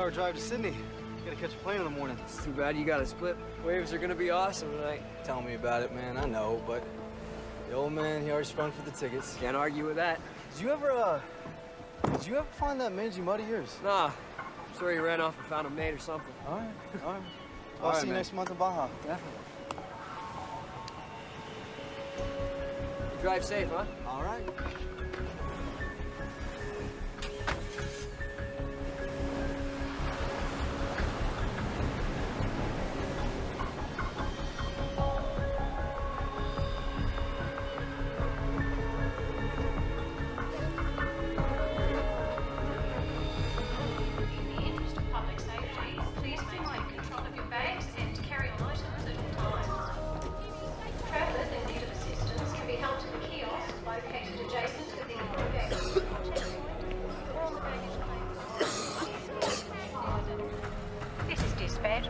3-hour drive to Sydney. Gotta catch a plane in the morning. It's too bad you got to split. Waves are gonna be awesome tonight. Tell me about it, man. I know, but the old man, he already sprung for the tickets. Can't argue with that. Did you ever find that mangy mud of yours? Nah. I'm sure he ran off and found a mate or something. All right, all right. I'll see you next month in Baja. Definitely. You drive safe, huh? All right.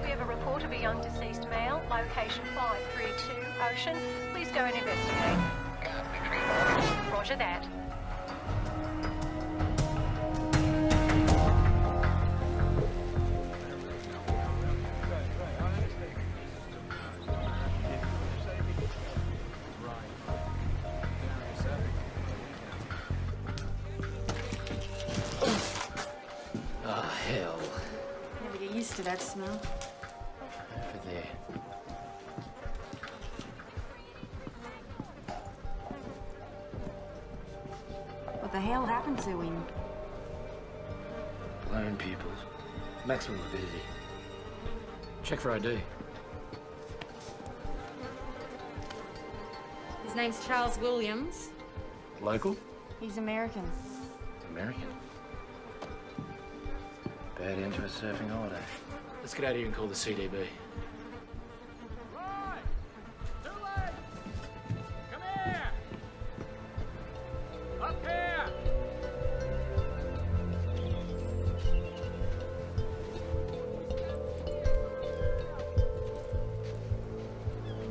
We have a report of a young deceased male, location 532 Ocean. Please go and investigate. Roger that. Oh, hell. Never get used to that smell. Over there. What the hell happened to him? Lone pupils. Maximum morbidity. Check for ID. His name's Charles Williams. Local? He's American. American. Bad end to a surfing holiday. Let's get out of here and call the CDB. Right! Too late! Come here! Up here!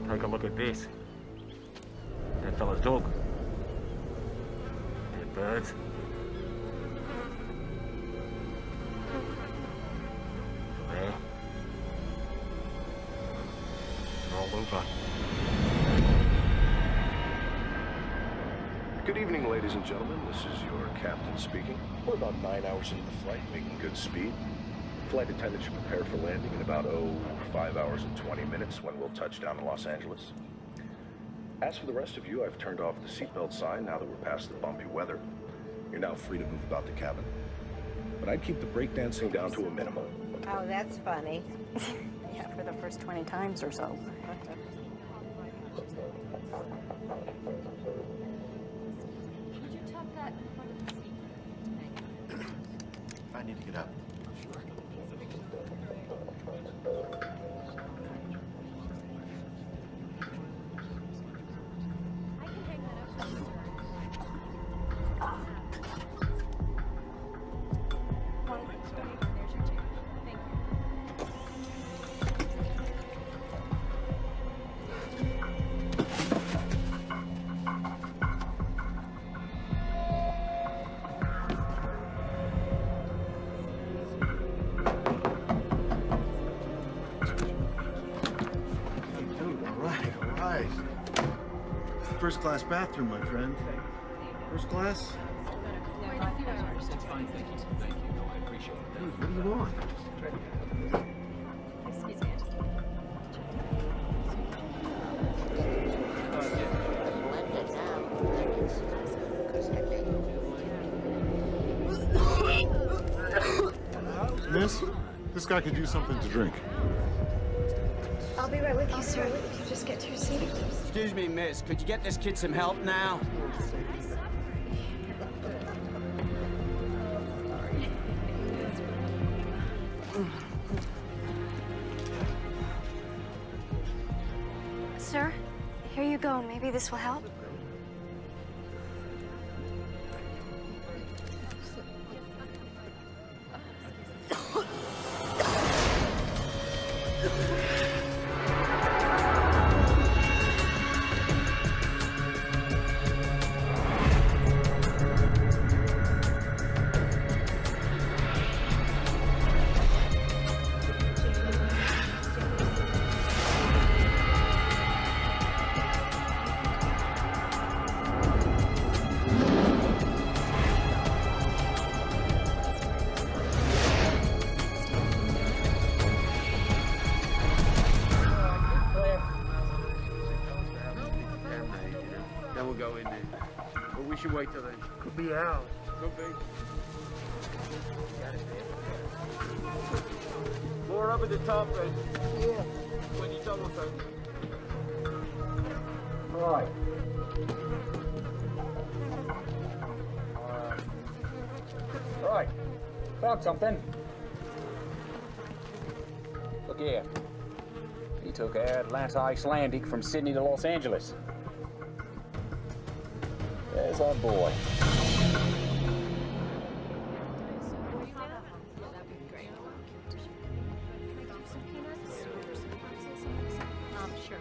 Take a look at this. That fella's dog. Dead birds. There. All over. Good evening, ladies and gentlemen. This is your captain speaking. We're about 9 hours into the flight, making good speed. Flight attendant should prepare for landing in about, 5 hours and 20 minutes when we'll touch down in Los Angeles. As for the rest of you, I've turned off the seatbelt sign now that we're past the bumpy weather. You're now free to move about the cabin. But I'd keep the breakdancing down to a minimum. Oh, that's funny. Yeah, for the first 20 times or so. Would you tuck that in front of the seat? I need to get up. Sure. I can hang that up. There's your chair. Thank you. All right. First class bathroom, my friend. First class? It's fine, thank you. Thank you. No, I appreciate it. Dude, what do you want? Excuse me. Miss, this guy could use something to drink. I'll be right with you, sir. If you just get to your seat. Excuse me, miss. Could you get this kid some help now? Sir, here you go. Maybe this will help. go in there. But we should wait till then. Could be ours. Could be. More up at the top, then. Yeah. When you double take. Right. Right. Found something. Look here. He took Atlanta Icelandic from Sydney to Los Angeles. There's our boy. Sure.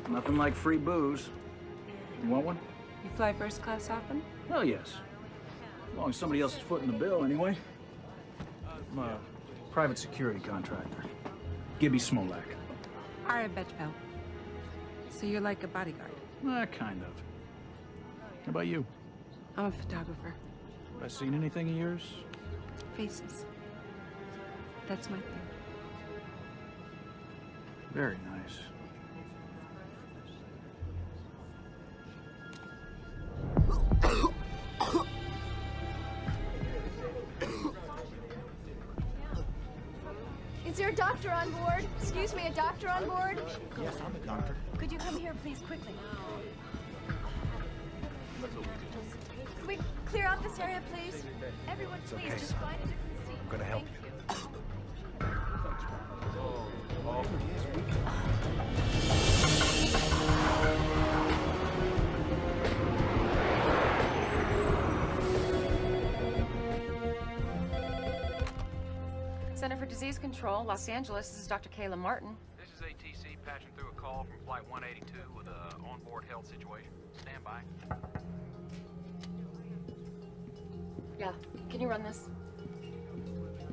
Nothing like free booze. You want one? You fly first class often? Well, yes. As long as somebody else is footing the bill, anyway. I'm a private security contractor. Gibby Smolak. Ara Betchfeld. So you're like a bodyguard? Kind of. How about you? I'm a photographer. Have I seen anything of yours? Faces. That's my thing. Very nice. Is there a doctor on board? Excuse me, a doctor on board? Yes, I'm a doctor. Could you come here, please, quickly? Can we clear out this area, please? Everyone, please, okay, just son. find a different seat. I'm gonna help Thank you. Center for Disease Control, Los Angeles. This is Dr. Kayla Martin. This is ATC patching through a call from Flight 182 with an onboard health situation. Stand by. Yeah, can you run this?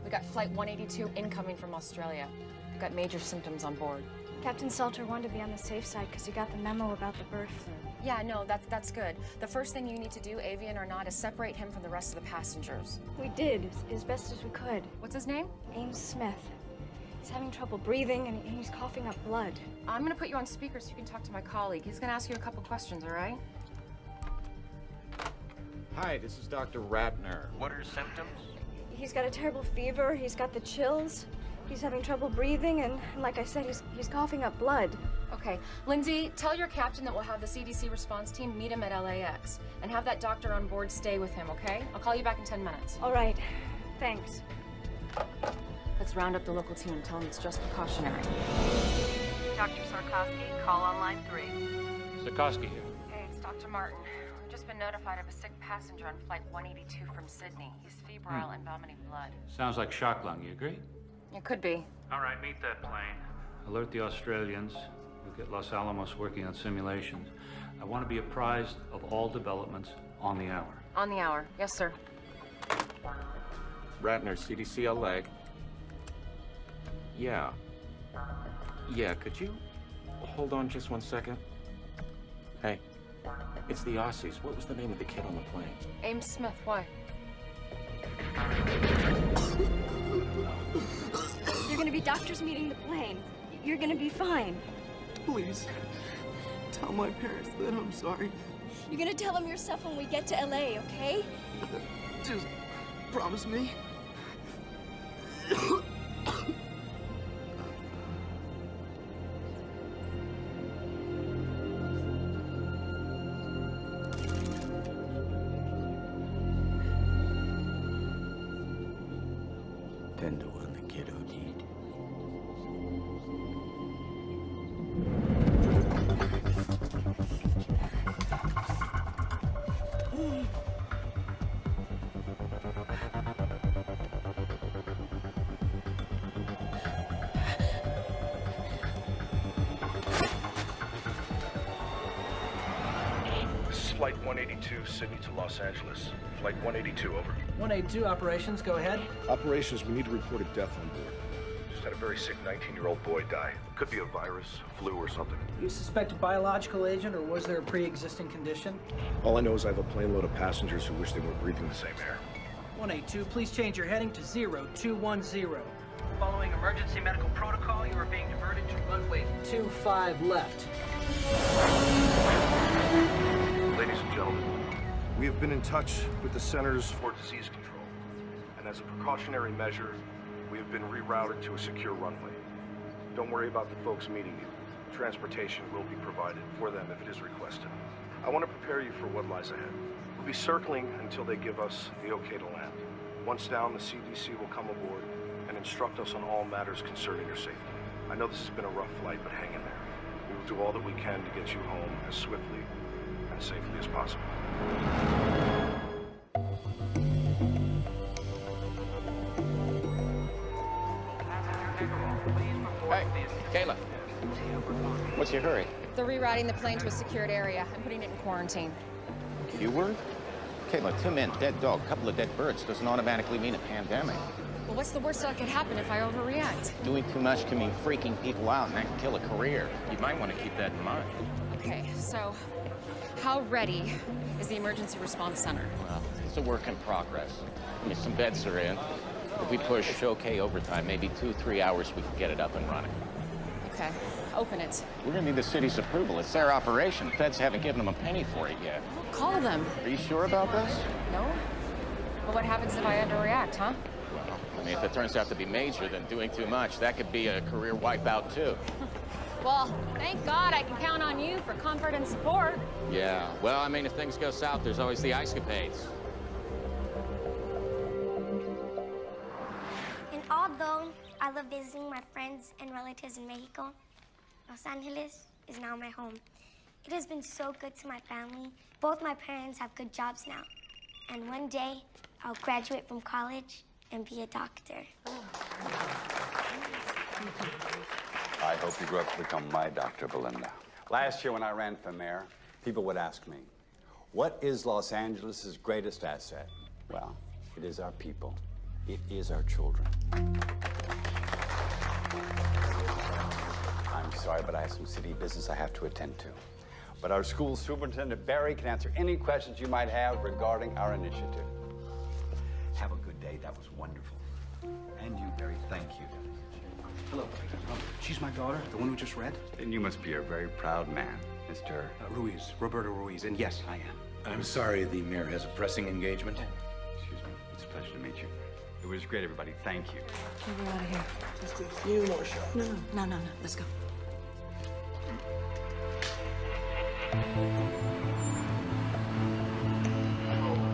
We got Flight 182 incoming from Australia. We've got major symptoms on board. Captain Salter wanted to be on the safe side because he got the memo about the bird flu. Yeah, no, that's good. The first thing you need to do, avian or not, is separate him from the rest of the passengers. We did, as best as we could. What's his name? Ames Smith. He's having trouble breathing and he's coughing up blood. I'm gonna put you on speaker so you can talk to my colleague. He's gonna ask you a couple questions, all right? Hi, this is Dr. Ratner. What are his symptoms? He's got a terrible fever, he's got the chills, he's having trouble breathing, and like I said, he's coughing up blood. Okay, Lindsay, tell your captain that we'll have the CDC response team meet him at LAX and have that doctor on board stay with him, okay? I'll call you back in 10 minutes. All right, thanks. Let's round up the local team and tell them it's just precautionary. Dr. Sarkowski, call on line 3. Sarkowski here. Hey, it's Dr. Martin. We've just been notified of a sick passenger on Flight 182 from Sydney. He's febrile and vomiting blood. Sounds like shock lung, you agree? It could be. All right, meet that plane. Alert the Australians. We'll get Los Alamos working on simulations. I want to be apprised of all developments on the hour. On the hour. Yes, sir. Ratner, CDC LA. Yeah. Yeah, could you hold on just 1 second? Hey, it's the Aussies. What was the name of the kid on the plane? Ames Smith, why? You're gonna be doctors meeting the plane. You're gonna be fine. Please, tell my parents that I'm sorry. You're gonna tell them yourself when we get to LA, okay? Just promise me. Tender one, the kid OD'd. This is Flight 182, Sydney to Los Angeles. Flight 182, over. 182 operations, go ahead. Operations, we need to report a death on board. Just had a very sick 19-year-old boy die. Could be a virus, flu, or something. You suspect a biological agent, or was there a pre-existing condition? All I know is I have a plane load of passengers who wish they were breathing the same air. 182, please change your heading to 0210. Following emergency medical protocol, you are being diverted to runway 25 left. Ladies and gentlemen, we have been in touch with the Centers for Disease Control, and as a precautionary measure, we have been rerouted to a secure runway. Don't worry about the folks meeting you. Transportation will be provided for them if it is requested. I want to prepare you for what lies ahead. We'll be circling until they give us the okay to land. Once down, the CDC will come aboard and instruct us on all matters concerning your safety. I know this has been a rough flight, but hang in there. We will do all that we can to get you home as swiftly and safely as possible. Hey, Kayla. What's your hurry? They're rerouting the plane to a secured area. I'm putting it in quarantine. Keyword? Kayla, 2 men, dead dog, couple of dead birds doesn't automatically mean a pandemic. Well, what's the worst that could happen if I overreact? Doing too much can mean freaking people out, and that can kill a career. You might want to keep that in mind. Okay, so how ready is the emergency response center? Well, it's a work in progress. I mean, some beds are in. If we push okay overtime, maybe 2-3 hours, we can get it up and running. Okay, open it. We're gonna need the city's approval. It's their operation. Feds haven't given them a penny for it yet. Call them. Are you sure about this? No? But what happens if I underreact, huh? Well, I mean, if it turns out to be major, then doing too much, that could be a career wipeout, too. Well, thank God I can count on you for comfort and support. Yeah, well, I mean, if things go south, there's always the ice-capades. And although I love visiting my friends and relatives in Mexico, Los Angeles is now my home. It has been so good to my family. Both my parents have good jobs now. And one day, I'll graduate from college and be a doctor. I hope you grow up to become my Dr. Belinda. Last year when I ran for mayor, people would ask me, what is Los Angeles' greatest asset? Well, it is our people. It is our children. I'm sorry, but I have some city business I have to attend to. But our school superintendent, Barry, can answer any questions you might have regarding our initiative. Have a good day. That was wonderful. And you, Barry, thank you. Hello. She's my daughter, the one who just read? Then you must be a very proud man, Mr. Ruiz, Roberto Ruiz, and yes, I am. I'm sorry, the mayor has a pressing engagement. Excuse me. It's a pleasure to meet you. It was great, everybody. Thank you. We're out of here. Just a few more shots. No. Let's go.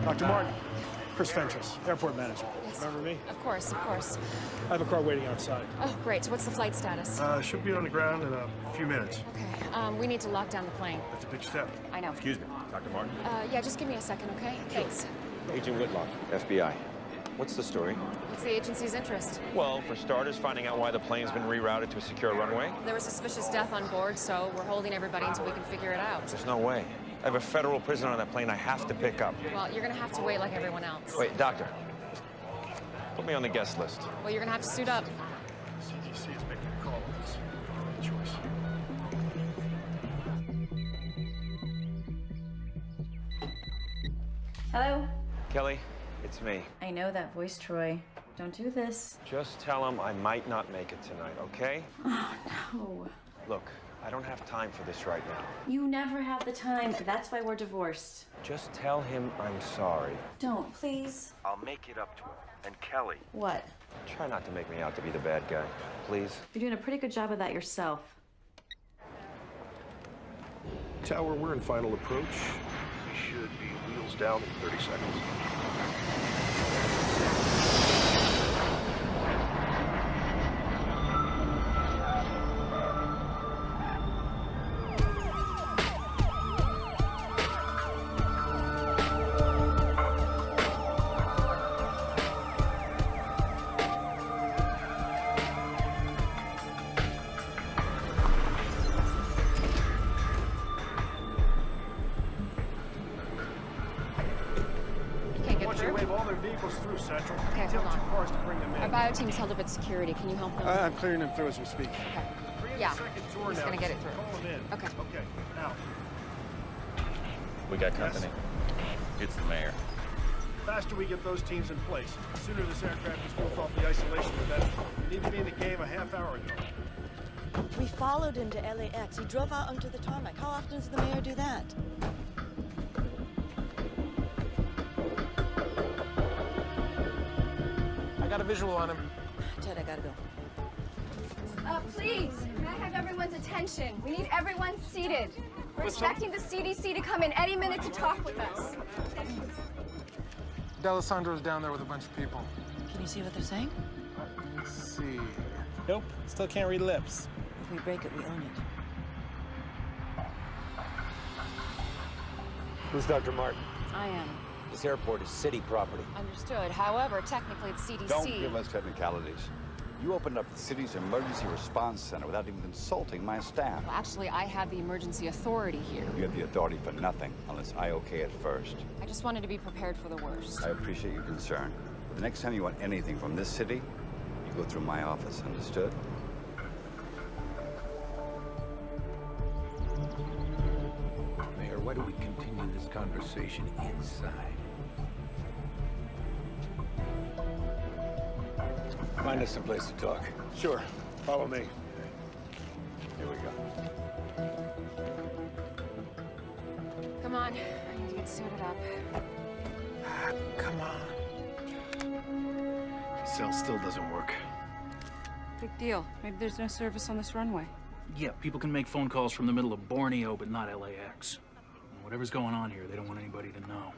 Dr. Martin, Chris Fentress, airport manager. Yes. Remember me? Of course, of course. I have a car waiting outside. Oh, great. So what's the flight status? Should be on the ground in a few minutes. Okay. We need to lock down the plane. That's a big step. I know. Excuse me, Dr. Martin? Yeah, just give me a second, okay? Thanks. Agent Whitlock, FBI. What's the story? What's the agency's interest? Well, for starters, finding out why the plane's been rerouted to a secure runway. There was suspicious death on board, so we're holding everybody until we can figure it out. There's no way. I have a federal prisoner on that plane I have to pick up. Well, you're gonna have to wait like everyone else. Wait, doctor. Put me on the guest list. Well, you're gonna have to suit up. CDC is making a call on this. Choice. Hello? Kelly, it's me. I know that voice, Troy. Don't do this. Just tell him I might not make it tonight, okay? Oh, no. Look, I don't have time for this right now. You never have the time. That's why we're divorced. Just tell him I'm sorry. Don't, please. I'll make it up to him. And Kelly. What? Try not to make me out to be the bad guy, please. You're doing a pretty good job of that yourself. Tower, we're in final approach. We should be wheels down in 30 seconds. Through Central. Okay, Tell hold on. 2 cars to bring them in. Our bio team's held up at security. Can you help them? I'm clearing them through as we speak. Okay. Yeah. He's gonna get it through. Call them in. Okay. Okay. Now. We got company. It's the mayor. faster we get those teams in place, the sooner this aircraft is moved off the isolation, the better. We need to be in the game a half hour ago. We followed him to LAX. He drove out onto the tarmac. How often does the mayor do that? I got a visual on him. Ted, I gotta go. Please, may I have everyone's attention? We need everyone seated. We're expecting the CDC to come in any minute to talk with us. D'Alessandro's down there with a bunch of people. Can you see what they're saying? Let's see. Nope, still can't read lips. If we break it, we own it. Who's Dr. Martin? I am. This airport is city property. Understood. However, technically it's CDC. Don't give us technicalities. You opened up the city's emergency response center without even consulting my staff. Well, actually, I have the emergency authority here. You have the authority for nothing unless I okay it first. I just wanted to be prepared for the worst. I appreciate your concern. The next time you want anything from this city, you go through my office, understood? Mayor, why don't we continue this conversation inside? Find us some place to talk. Sure. Follow me. Here we go. Come on. I need to get suited up. Come on. Cell still doesn't work. Big deal. Maybe there's no service on this runway. Yeah, people can make phone calls from the middle of Borneo, but not LAX. Whatever's going on here, they don't want anybody to know.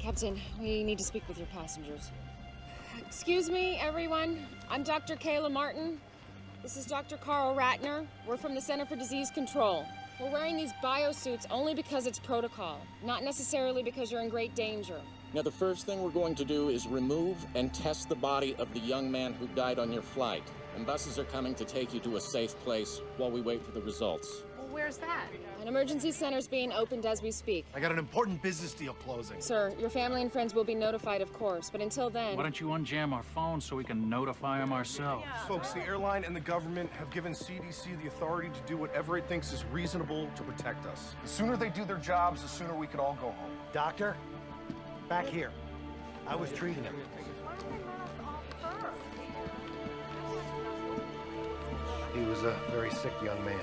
Captain, we need to speak with your passengers. Excuse me, everyone. I'm Dr. Kayla Martin. This is Dr. Carl Ratner. We're from the Center for Disease Control. We're wearing these biosuits only because it's protocol, not necessarily because you're in great danger. Now, the first thing we're going to do is remove and test the body of the young man who died on your flight. And buses are coming to take you to a safe place while we wait for the results. Well, where's that? An emergency center's being opened as we speak. I got an important business deal closing. Sir, your family and friends will be notified, of course, but until then... Why don't you unjam our phones so we can notify them ourselves? Folks, the airline and the government have given CDC the authority to do whatever it thinks is reasonable to protect us. The sooner they do their jobs, the sooner we can all go home. Doctor, back here. I was treating him. He was a very sick young man.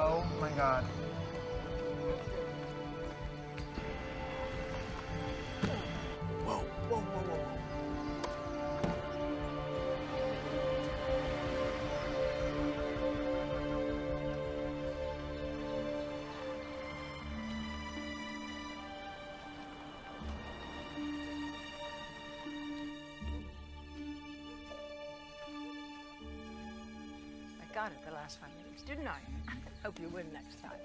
Oh my God. Whoa, whoa, whoa, whoa, whoa. I got it the last 5 minutes, didn't I? Hope you win next time.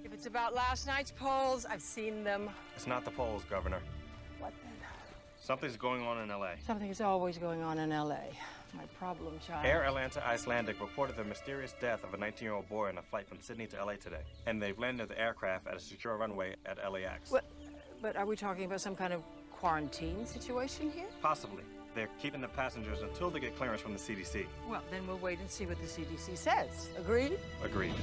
If it's about last night's polls, I've seen them. It's not the polls, Governor. What then? Something's going on in L.A. Something is always going on in L.A. My problem child. Air Atlanta Icelandic reported the mysterious death of a 19-year-old boy on a flight from Sydney to L.A. today. And they've landed the aircraft at a secure runway at LAX. What? But are we talking about some kind of quarantine situation here? Possibly. They're keeping the passengers until they get clearance from the CDC. Well, then we'll wait and see what the CDC says. Agreed? Agreed.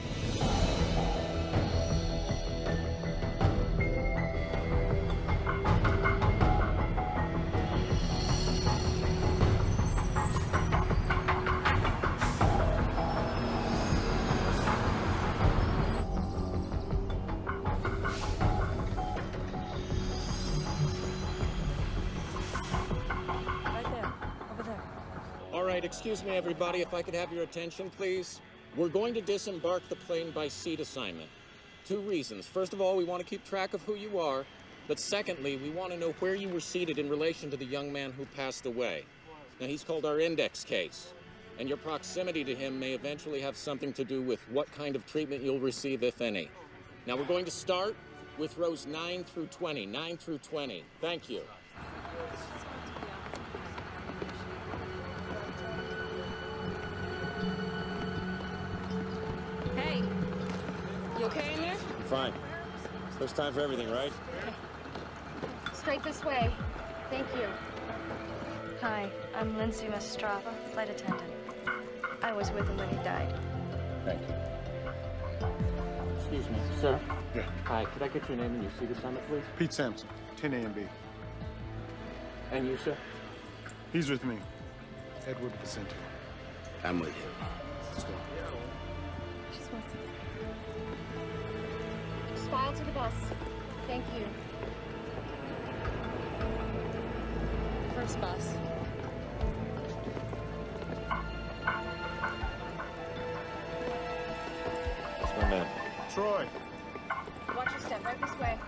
Excuse me, everybody, if I could have your attention, please. We're going to disembark the plane by seat assignment. 2 reasons. First of all, we want to keep track of who you are. But secondly, we want to know where you were seated in relation to the young man who passed away. Now, he's called our index case. And your proximity to him may eventually have something to do with what kind of treatment you'll receive, if any. Now, we're going to start with rows 9 through 20. 9 through 20. Thank you. Hey, you okay in there? I'm fine. First time for everything, right? Straight this way. Thank you. Hi, I'm Lindsay Mastrava, flight attendant. I was with him when he died. Thank you. Excuse me, sir. Yeah. Hi, could I get your name and your seat assignment, please? Pete Sampson, 10 A and B. And you, sir? He's with me. Edward Vicente. I'm with you. Let's go. Just file to the bus. Thank you. First bus. That's my man. Troy. Watch your step. Right this way.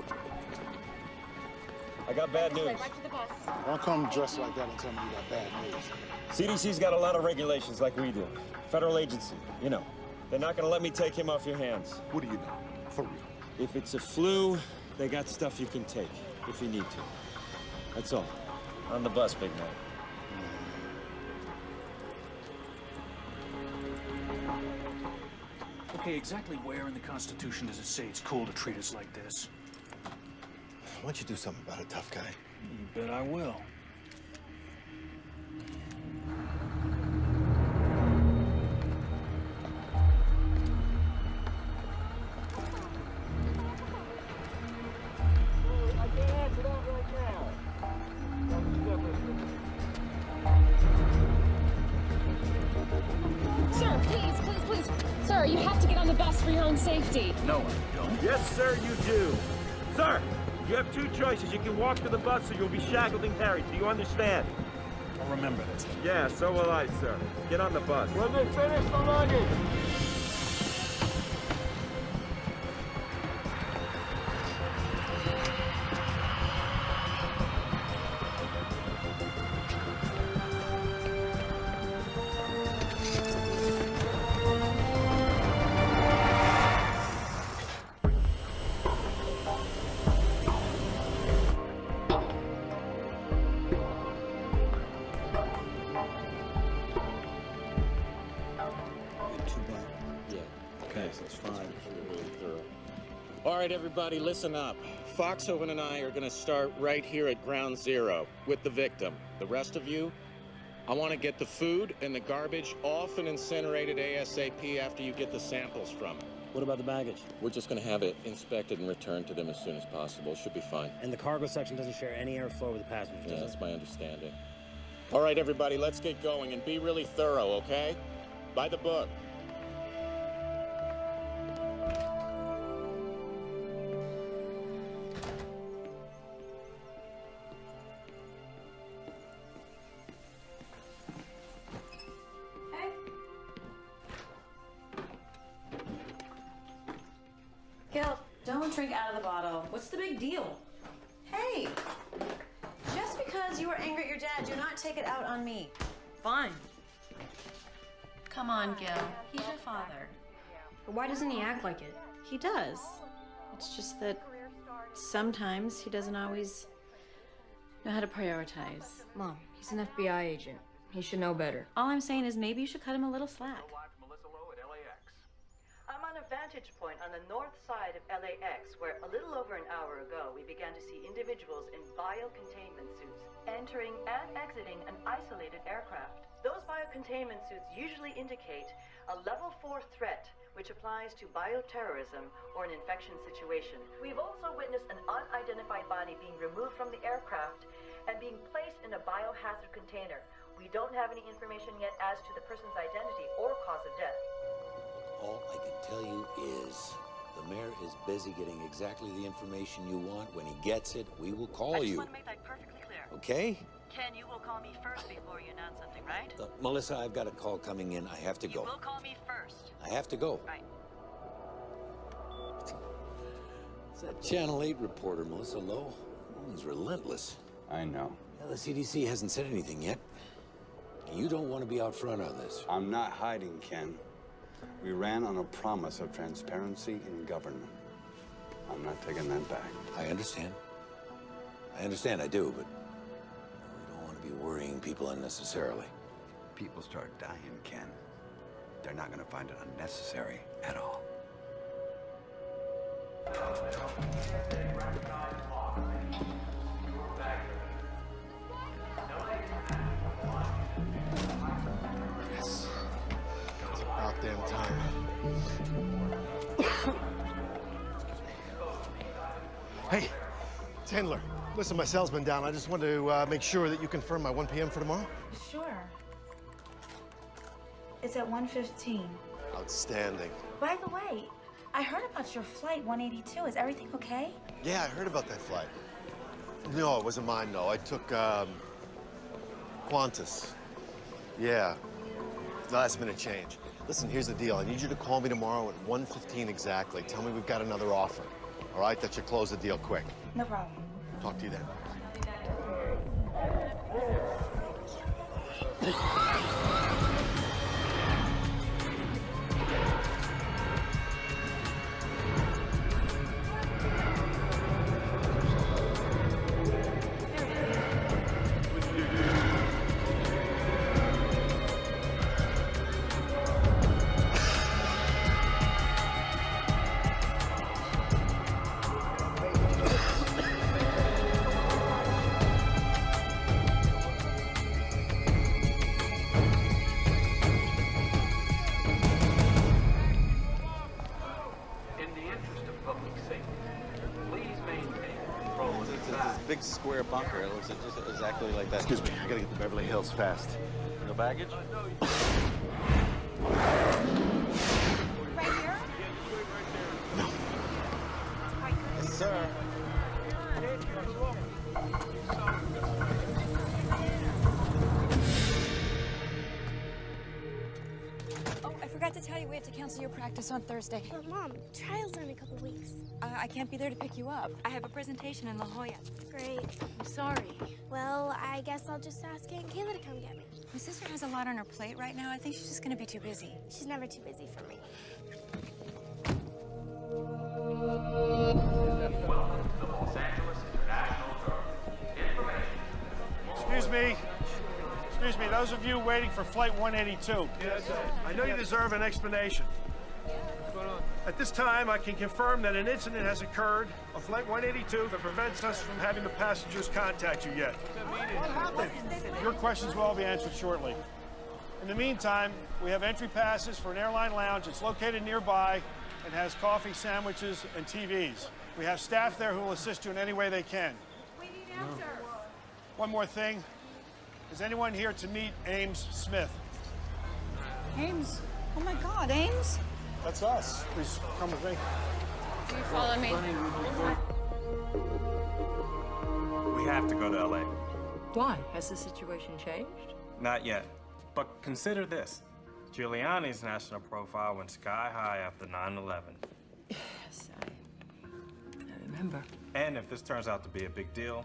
I got bad This way, news. right to the bus. Don't come dressed like that and tell me you got bad news. CDC's got a lot of regulations like we do. Federal agency, you know. They're not gonna let me take him off your hands. What do you know? For real. If it's a flu, they got stuff you can take, if you need to. That's all. On the bus, big man. Okay, exactly where in the Constitution does it say it's cool to treat us like this? Why don't you do something about it, tough guy? You bet I will. Sir, please. Sir, you have to get on the bus for your own safety. No, I don't. Yes, sir, you do. Sir, you have 2 choices. You can walk to the bus or you'll be shackled and carried. Do you understand? I'll remember this. Yeah, so will I, sir. Get on the bus. When they finish the luggage. All right, everybody, listen up. Foxhoven and I are going to start right here at ground zero with the victim. The rest of you, I want to get the food and the garbage off and incinerated ASAP after you get the samples from it. What about the baggage? We're just going to have it inspected and returned to them as soon as possible. Should be fine. And the cargo section doesn't share any airflow with the passengers, Yeah, does that's it? my understanding. All right, everybody, let's get going and be really thorough, okay? By the book. Gil, don't drink out of the bottle. What's the big deal? Hey, just because you were angry at your dad, do not take it out on me. Fine. Come on, Gil. He's your father. But why doesn't he act like it? He does. It's just that sometimes he doesn't always know how to prioritize. Mom, he's an FBI agent. He should know better. All I'm saying is maybe you should cut him a little slack. I'm on a vantage point on the north side of LAX, where a little over an hour ago we began to see individuals in biocontainment suits entering and exiting an isolated aircraft. Those biocontainment suits usually indicate a level 4 threat, which applies to bioterrorism or an infection situation. We've also witnessed an unidentified body being removed from the aircraft and being placed in a biohazard container. We don't have any information yet as to the person's identity or cause of death. All I can tell you is the mayor is busy getting exactly the information you want. When he gets it, we will call you. I just want to make that perfectly clear. Okay? Ken, you will call me first before you announce something, right? Melissa, I've got a call coming in. I have to go. You will call me first. I have to go. Right. It's that Channel 8 reporter, Melissa Lowe. Woman's relentless. I know. Yeah, the CDC hasn't said anything yet. You don't want to be out front on this. I'm not hiding, Ken. We ran on a promise of transparency in government. I'm not taking that back. I understand. I do, but we don't want to be worrying people unnecessarily. People start dying, Ken. They're not going to find it unnecessary at all. Yes. It's about damn time. Hey, Tendler. Listen, my cell's been down. I just wanted to make sure that you confirm my 1 p.m. for tomorrow. Sure. It's at 1:15. Outstanding. By the way, I heard about your flight 182. Is everything okay? Yeah, I heard about that flight. No, it wasn't mine, no. I took, Qantas. Yeah. Last minute change. Listen, here's the deal. I need you to call me tomorrow at 1:15 exactly. Tell me we've got another offer. All right? That should close the deal quick. No problem. Talk to you then. Big square bunker. It looks just exactly like that. Excuse me, I gotta get to Beverly Hills fast. No baggage? Right here? No. Yes, sir. Oh, I forgot to tell you we have to cancel your practice on Thursday. But Mom, trial's are in a couple weeks. I can't be there to pick you up. I have a presentation in La Jolla. Great. I'm sorry. Well, I guess I'll just ask Aunt Kayla to come get me. My sister has a lot on her plate right now. I think she's just gonna be too busy. She's never too busy for me. Welcome to the Los Angeles International Terminal. Information. Excuse me, those of you waiting for Flight 182. Yes, sir. I know you deserve an explanation. At this time, I can confirm that an incident has occurred on Flight 182 that prevents us from having the passengers contact you yet. What happened? Your questions will all be answered shortly. In the meantime, we have entry passes for an airline lounge. It's located nearby and has coffee, sandwiches, and TVs. We have staff there who will assist you in any way they can. We need answers. One more thing. Is anyone here to meet Ames Smith? Ames? Oh my God, Ames? That's us. Please come with me. Do you follow me? We have to go to LA. Why? Has the situation changed? Not yet. But consider this. Giuliani's national profile went sky high after 9/11. Yes, I remember. And if this turns out to be a big deal,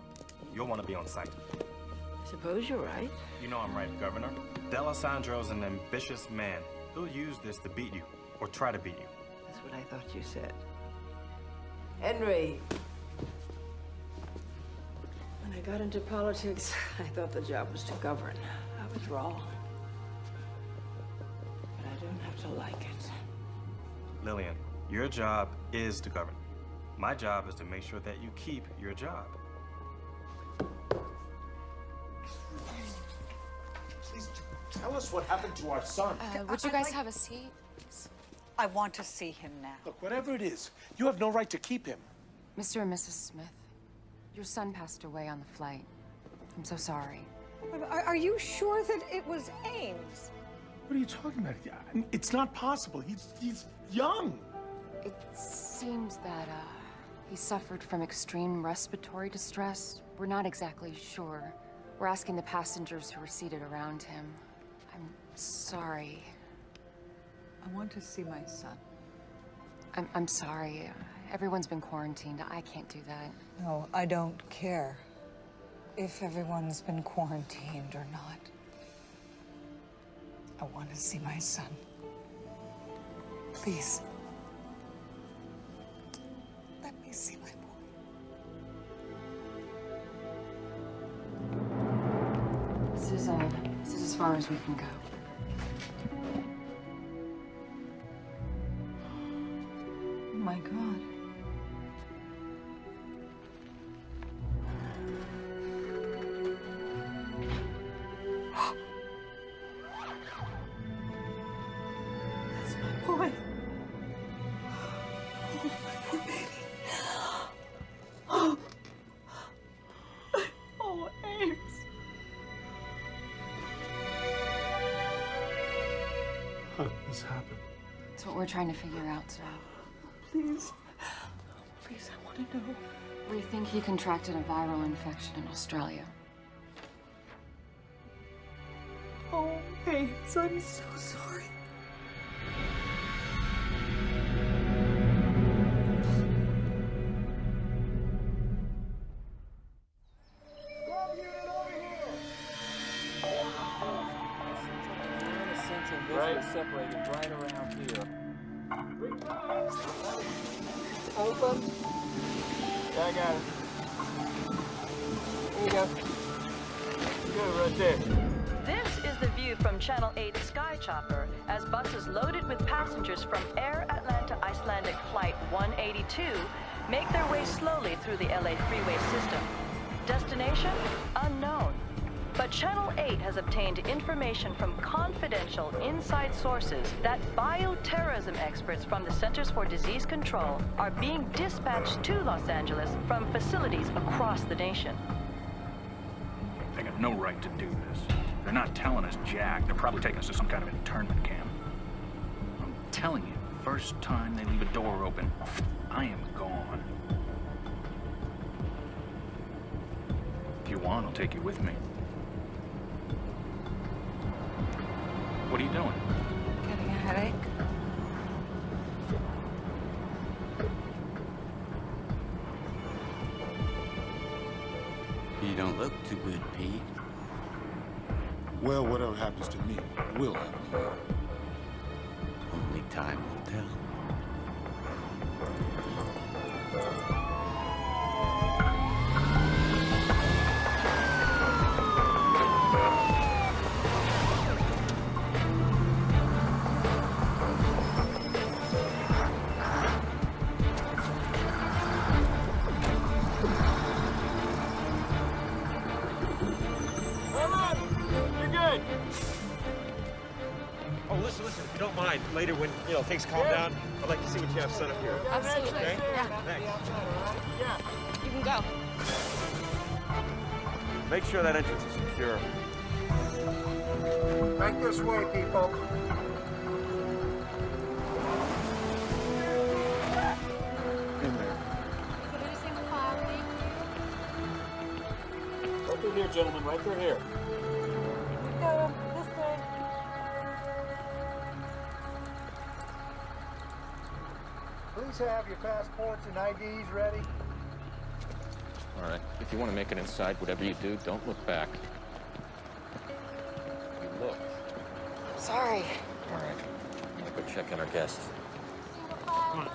you'll want to be on site. I suppose you're right. You know I'm right, Governor. D'Alessandro's an ambitious man. He'll use this to beat you, or try to beat you. That's what I thought you said. Henry. When I got into politics, I thought the job was to govern. I was wrong. But I don't have to like it. Lillian, your job is to govern. My job is to make sure that you keep your job. Please tell us what happened to our son. Would you guys have a seat? I want to see him now. Look, whatever it is, you have no right to keep him. Mr. and Mrs. Smith, your son passed away on the flight. I'm so sorry. Are you sure that it was Ames? What are you talking about? It's not possible. He's young. It seems that he suffered from extreme respiratory distress. We're not exactly sure We're asking the passengers who were seated around him. I'm sorry. I want to see my son. I'm sorry. Everyone's been quarantined. I can't do that. No, I don't care if everyone's been quarantined or not. I want to see my son. Please. Let me see my boy. This is as far as we can go. Oh my God. That's my boy. Oh, my poor baby. Oh, Ames. How did this happen? It's what we're trying to figure out, sir. Please. Please, I want to know. We think he contracted a viral infection in Australia. Oh, Ames, I'm so sorry. Right. Separated right around here. Open. Yeah, I got it. There you go. Good, right there. This is the view from Channel 8 Sky Chopper as buses loaded with passengers from Air Atlanta Icelandic Flight 182 make their way slowly through the LA freeway system. Destination? Unknown. But Channel 8 has obtained information from confidential inside sources that bioterrorism experts from the Centers for Disease Control are being dispatched to Los Angeles from facilities across the nation. They got no right to do this. They're not telling us jack. They're probably taking us to some kind of internment camp. I'm telling you, first time they leave a door open, I am gone. If you want, I'll take you with me. What are you doing? Getting a headache? You don't look too good, Pete. Well, whatever happens to me will happen to you. Only time will tell. Oh, listen, if you don't mind, later when, things calm down, I'd like to see what you have set up here. Absolutely. Okay? Yeah. Thanks. You can go. Make sure that entrance is secure. Right this way, people. In there. Right through here, gentlemen, right through here. Go this way. Please have your passports and IDs ready. All right. If you want to make it inside, whatever you do, don't look back. You look. Sorry. All right. I'm gonna go check on our guests. Come on.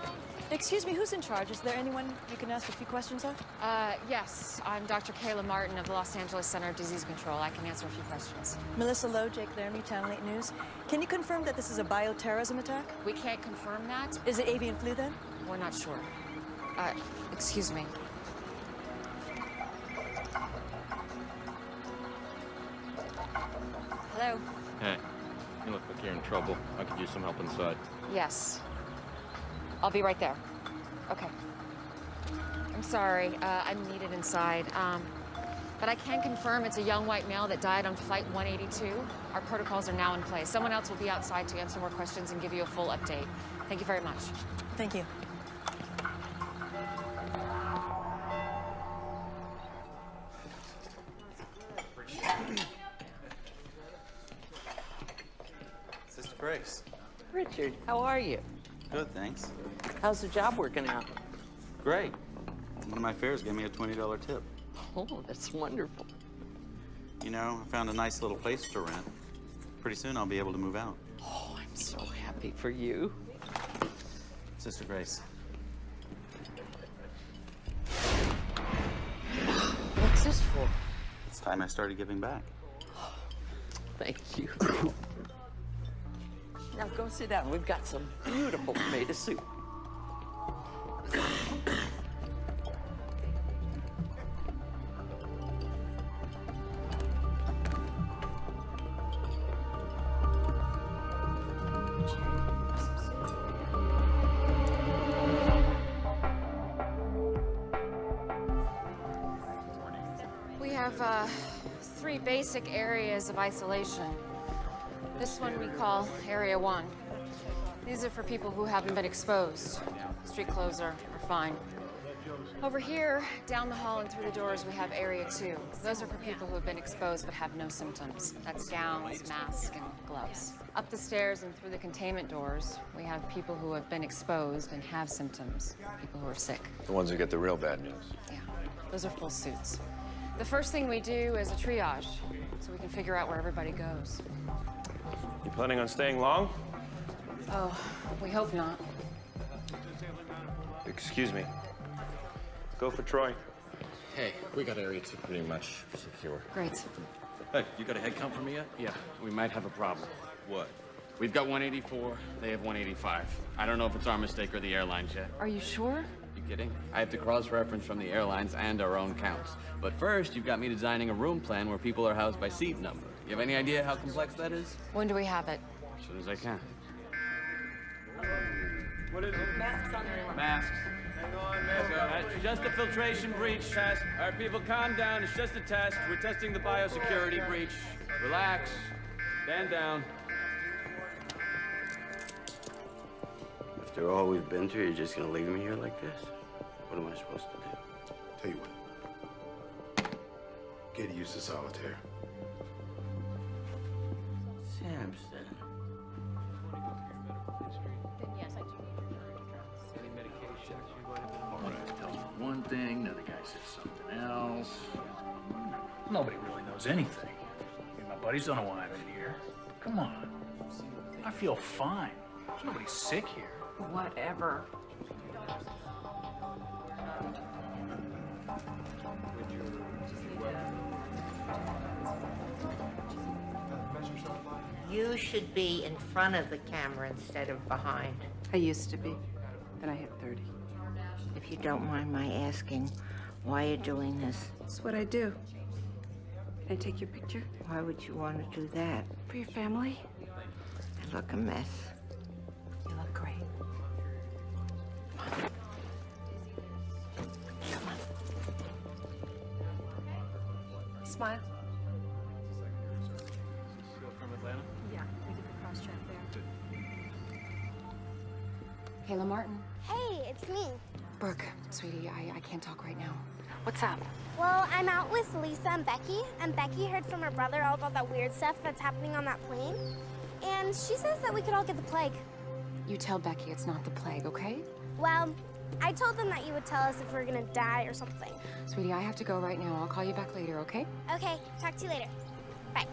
Excuse me, who's in charge? Is there anyone you can ask a few questions of? Yes. I'm Dr. Kayla Martin of the Los Angeles Center of Disease Control. I can answer a few questions. Melissa Lowe, Jake Laramie, Channel 8 News. Can you confirm that this is a bioterrorism attack? We can't confirm that. Is it avian flu then? We're not sure. Excuse me. Hello? Hey, you look like you're in trouble. I could use some help inside. Yes. I'll be right there. Okay. I'm sorry. I'm needed inside. But I can confirm it's a young white male that died on Flight 182. Our protocols are now in place. Someone else will be outside to answer more questions and give you a full update. Thank you very much. Thank you. Grace. Richard, how are you? Good, thanks. How's the job working out? Great. One of my fares gave me a $20 tip. Oh, that's wonderful. You know, I found a nice little place to rent. Pretty soon I'll be able to move out. Oh, I'm so happy for you. Sister Grace. What's this for? It's time I started giving back. Thank you. Now go sit down. We've got some beautiful tomato soup. We have 3 basic areas of isolation. This one we call Area 1. These are for people who haven't been exposed. Street clothes are fine. Over here, down the hall and through the doors, we have Area 2. Those are for people who have been exposed but have no symptoms. That's gowns, masks, and gloves. Up the stairs and through the containment doors, we have people who have been exposed and have symptoms, people who are sick. The ones who get the real bad news. Yeah, those are full suits. The first thing we do is a triage, so we can figure out where everybody goes. You planning on staying long? Oh, we hope not. Excuse me. Go for Troy. Hey, we got Area 2 pretty much secure. Great. Hey, you got a head count for me yet? Yeah, we might have a problem. What? We've got 184, they have 185. I don't know if it's our mistake or the airlines yet. Are you sure? You kidding? I have to cross-reference from the airlines and our own counts. But first, you've got me designing a room plan where people are housed by seat number. You have any idea how complex that is? When do we have it? As soon as I can. What is it? Masks on everyone. Masks. Hang on, man. It's just a filtration breach test. All right, people, calm down. It's just a test. We're testing the biosecurity breach. Relax. Stand down. After all we've been through, you're just gonna leave me here like this? What am I supposed to do? Tell you what. Get used to solitaire. Samson. One guy tells me one thing, another guy says something else. Nobody really knows anything. I mean, my buddies don't know why I'm in here. Come on. I feel fine. There's nobody sick here. Whatever. You should be in front of the camera instead of behind. I used to be. Then I hit 30. If you don't mind my asking, why you're doing this? It's what I do. Can I take your picture? Why would you want to do that? For your family? I look a mess. You look great. Smile. From Atlanta? Yeah, we did the cross-check there. Kayla Martin. Hey, it's me. Brooke, sweetie, I can't talk right now. What's up? Well, I'm out with Lisa and Becky heard from her brother all about that weird stuff that's happening on that plane. And she says that we could all get the plague. You tell Becky it's not the plague, okay? Well, I told them that you would tell us if we were gonna die or something. Sweetie, I have to go right now. I'll call you back later, okay? Okay, talk to you later. Bye.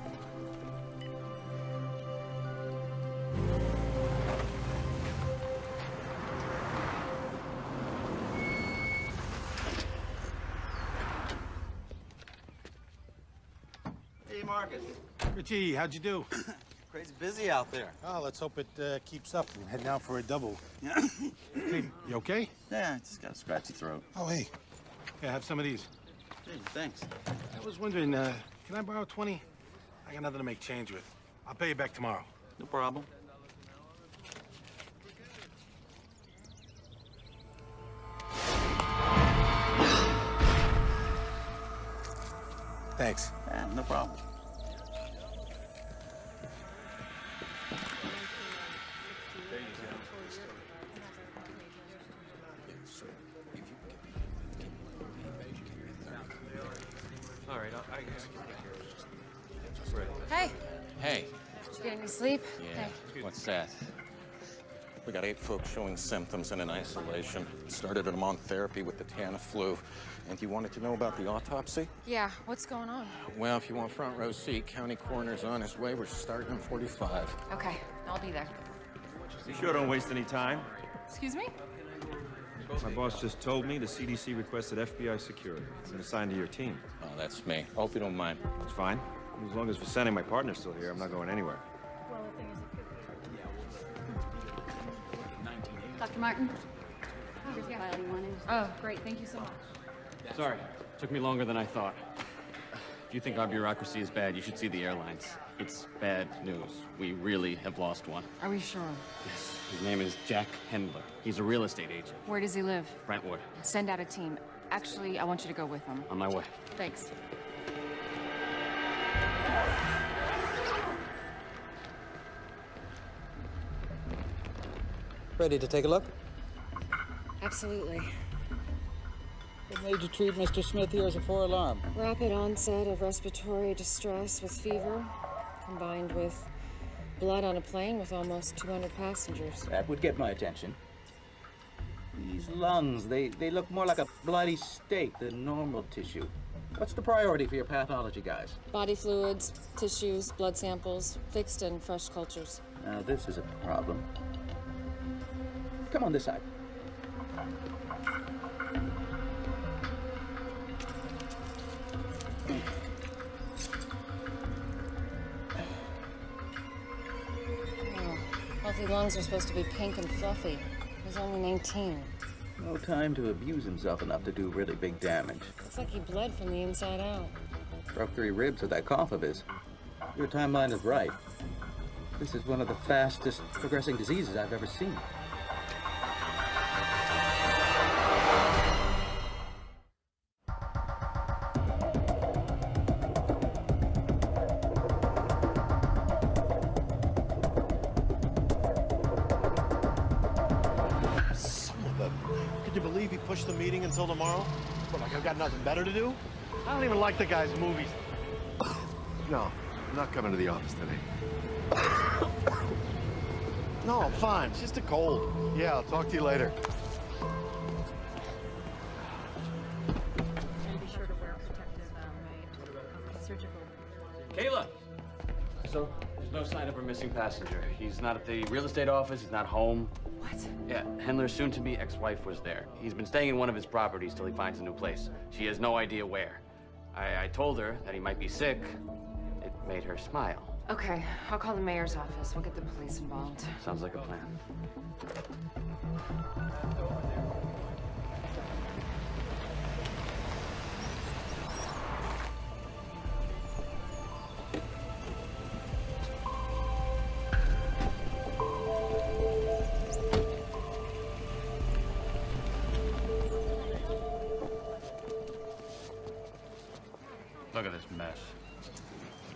Hey, Marcus. Richie, how'd you do? Crazy busy out there. Oh, let's hope it keeps up. We're heading out for a double. Yeah. Hey, you okay? Yeah, I just got a scratchy throat. Oh, hey. Yeah, have some of these. Hey, thanks. I was wondering, can I borrow 20? I got nothing to make change with. I'll pay you back tomorrow. No problem. Thanks. Yeah, no problem. All right, I guess. Hey, Hey. did you Get any sleep? Yeah. What's that? We got 8 folks showing symptoms and in isolation. Started them on therapy with the Tamiflu. And you wanted to know about the autopsy? Yeah, what's going on? Well, if you want front row seat, county coroner's on his way. We're starting in 45. Okay, I'll be there. You sure don't waste any time? Excuse me? My boss just told me the CDC requested FBI security. I'm assigned to your team. Oh, that's me. Hope you don't mind. It's fine. As long as Vicente and my partner's still here, I'm not going anywhere. Dr. Martin? Oh, great. Thank you so much. Sorry, took me longer than I thought. If you think our bureaucracy is bad, you should see the airlines. It's bad news. We really have lost one. Are we sure? Yes. His name is Jack Hendler. He's a real estate agent. Where does he live? Brentwood. Send out a team. Actually, I want you to go with him. On my way. Thanks. Ready to take a look? Absolutely. What made you treat Mr. Smith here as a 4-alarm? Rapid onset of respiratory distress with fever, combined with blood on a plane with almost 200 passengers. That would get my attention. These lungs, they look more like a bloody steak than normal tissue. What's the priority for your pathology guys? Body fluids, tissues, blood samples, fixed and fresh cultures. Now this is a problem. Come on this side. Healthy lungs are supposed to be pink and fluffy. He's only 19. No time to abuse himself enough to do really big damage. Looks like he bled from the inside out. Broke 3 ribs with that cough of his. Your timeline is right. This is one of the fastest progressing diseases I've ever seen. Push the meeting until tomorrow? What, like I've got nothing better to do? I don't even like the guy's movies. No, I'm not coming to the office today. No, I'm fine. It's just a cold. Yeah, I'll talk to you later. And be sure to wear protective surgical. Kayla! So, there's no sign of her missing passenger. He's not at the real estate office, he's not home. What? Yeah, Hendler's soon-to-be ex-wife was there. He's been staying in one of his properties till he finds a new place. She has no idea where. I told her that he might be sick. It made her smile. Okay, I'll call the mayor's office. We'll get the police involved. Sounds like a plan. Look at this mess.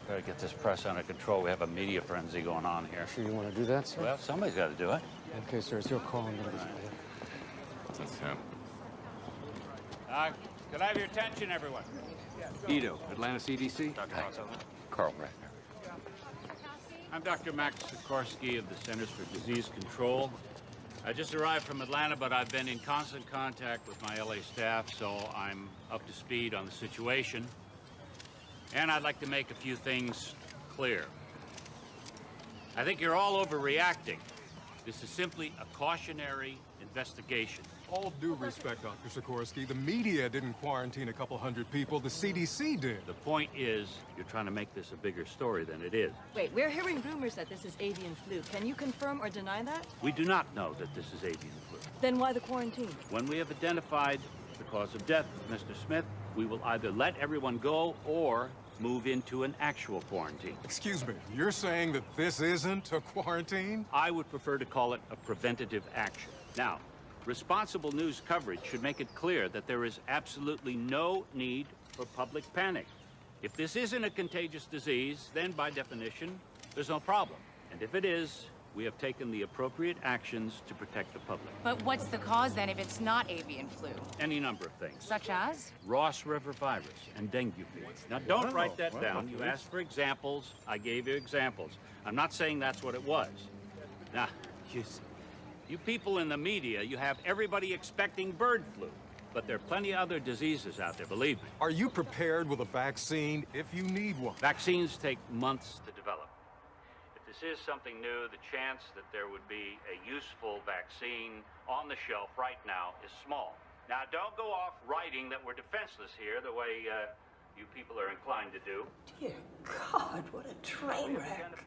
Gotta get this press under control. We have a media frenzy going on here. Sure you want to do that, sir? Well, somebody's got to do it. Okay, sir, it's your call. I'm going to listen to you. That's him. Can I have your attention, everyone? Ito, Atlanta CDC. Carl Ratner. I'm Dr. Max Sikorsky of the Centers for Disease Control. I just arrived from Atlanta, but I've been in constant contact with my LA staff, so I'm up to speed on the situation. And I'd like to make a few things clear. I think you're all overreacting. This is simply a cautionary investigation. All due respect, Dr. Sikorsky, the media didn't quarantine a couple hundred people, the CDC did. The point is, you're trying to make this a bigger story than it is. Wait, we're hearing rumors that this is avian flu. Can you confirm or deny that? We do not know that this is avian flu. Then why the quarantine? When we have identified the cause of death of Mr. Smith, we will either let everyone go or move into an actual quarantine. Excuse me, you're saying that this isn't a quarantine? I would prefer to call it a preventative action. Now, responsible news coverage should make it clear that there is absolutely no need for public panic. If this isn't a contagious disease, then by definition, there's no problem. And if it is, we have taken the appropriate actions to protect the public. But what's the cause then if it's not avian flu? Any number of things. Such as? Ross River virus and dengue fever. Now, don't write that down. You asked for examples. I gave you examples. I'm not saying that's what it was. Now, you people in the media, you have everybody expecting bird flu. But there are plenty of other diseases out there, believe me. Are you prepared with a vaccine if you need one? Vaccines take months to develop. If this is something new, the chance that there would be a useful vaccine on the shelf right now is small. Now, don't go off writing that we're defenseless here the way you people are inclined to do. Dear God, what a train wreck.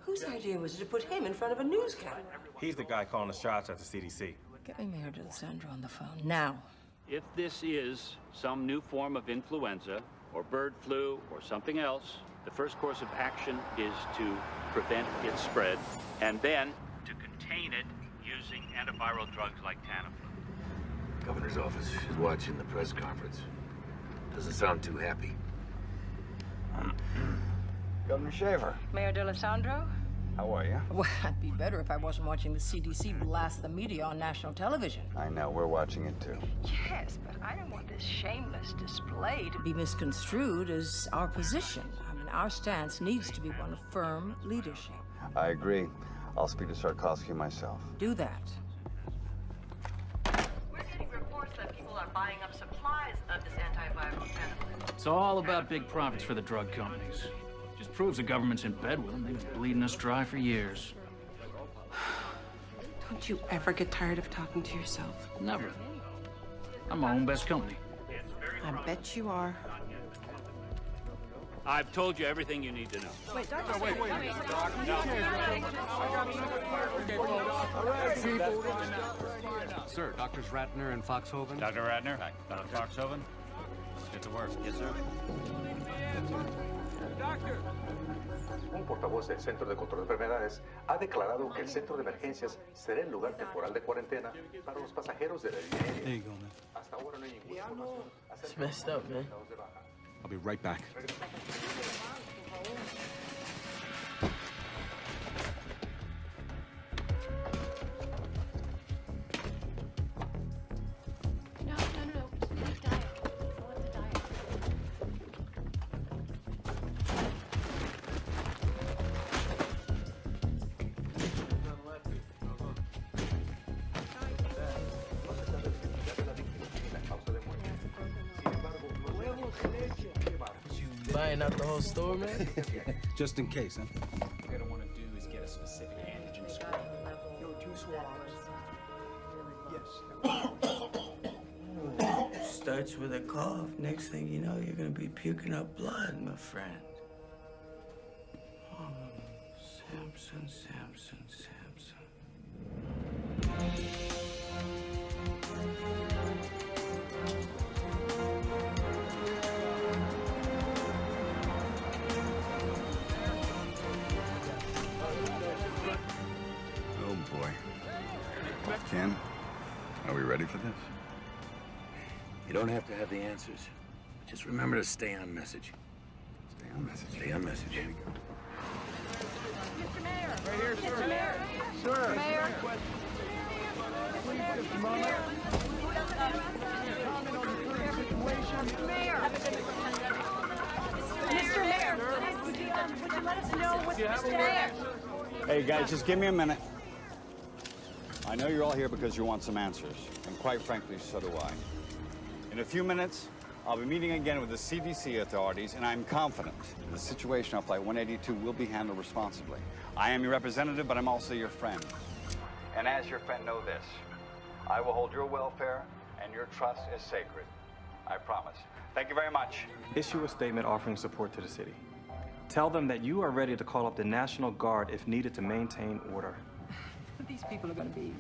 Whose idea was it to put him in front of a news camera? He's the guy calling the shots at the CDC. Get me Mayor D'Alessandro on the phone, now. If this is some new form of influenza or bird flu or something else, the first course of action is to prevent its spread and then to contain it using antiviral drugs like Tamiflu. Governor's office is watching the press conference. Doesn't sound too happy. Governor Shaver. Mayor D'Alessandro? How are you? Well, I'd be better if I wasn't watching the CDC blast the media on national television. I know, we're watching it too. Yes, but I don't want this shameless display to be misconstrued as our position. I mean, our stance needs to be one of firm leadership. I agree. I'll speak to Sarkovsky myself. Do that. We're getting reports that people are buying up supplies of this antiviral Tamiflu. It's all about big profits for the drug companies. Just proves the government's in bed with them. They've been bleeding us dry for years. Don't you ever get tired of talking to yourself? Never. I'm my own best company. I bet you are. I've told you everything you need to know. Wait, Doctor, wait. Sir, Doctors Ratner and Foxhoven. Dr. Ratner, Dr. Foxhoven, get to work. Yes, sir. Un portavoz del Centro de Control de Enfermedades ha declarado que el centro de emergencias será el lugar temporal de cuarentena para los pasajeros de la línea. There you go, man. Hasta ahora no hay ninguna información acerca It's messed up, man. I'll be right back. No. It's the diet. I want the diet. Buying out the whole store, man? Just in case, huh? What we're gonna want to do is get a specific antigen score. Starts with a cough. Next thing you know, you're gonna be puking up blood, my friend. Oh, Samson. Oh boy. Ken, are we ready for this? You don't have to have the answers. Just remember to stay on message. Stay on message. Stay on message. Here we go. Mr. Mayor. Right here, sir. Mr. Mayor. Sir. Mayor. Please, just a moment. Mayor. Mr. Mayor. Would you let us know what's Mr. Mayor? Hey, guys, just give me a minute. I know you're all here because you want some answers, and quite frankly, so do I. In a few minutes, I'll be meeting again with the CDC authorities, and I'm confident the situation on Flight 182 will be handled responsibly. I am your representative, but I'm also your friend. And as your friend, know this. I will hold your welfare and your trust as sacred. I promise. Thank you very much. Issue a statement offering support to the city. Tell them that you are ready to call up the National Guard if needed to maintain order. But these people are going to be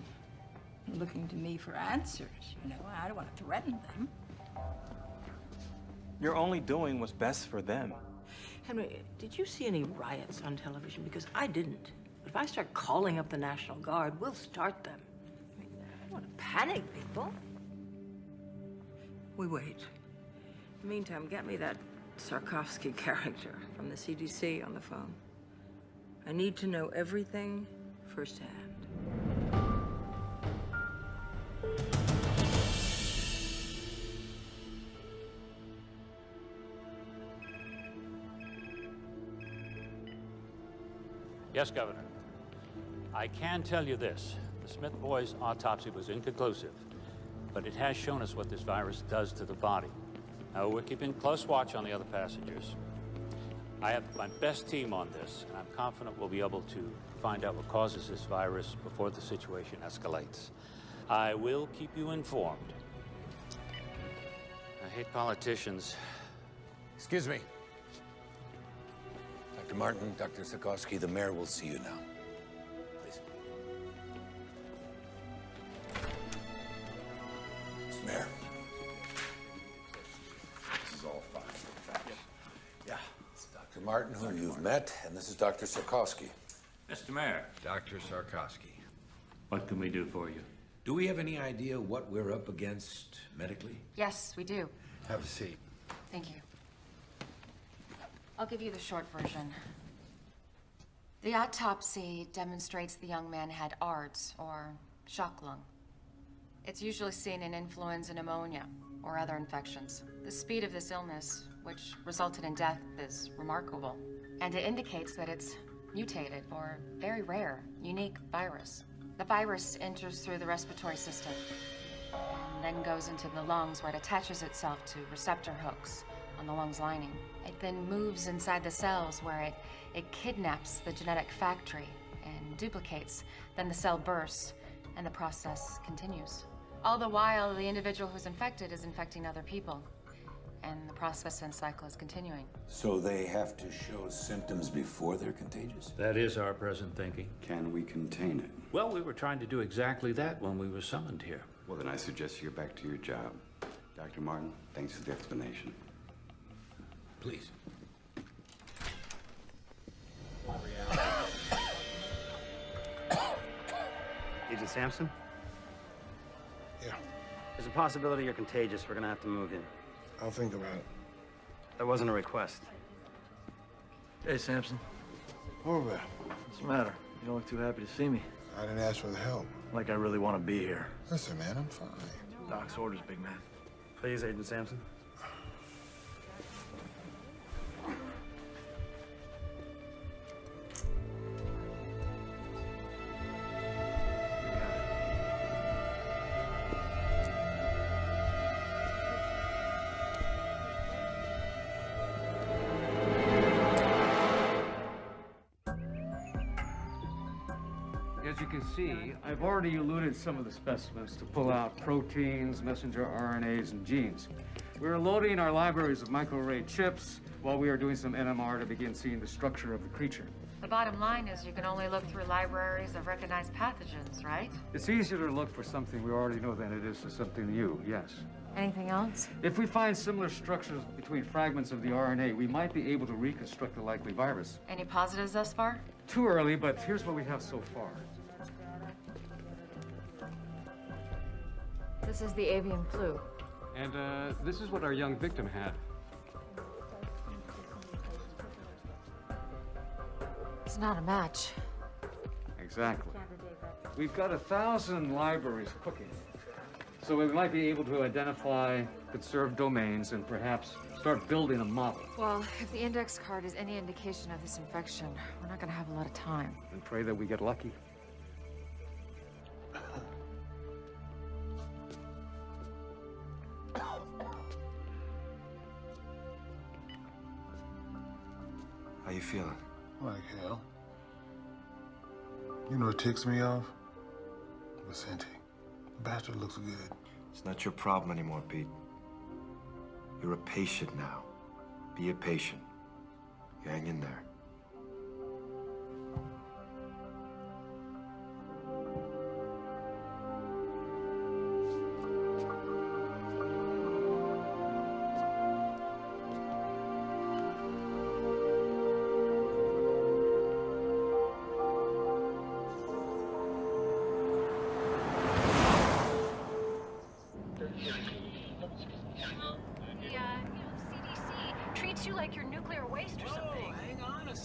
looking to me for answers, you know. I don't want to threaten them. You're only doing what's best for them. Henry, did you see any riots on television? Because I didn't. But if I start calling up the National Guard, we'll start them. I mean, I don't want to panic people. We wait. In the meantime, get me that Sarkovsky character from the CDC on the phone. I need to know everything firsthand. Yes, Governor. I can tell you this. The Smith boys' autopsy was inconclusive, but it has shown us what this virus does to the body. Now, we're keeping close watch on the other passengers. I have my best team on this, and I'm confident we'll be able to find out what causes this virus before the situation escalates. I will keep you informed. I hate politicians. Excuse me. Dr. Martin, Dr. Sikorsky, the mayor will see you now. Please. Mr. Mayor. This is all fine. Yeah. This is Dr. Martin, whom you've met, and this is Dr. Sikorsky. Mr. Mayor. Dr. Sarkowski. What can we do for you? Do we have any idea what we're up against medically? Yes, we do. Have a seat. Thank you. I'll give you the short version. The autopsy demonstrates the young man had ARDS, or shock lung. It's usually seen in influenza pneumonia or other infections. The speed of this illness, which resulted in death, is remarkable. And it indicates that it's mutated or very rare, unique virus. The virus enters through the respiratory system and then goes into the lungs where it attaches itself to receptor hooks on the lungs lining. It then moves inside the cells where it kidnaps the genetic factory and duplicates. Then the cell bursts and the process continues. All the while, the individual who's infected is infecting other people. And the process and cycle is continuing. So they have to show symptoms before they're contagious? That is our present thinking. Can we contain it? Well, we were trying to do exactly that when we were summoned here. Well, then I suggest you get back to your job. Dr. Martin, thanks for the explanation. Please. Agent Sampson? Yeah. There's a possibility you're contagious. We're gonna have to move in. I'll think about it. That wasn't a request. Hey, Sampson. Over. What's the matter? You don't look too happy to see me. I didn't ask for the help. Like I really want to be here. Listen, man, I'm fine. Doc's orders, big man. Please, Agent Sampson. As you can see, I've already eluted some of the specimens to pull out proteins, messenger RNAs, and genes. We're loading our libraries of microarray chips while we are doing some NMR to begin seeing the structure of the creature. The bottom line is you can only look through libraries of recognized pathogens, right? It's easier to look for something we already know than it is for something new, yes. Anything else? If we find similar structures between fragments of the RNA, we might be able to reconstruct the likely virus. Any positives thus far? Too early, but here's what we have so far. This is the avian flu. And this is what our young victim had. It's not a match. Exactly. We've got 1,000 libraries cooking. So we might be able to identify conserved domains and perhaps start building a model. Well, if the index card is any indication of this infection, we're not going to have a lot of time. And pray that we get lucky. How you feeling? Like hell. You know what ticks me off? Vicente. The bastard looks good. It's not your problem anymore, Pete. You're a patient now. Be a patient. You hang in there.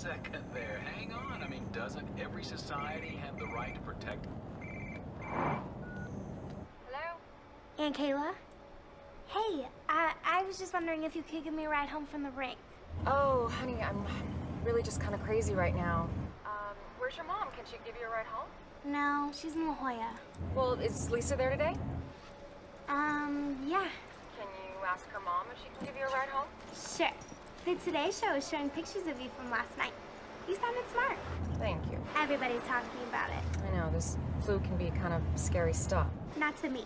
second there. Hang on. I mean, doesn't every society have the right to protect? Hello? Aunt Kayla? Hey, I was just wondering if you could give me a ride home from the rink. Oh, honey, I'm really just kind of crazy right now. Where's your mom? Can she give you a ride home? No, she's in La Jolla. Well, is Lisa there today? Yeah. Can you ask her mom if she can give you a ride home? Sure. The Today Show is showing pictures of you from last night. You sounded smart. Thank you. Everybody's talking about it. I know, this flu can be kind of scary stuff. Not to me.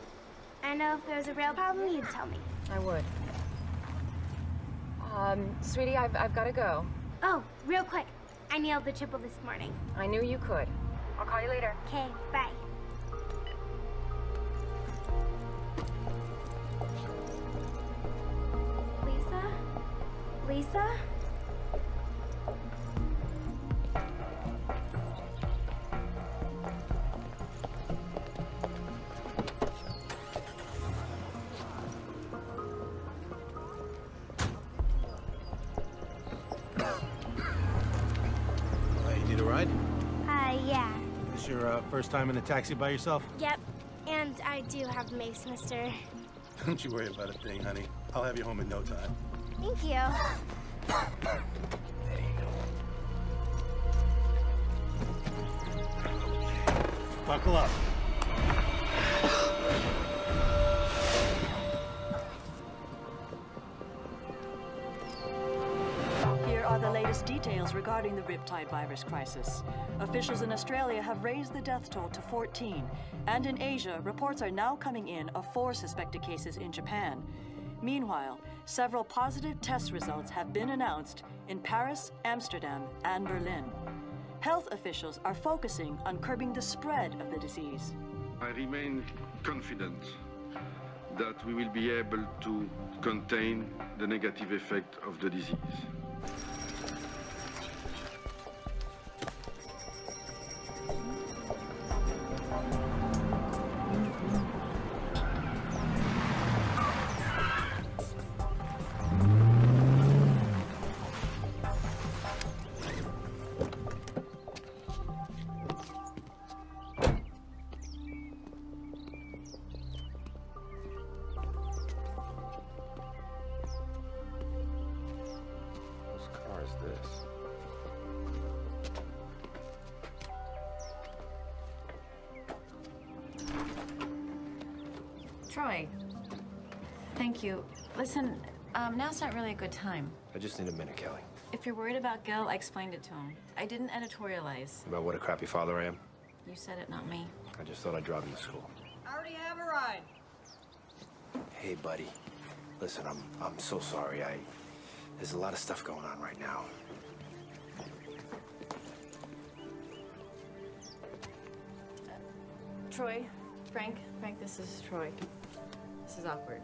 I know if there was a real problem, you'd tell me. I would. Sweetie, I've got to go. Oh, real quick. I nailed the triple this morning. I knew you could. I'll call you later. Okay, bye. Lisa? You need a ride? Yeah. This your first time in a taxi by yourself? Yep. And I do have Mace, mister. Don't you worry about a thing, honey. I'll have you home in no time. Thank you. Buckle up. Here are the latest details regarding the Riptide virus crisis. Officials in Australia have raised the death toll to 14, and in Asia, reports are now coming in of 4 suspected cases in Japan. Meanwhile, several positive test results have been announced in Paris, Amsterdam, and Berlin. Health officials are focusing on curbing the spread of the disease. I remain confident that we will be able to contain the negative effect of the disease. Troy, thank you. Listen, now's not really a good time. I just need a minute, Kelly. If you're worried about Gil, I explained it to him. I didn't editorialize. About what a crappy father I am? You said it, not me. I just thought I'd drive him to school. I already have a ride. Hey, buddy. Listen, I'm so sorry. There's a lot of stuff going on right now. Troy, Frank, this is Troy. This is awkward.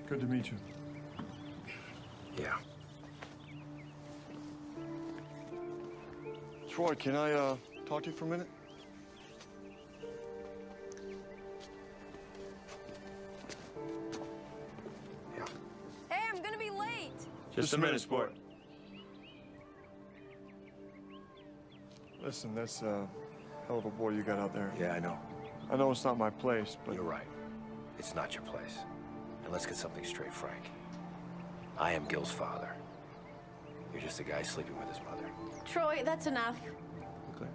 Good to meet you. Yeah. Troy, can I talk to you for a minute? Hey, I'm gonna be late. Just a minute, sport. Listen, that's a hell of a boy you got out there. Yeah, I know. I know it's not my place, but... You're right. It's not your place. And let's get something straight, Frank. I am Gil's father. You're just a guy sleeping with his mother. Troy, that's enough. Okay.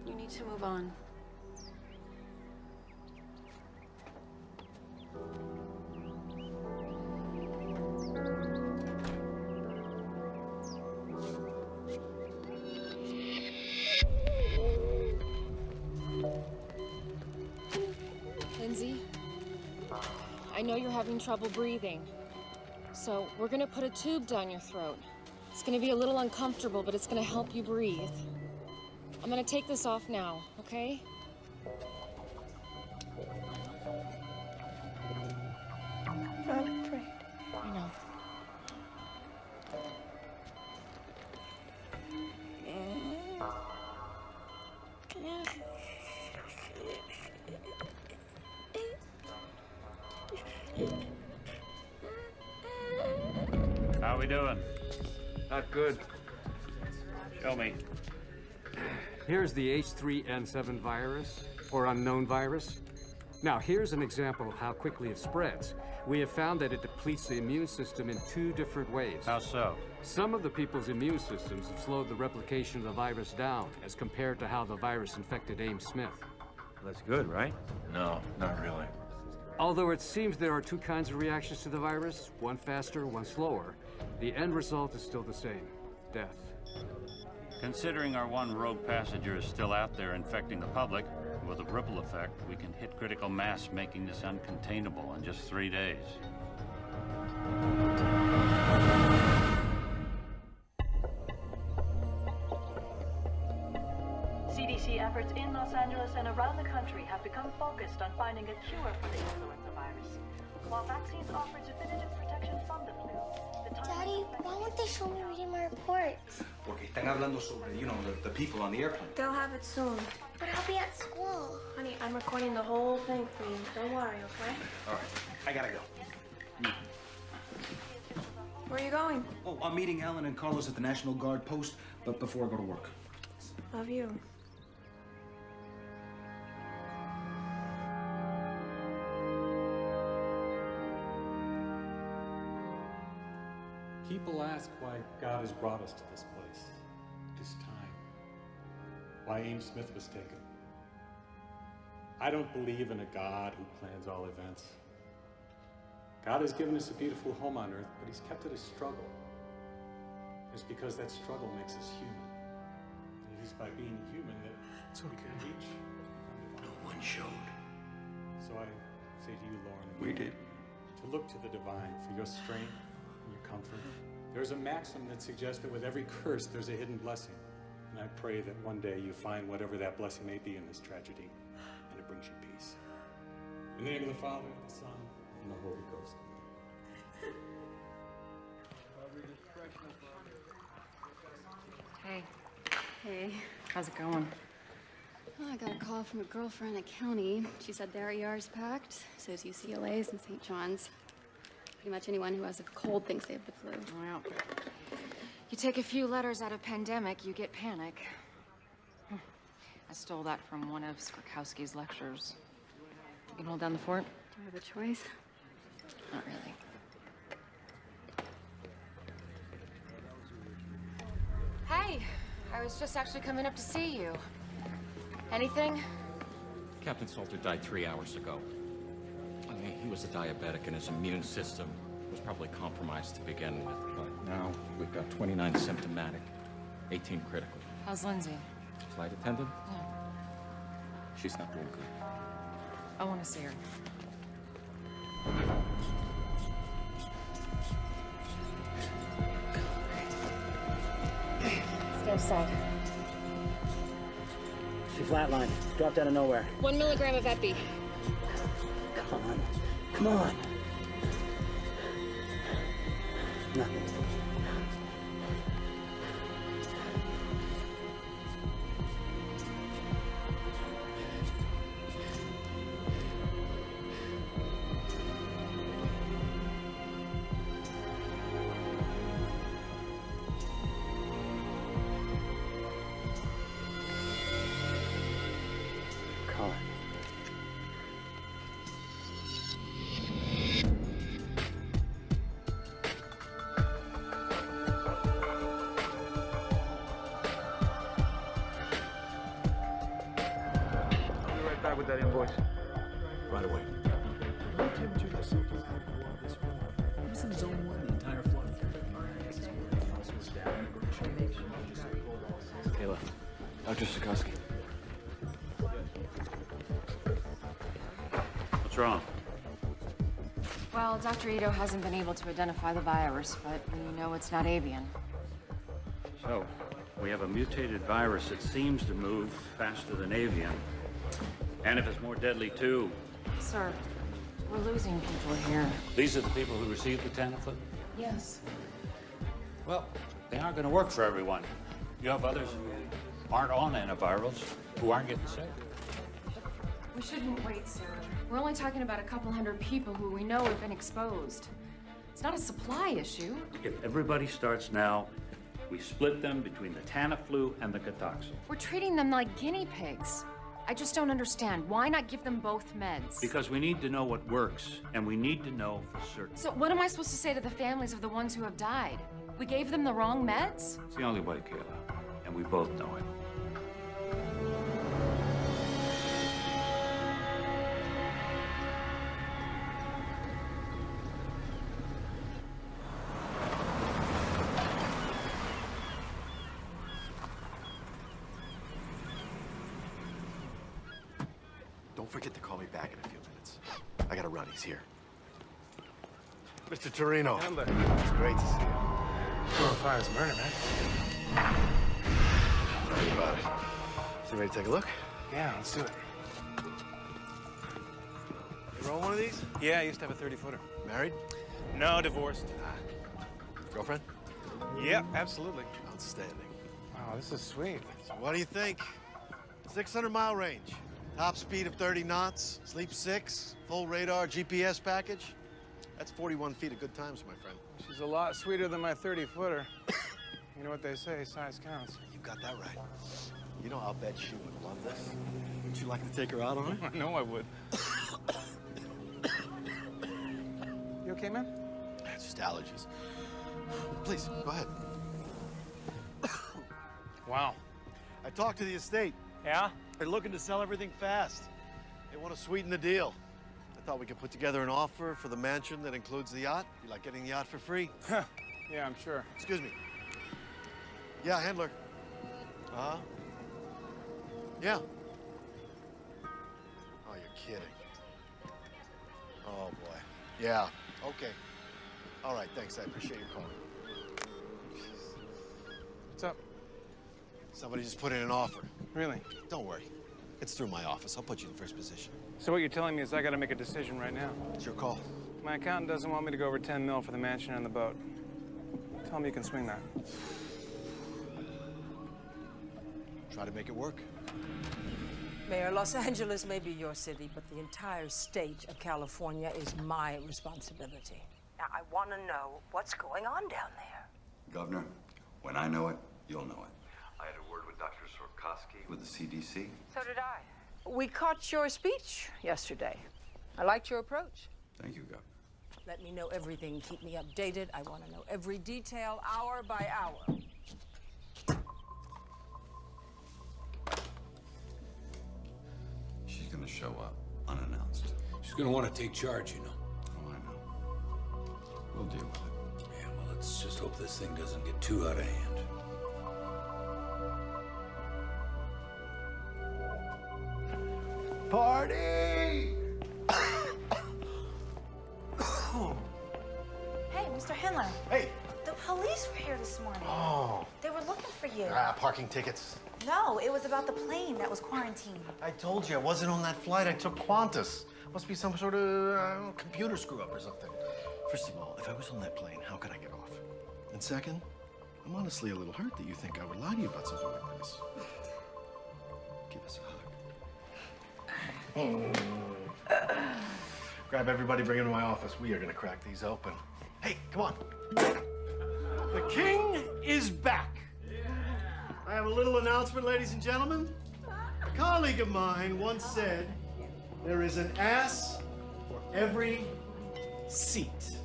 You need to move on. know you're having trouble breathing. So we're gonna put a tube down your throat. It's gonna be a little uncomfortable, but it's gonna help you breathe. I'm gonna take this off now, okay? I'm afraid. I know. How we doing? Not good. Show me. Here's the H3N7 virus, or unknown virus. Now, here's an example of how quickly it spreads. We have found that it depletes the immune system in 2 different ways. How so? Some of the people's immune systems have slowed the replication of the virus down as compared to how the virus infected Ames Smith. That's good, right? No, not really. Although it seems there are 2 kinds of reactions to the virus, one faster, one slower, the end result is still the same: death. Considering our one rogue passenger is still out there infecting the public, with a ripple effect, we can hit critical mass, making this uncontainable in just 3 days. CDC efforts in Los Angeles and around the country have become focused on finding a cure for the influenza virus. While vaccines offer definitive protection from the flu, Daddy, why won't they show me reading my reports? Porque están hablando sobre, the people on the airplane. They'll have it soon. But I'll be at school. Honey, I'm recording the whole thing for you. Don't worry, okay? All right, I gotta go. Where are you going? Oh, I'm meeting Alan and Carlos at the National Guard post, but before I go to work. Love you. People ask why God has brought us to this place, this time. Why Ames Smith was taken. I don't believe in a God who plans all events. God has given us a beautiful home on earth, but he's kept it a struggle. It's because that struggle makes us human. And it is by being human that we can reach. No one showed. So I say to you, Lauren, We did. to look to the divine for your strength and your comfort. There's a maxim that suggests that with every curse, there's a hidden blessing. And I pray that one day you find whatever that blessing may be in this tragedy, and it brings you peace. In the name of the Father, the Son, and the Holy Ghost. Hey. Hey. How's it going? Well, I got a call from a girlfriend at county. She said their ER's packed, so is UCLA's and St. John's. Pretty much anyone who has a cold thinks they have the flu. Well, you take a few letters out of pandemic, you get panic. I stole that from one of Skrzykowski's lectures. You can hold down the fort? Do I have a choice? Not really. Hey, I was just actually coming up to see you. Anything? Captain Salter died 3 hours ago. I mean, he was a diabetic and his immune system was probably compromised to begin with, but now we've got 29 symptomatic, 18 critical. How's Lindsay? Flight attendant? Yeah. She's not doing good. I want to see her. Stay outside. She flatlined. Dropped out of nowhere. 1 milligram of epi. Come on. Come on. Nothing. Colin. I'll be right back with that invoice. Right away. Who's in zone 1 the entire flight? Kayla, Dr. Sikorsky. What's wrong? Well, Dr. Ito hasn't been able to identify the virus, but we know it's not avian. So, we have a mutated virus that seems to move faster than avian. And if it's more deadly, too. Sir, we're losing people here. These are the people who received the Tamiflu? Yes. Well, they aren't going to work for everyone. You have others who aren't on antivirals, who aren't getting sick. We shouldn't wait, sir. We're only talking about a couple hundred people who we know have been exposed. It's not a supply issue. If everybody starts now, we split them between the Tamiflu and the Contagion. We're treating them like guinea pigs. I just don't understand. Why not give them both meds? Because we need to know what works, and we need to know for certain. So what am I supposed to say to the families of the ones who have died? We gave them the wrong meds? It's the only way, Kayla, and we both know it. Don't forget to call me back in a few minutes. I gotta run, he's here. Mr. Torino. It's great to see you. Fire's murder, man. Tell me about it. So you ready to take a look? Yeah, let's do it. You roll one of these? Yeah, I used to have a 30-footer. Married? No, divorced. Girlfriend? Yep, absolutely. Outstanding. Wow, this is sweet. So what do you think? 600-mile range. Top speed of 30 knots, sleep 6, full radar, GPS package. That's 41 feet of good times, my friend. She's a lot sweeter than my 30-footer. You know what they say, size counts. You got that right. You know, I'll bet she would love this. Would you like to take her out on it? I know I would. You okay, man? It's just allergies. Please, go ahead. Wow. I talked to the estate. Yeah? They're looking to sell everything fast. They want to sweeten the deal. I thought we could put together an offer for the mansion that includes the yacht. You like getting the yacht for free? Yeah, I'm sure. Excuse me. Yeah, handler. Uh-huh. Yeah. Oh, you're kidding. Oh, boy. Yeah, okay. All right, thanks. I appreciate your call. What's up? Somebody just put in an offer. Really? Don't worry. It's through my office. I'll put you in first position. So what you're telling me is I gotta make a decision right now. It's your call. My accountant doesn't want me to go over 10 mil for the mansion and the boat. Tell me you can swing that. Try to make it work. Mayor, Los Angeles may be your city, but the entire state of California is my responsibility. Now, I want to know what's going on down there. Governor, when I know it, you'll know it. I had a word with Dr. Sorkowski with the CDC. So did I. We caught your speech yesterday. I liked your approach. Thank you, Governor. Let me know everything. Keep me updated. I want to know every detail, hour by hour. She's gonna show up unannounced. She's gonna want to take charge, you know. Oh, I know. We'll deal with it. Yeah, well, let's just hope this thing doesn't get too out of hand. Party! Hey, Mr. Handler. Hey. The police were here this morning. Oh. They were looking for you. Parking tickets. No, it was about the plane that was quarantined. I told you, I wasn't on that flight. I took Qantas. Must be some sort of computer screw-up or something. First of all, if I was on that plane, how could I get off? And second, I'm honestly a little hurt that you think I would lie to you about something like this. Give us a hug. Grab everybody, bring them to my office. We are gonna crack these open. Hey, come on. The king is back. I have a little announcement, ladies and gentlemen. A colleague of mine once said, there is an ass for every seat.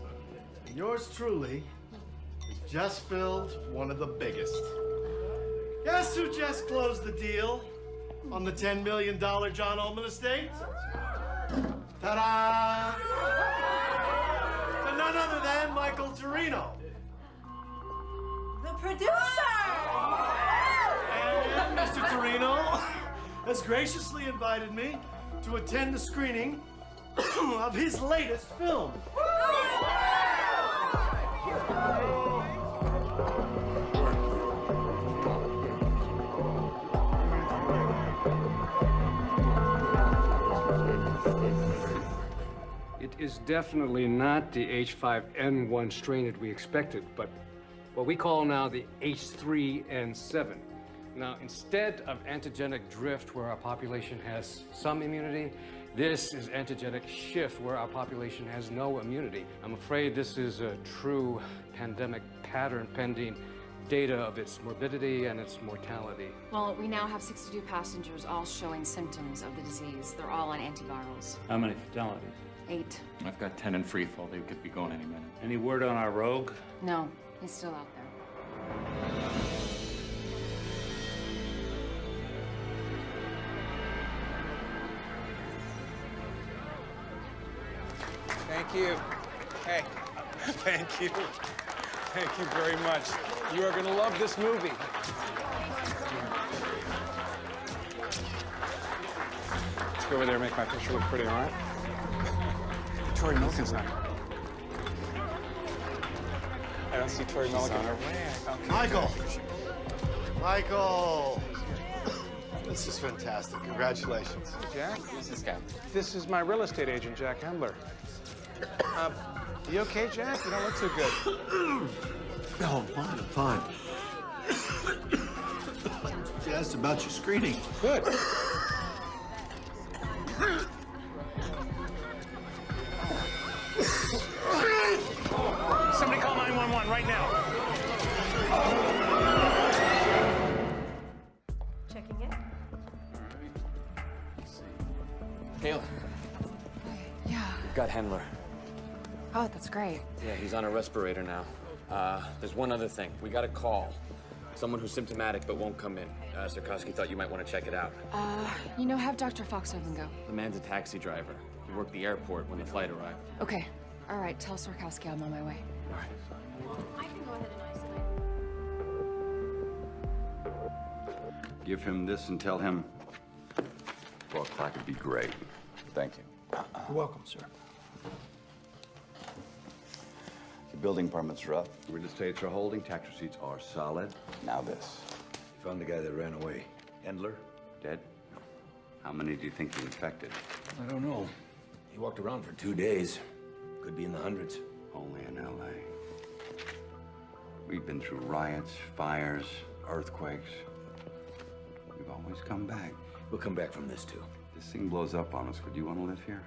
And yours truly has just filled one of the biggest. Guess who just closed the deal on the $10 million John Ullman estate? Ta-da! To none other than Michael Torino. The producer! And Mr. Torino has graciously invited me to attend the screening of his latest film. is definitely not the H5N1 strain that we expected, but what we call now the H3N7. Now, instead of antigenic drift where our population has some immunity, this is antigenic shift where our population has no immunity. I'm afraid this is a true pandemic pattern pending data of its morbidity and its mortality. Well, we now have 62 passengers all showing symptoms of the disease. They're all on antivirals. How many fatalities? 8. I've got 10 in free fall. They could be going any minute. Any word on our rogue? No, he's still out there. Thank you. Hey, thank you. Thank you very much. You are going to love this movie. Let's go over there and make my picture look pretty, all right? Tori Milken's not. I don't see Tori Milken. On her way. Michael! Michael! This is fantastic. Congratulations. Jack? Who's this guy? This is my real estate agent, Jack Hendler. You okay, Jack? You don't look too good. No, I'm fine. You asked about your screening. Good. Somebody call 911 right now. Checking in. Kayla. Yeah. We've got Hendler. Oh, that's great. Yeah, he's on a respirator now. There's one other thing. We got a call. Someone who's symptomatic but won't come in. Sarkowski thought you might want to check it out. Have Dr. Foxhaven go. The man's a taxi driver. He worked the airport when the flight arrived. Okay. All right, tell Sarkowski I'm on my way. All right. I can go ahead and isolate. Give him this and tell him 4 o'clock would be great. Thank you. You're welcome, sir. The building permits are up. Real estates are holding. Tax receipts are solid. Now this. You found the guy that ran away. Endler, dead? How many do you think he infected? I don't know. He walked around for 2 days. Could be in the hundreds. Only in L.A. We've been through riots, fires, earthquakes. We've always come back. We'll come back from this, too. This thing blows up on us. Would you want to live here?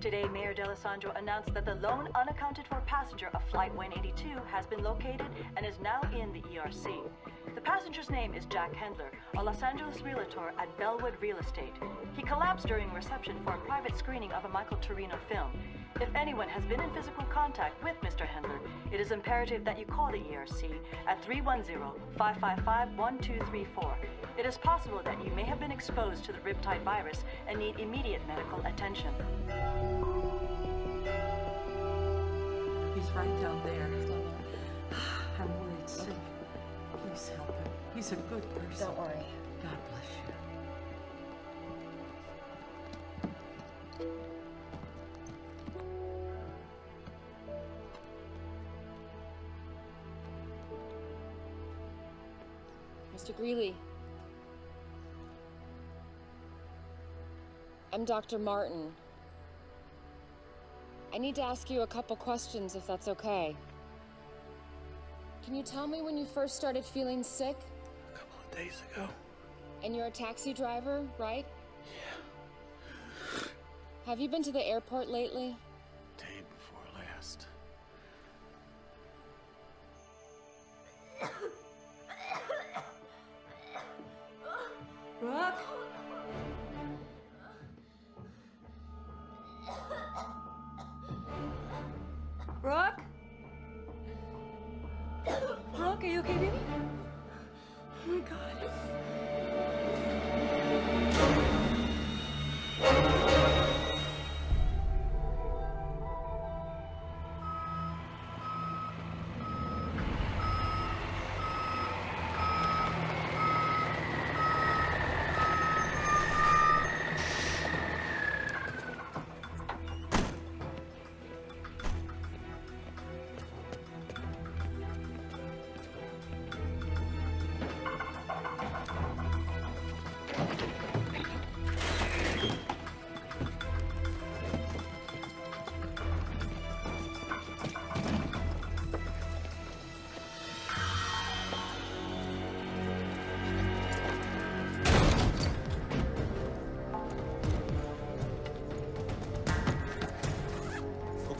Today, Mayor D'Alessandro announced that the lone unaccounted-for passenger of Flight 182 has been located and is now in the ERC. The passenger's name is Jack Hendler, a Los Angeles realtor at Bellwood Real Estate. He collapsed during a reception for a private screening of a Michael Torino film. If anyone has been in physical contact with Mr. Hendler, it is imperative that you call the ERC at 310-555-1234. It is possible that you may have been exposed to the riptide virus and need immediate medical attention. He's right down there. I'm worried sick. Please help him. He's a good person. Don't worry. God bless you. Mr. Greeley. I'm Dr. Martin. I need to ask you a couple questions, if that's okay. Can you tell me when you first started feeling sick? A couple of days ago. And you're a taxi driver, right? Yeah. Have you been to the airport lately? Day before last. Brooke? Brooke? Brooke, are you okay, baby? Oh my God.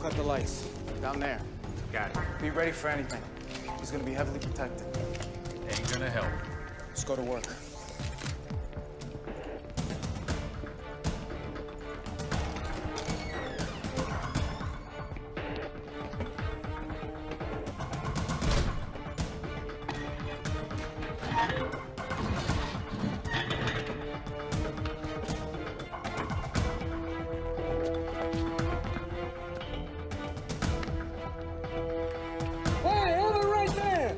cut the lights. Down there. Got it. Be ready for anything. He's gonna be heavily protected. Ain't gonna help. Let's go to work. Hey, over right there!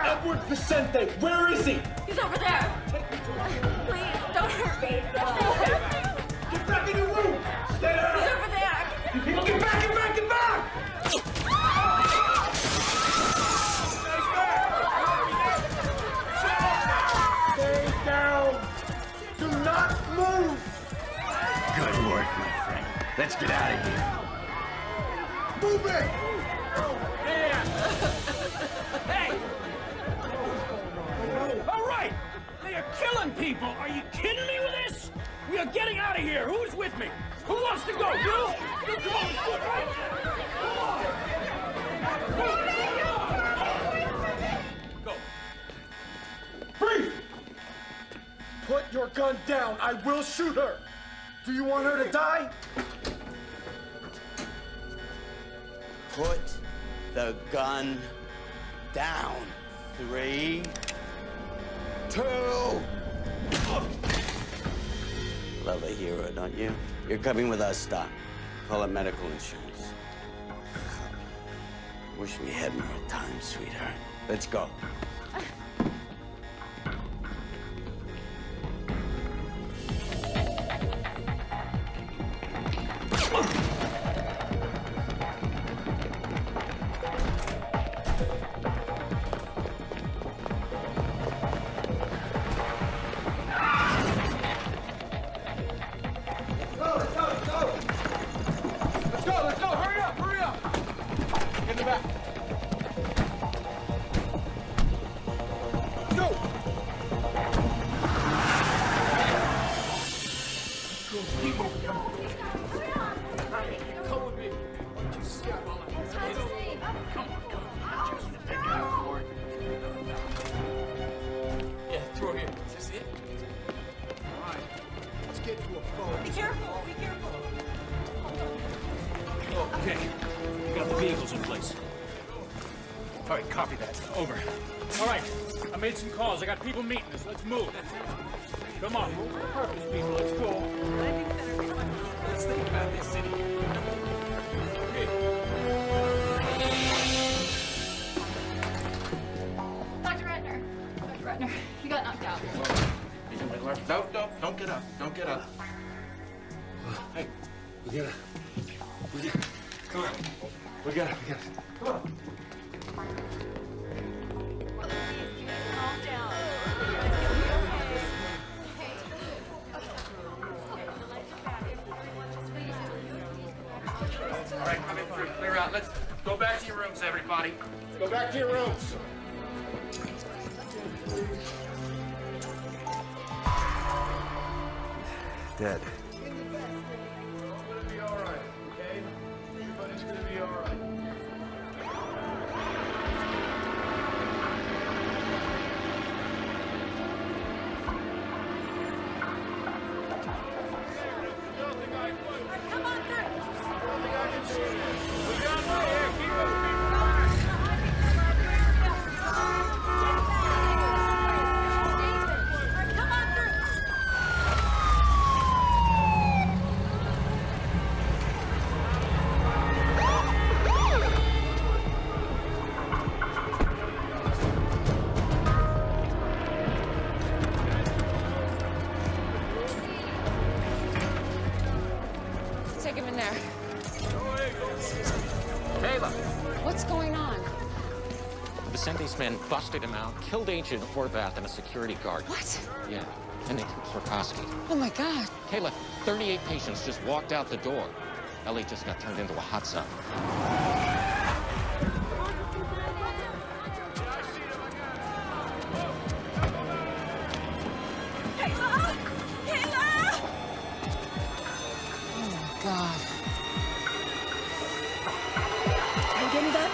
Edward Vicente, where is he? He's over there. Please, don't hurt me. Get back in your room! Stay there! He's over there. Get back, get back, get back! Stay down! Do not move! Good work, my friend. Let's get out of here. Move it! Hey! All right! They are killing people! Are you kidding me with this? We are getting out of here! Who's with me? Who wants to go? You? Come on! Go! Freeze! Put your gun down. I will shoot her. Do you want her to die? Put the gun down. 3, 2. Love a hero, don't you? You're coming with us, Doc. Call it medical insurance. Wish we had more time, sweetheart. Let's go. Let's go! Hurry up! Get in the back. Go! Come with me. Just step on it. Come on. Just the big guy for it. Yeah, through here. Is this it? All right. Let's get to a phone. Be careful. Be careful. Okay. We got the vehicles in place. All right, copy that. Over. All right, I made some calls. I got people meeting us. Let's move. Come on, move with purpose, people. Let's go. Let's think about this city. Dr. Ratner. Dr. Ratner, you got knocked out. No, don't get up. Don't get up. Hey, we gotta. Come on. We got it. Come on. All right, come in through. Clear out. Let's go back to your rooms, everybody. Go back to your rooms. Dead. Everybody's gonna be all right, okay? Everybody's gonna be all right. Come on through. We got right here. Keep those people Come on through. Vicente's men busted him out, killed Agent Horvath and a security guard. What? Yeah, and they took Swarkowski. Oh my God. Kayla, 38 patients just walked out the door. Ellie just got turned into a hot zone. Kayla! Kayla! Oh my God. Are you getting that?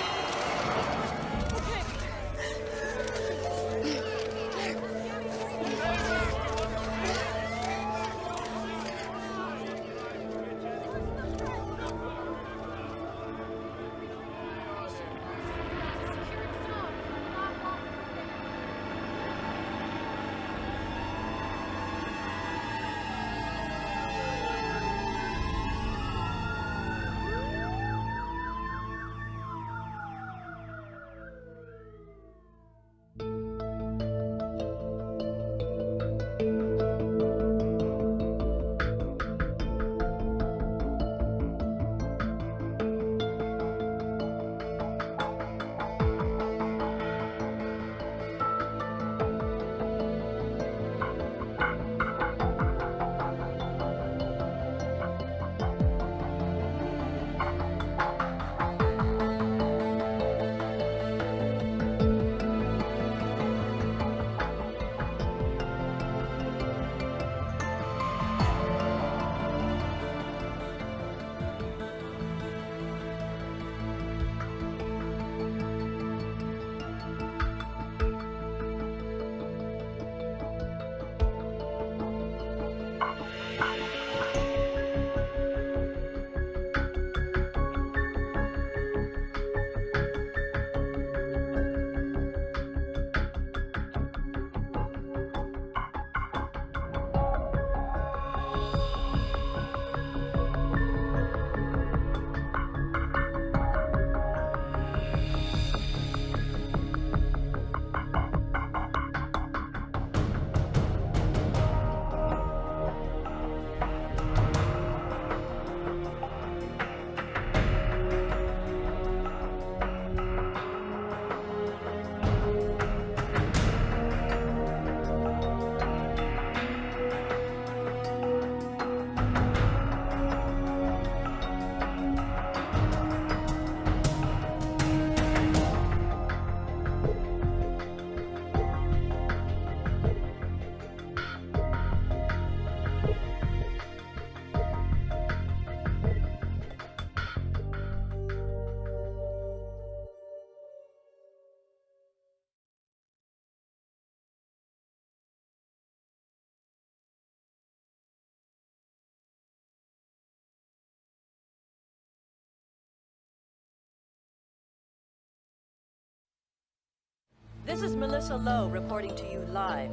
This is Melissa Lowe reporting to you live.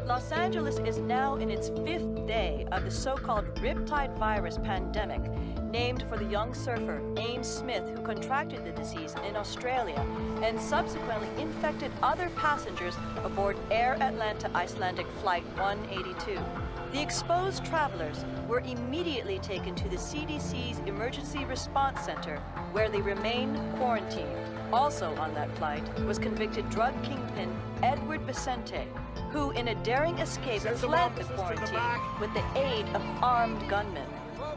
Los Angeles is now in its 5th day of the so-called Riptide virus pandemic, named for the young surfer Ames Smith, who contracted the disease in Australia and subsequently infected other passengers aboard Air Atlanta Icelandic Flight 182. The exposed travelers were immediately taken to the CDC's Emergency Response Center, where they remain quarantined. Also on that flight was convicted drug kingpin Edward Vicente, who in a daring escape fled the quarantine with the aid of armed gunmen.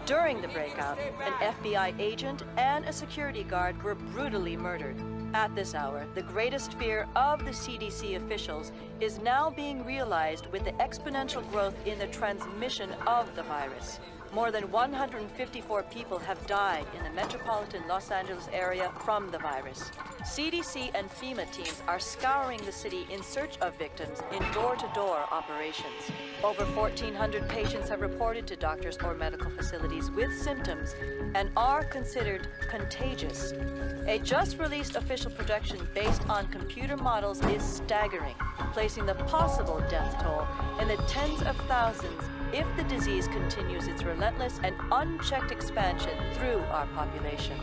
During the breakout, an FBI agent and a security guard were brutally murdered. At this hour, the greatest fear of the CDC officials is now being realized with the exponential growth in the transmission of the virus. More than 154 people have died in the metropolitan Los Angeles area from the virus. CDC and FEMA teams are scouring the city in search of victims in door-to-door operations. Over 1,400 patients have reported to doctors or medical facilities with symptoms and are considered contagious. A just-released official projection based on computer models is staggering, placing the possible death toll in the tens of thousands if the disease continues its relentless and unchecked expansion through our population.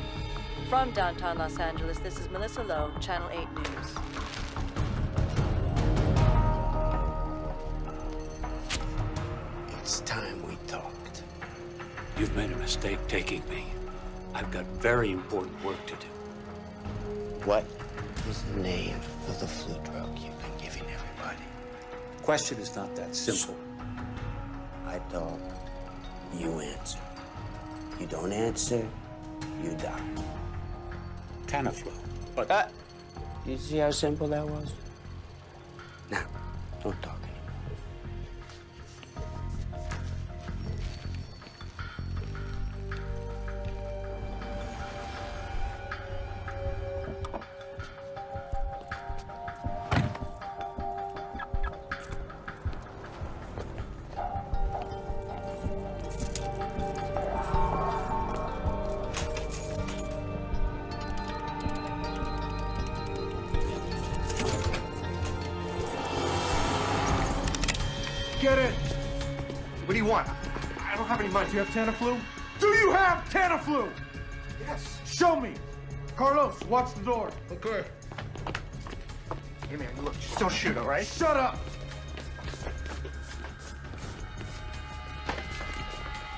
From downtown Los Angeles, this is Melissa Lowe, Channel 8 News. It's time we talked. You've made a mistake taking me. I've got very important work to do. What? is the name of the flu drug you've been giving everybody? Question is not that simple. I talk, you answer. You don't answer, you die. Tamiflu, but... You see how simple that was? Now, don't talk anymore. Get in. What do you want? I don't have any money. Do you have Tamiflu? Do you have Tamiflu? Yes. Show me. Carlos, watch the door. Okay. Hey, man, look, just don't shoot, all right? Shut up.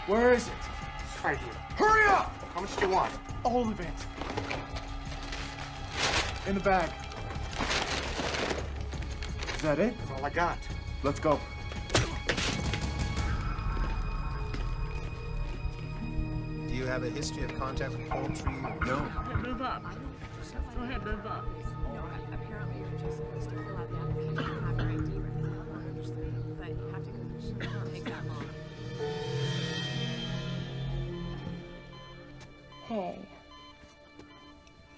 Where is it? It's right here. Hurry up! How much do you want? All of it. In the bag. Is that it? That's all I got. Let's go. Do you have a history of contact with poultry? No. Move up. Go ahead, move up. No, apparently you're just supposed to fill out the application and have your ID ready. But you have to go through. It won't take that long. Hey.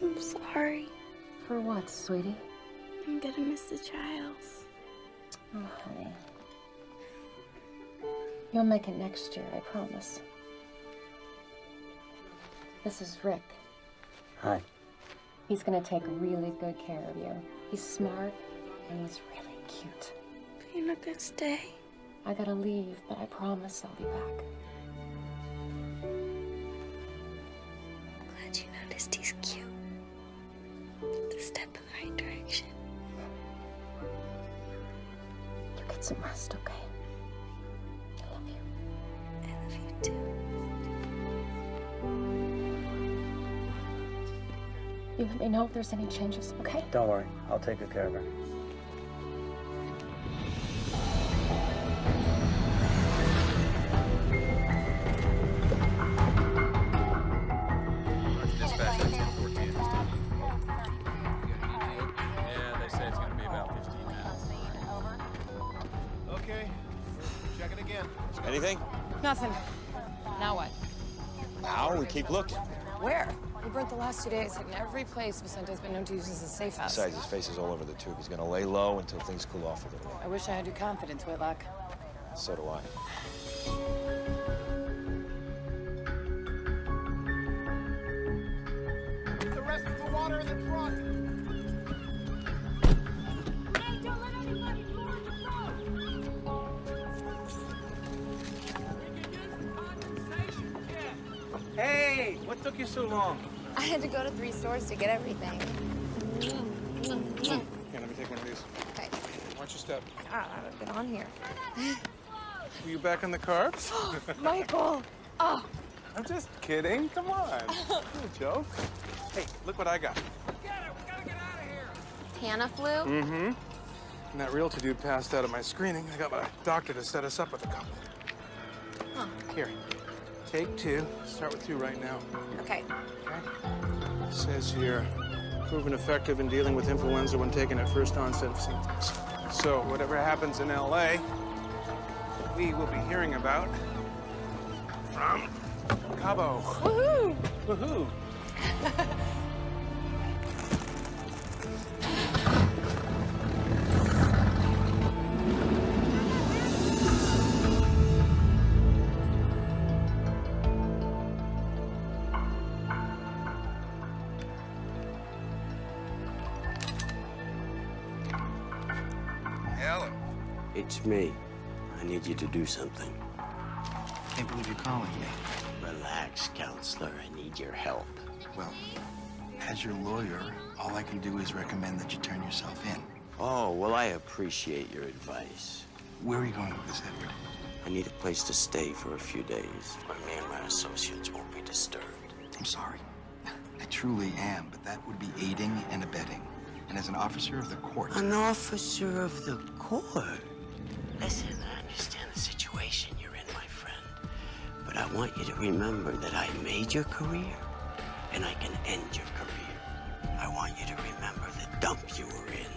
I'm sorry. For what, sweetie? I'm gonna miss the trials. Oh, honey. You'll make it next year, I promise. This is Rick. Hi. He's gonna take really good care of you. He's smart, and he's really cute. You're not gonna stay. I gotta leave, but I promise I'll be back. I'm glad you noticed he's cute. It's a step in the right direction. You get some rest, okay? I love you. I love you too. You let me know if there's any changes, okay? Don't worry. I'll take good care of her. Dispatch, that's 1014 this time. Yeah, they say it's going to be about 15 minutes. Okay. Check it again. Anything? Nothing. Now what? Now we keep looking. Where? He burnt the last 2 days, hitting every place Vicente's been known to use as a safe house. Besides, his face is all over the tube. He's gonna lay low until things cool off a little bit. I wish I had your confidence, Whitlock. So do I. The rest of the water in the trunk. Hey, don't let anybody board the boat! Hey, what took you so long? I had to go to 3 stores to get everything. Here, let me take one of these. Okay. Watch your step. I've been on here. Were you back on the carbs? Michael! Oh! I'm just kidding. Come on. Cool joke. Hey, look what I got. Tamiflu? Mm-hmm. And that realtor dude passed out at my screening. I got my doctor to set us up with a couple. Huh. Here, take 2. Start with 2 right now. Okay. It says here, proven effective in dealing with influenza when taken at first onset of symptoms. So whatever happens in LA, we will be hearing about from Cabo. Woohoo! Woohoo! Helen. It's me. I need you to do something. Can't believe you're calling me. Relax, counselor. I need your help. Well, as your lawyer, all I can do is recommend that you turn yourself in. Oh, well, I appreciate your advice. Where are you going with this, Edward? I need a place to stay for a few days where me and my associates won't be disturbed. I'm sorry. I truly am, but that would be aiding and abetting. and as an officer of the court. An officer of the court? Listen, I understand the situation you're in, my friend. But I want you to remember that I made your career, and I can end your career. I want you to remember the dump you were in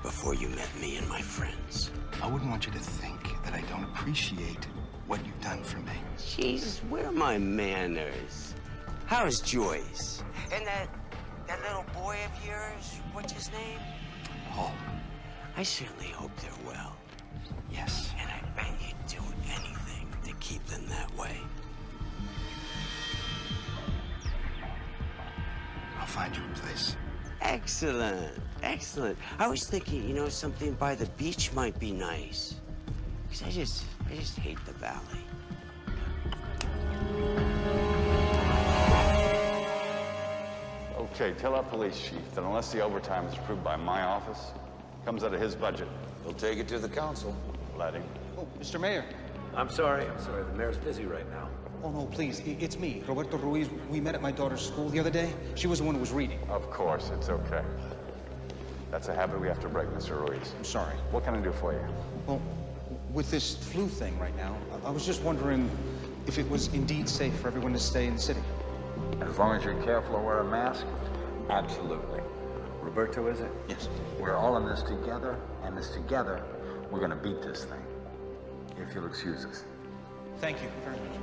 before you met me and my friends. I wouldn't want you to think that I don't appreciate what you've done for me. Jeez, where are my manners? How's Joyce? And that little boy of yours, what's his name? Paul. I certainly hope they're well. Yes. And I bet you'd do anything to keep them that way. I'll find you a place. Excellent, excellent. I was thinking, you know, something by the beach might be nice. Because I just hate the valley. Okay, tell our police chief that unless the overtime is approved by my office, comes out of his budget. He'll take it to the council. Let him. Oh, Mr. Mayor. I'm sorry. The mayor's busy right now. Oh, no, please. It's me, Roberto Ruiz. We met at my daughter's school the other day. She was the one who was reading. Of course, it's okay. That's a habit we have to break, Mr. Ruiz. I'm sorry. What can I do for you? Well, with this flu thing right now, I was just wondering if it was indeed safe for everyone to stay in the city. As long as you're careful to wear a mask, absolutely. Roberto, is it? Yes. We're all in this together, and this together, we're gonna beat this thing. If you'll excuse us. Thank you very much.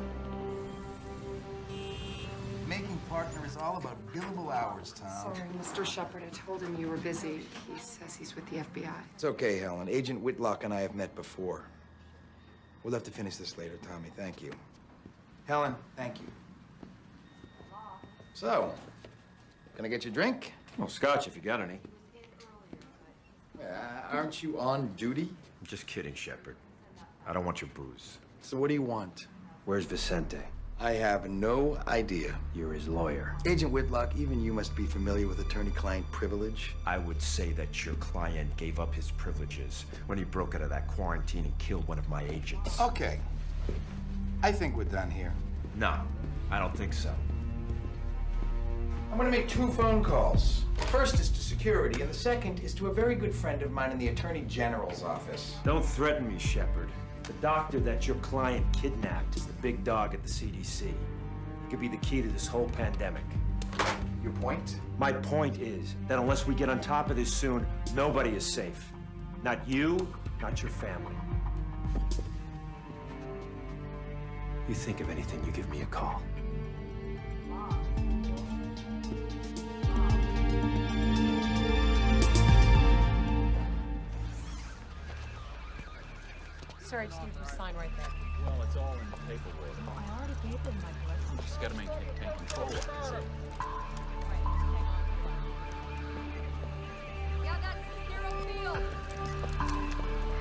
Making partner is all about billable hours, Tom. Sorry, Mr. Shepard. I told him you were busy. He says he's with the FBI. It's okay, Helen. Agent Whitlock and I have met before. We'll have to finish this later, Tommy. Thank you. Helen, thank you. So, gonna get you a drink? Well, scotch if you got any. Aren't you on duty? I'm just kidding, Shepard. I don't want your booze. So what do you want? Where's Vicente? I have no idea. You're his lawyer. Agent Whitlock, even you must be familiar with attorney-client privilege. I would say that your client gave up his privileges when he broke out of that quarantine and killed one of my agents. Okay. I think we're done here. No, I don't think so. I'm gonna make 2 phone calls. The first is to security, and the second is to a very good friend of mine in the Attorney General's office. Don't threaten me, Shepard. The doctor that your client kidnapped is the big dog at the CDC. He could be the key to this whole pandemic. Your point? My point is that unless we get on top of this soon, nobody is safe. Not you, not your family. You think of anything, you give me a call. Sir, I just need you to sign right there. Well, it's all in the paperwork. I already gave them my blessing. You just gotta maintain control of it. That's it. Yeah, that's zero field.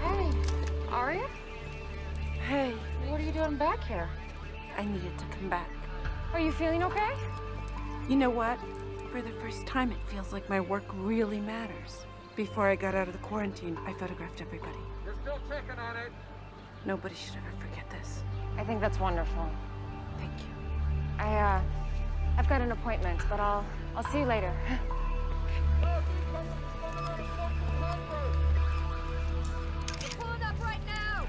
Hey, Aria? Hey, What are you doing back here? I needed to come back. Are you feeling okay? You know what? For the first time, it feels like my work really matters. Before I got out of the quarantine, I photographed everybody. You're still checking on it. Nobody should ever forget this. I think that's wonderful. Thank you. I've got an appointment, but I'll see you later. Pulling up right now.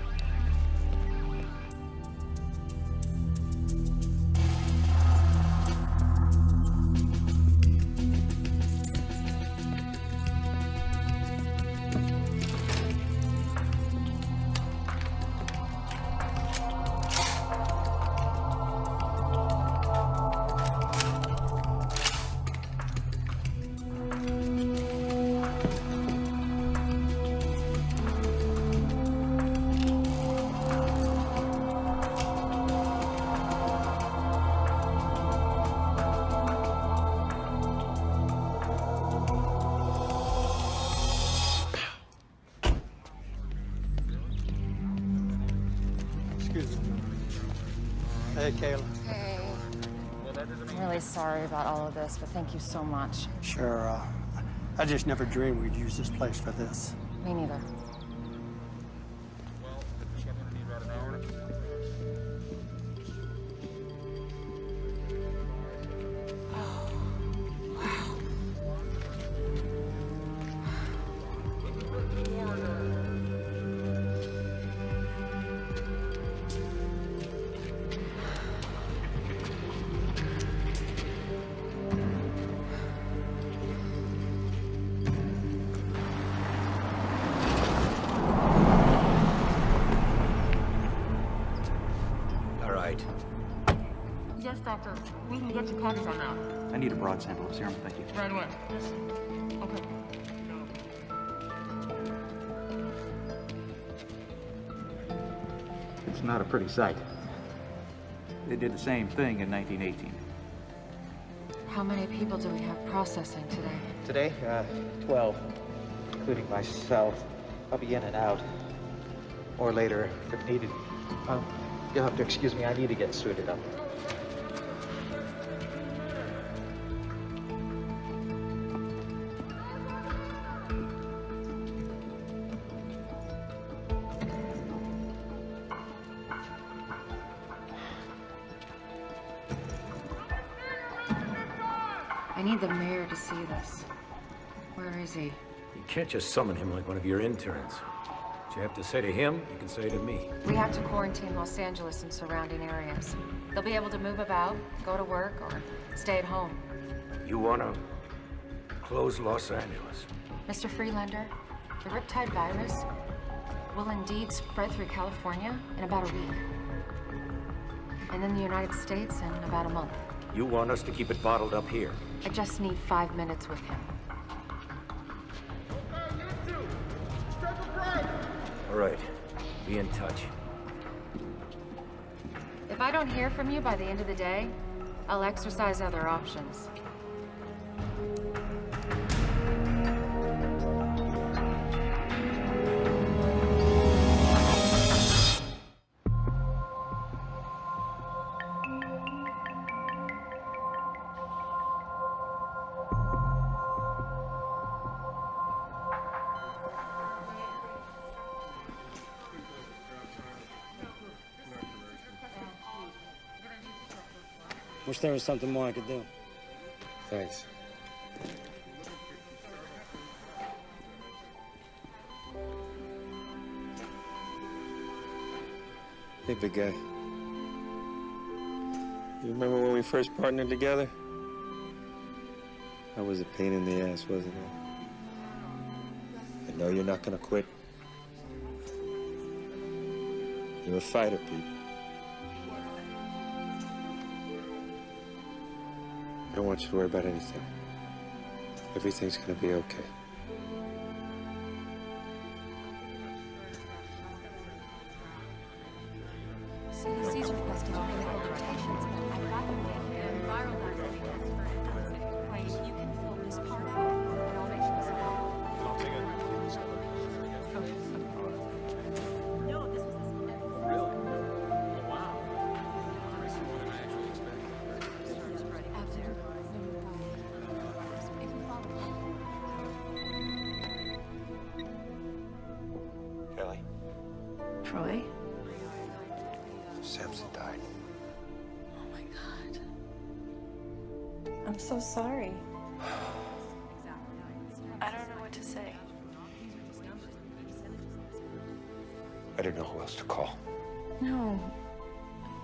Hey, Kayla. Hey. I'm really sorry about all of this, but thank you so much. Sure, I just never dreamed we'd use this place for this. Me neither. right. Yes, doctor. We can get you cortisone now. I need a broad sample of serum, thank you. Right away. Okay. It's not a pretty sight. They did the same thing in 1918. How many people do we have processing today? Today, 12, including myself. I'll be in and out. Or later, if needed. You'll have to excuse me, I need to get suited up. I need the mayor to see this. Where is he? You can't just summon him like one of your interns. What you have to say to him, you can say to me. We have to quarantine Los Angeles and surrounding areas. They'll be able to move about, go to work, or stay at home. You want to close Los Angeles? Mr. Freelander, the Riptide virus will indeed spread through California in about a week. And then the United States in about a month. You want us to keep it bottled up here? I just need 5 minutes with him. All right. Be in touch. If I don't hear from you by the end of the day, I'll exercise other options. Wish there was something more I could do. Thanks. Hey, big guy. You remember when we first partnered together? That was a pain in the ass, wasn't it? I know you're not gonna quit. You're a fighter, Pete. I don't want you to worry about anything. Everything's gonna be okay. CDC's requesting clinical rotations. I've got them in here. Viral vaccine. Wait, you can fill this part out, and I'll make sure this is No, this was this one. Really? Oh, wow. More than I actually expected. Kelly, Troy? Samson died. Oh my God. I'm so sorry. I don't know what to say. I didn't know who else to call. No.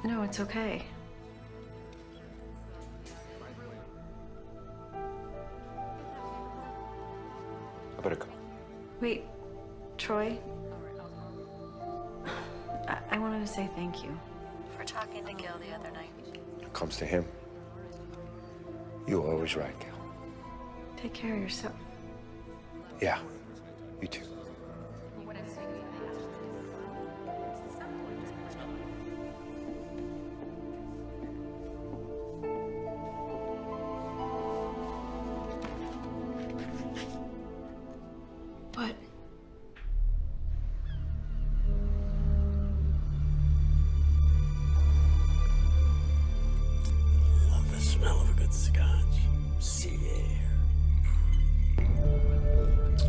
No, it's okay. I better go. Wait, Troy? I wanted to say thank you for talking to Gil the other night. When it comes to him, you're always right, Gil. Take care of yourself. Yeah, you too. What? Love the smell of a good scotch. Sea air.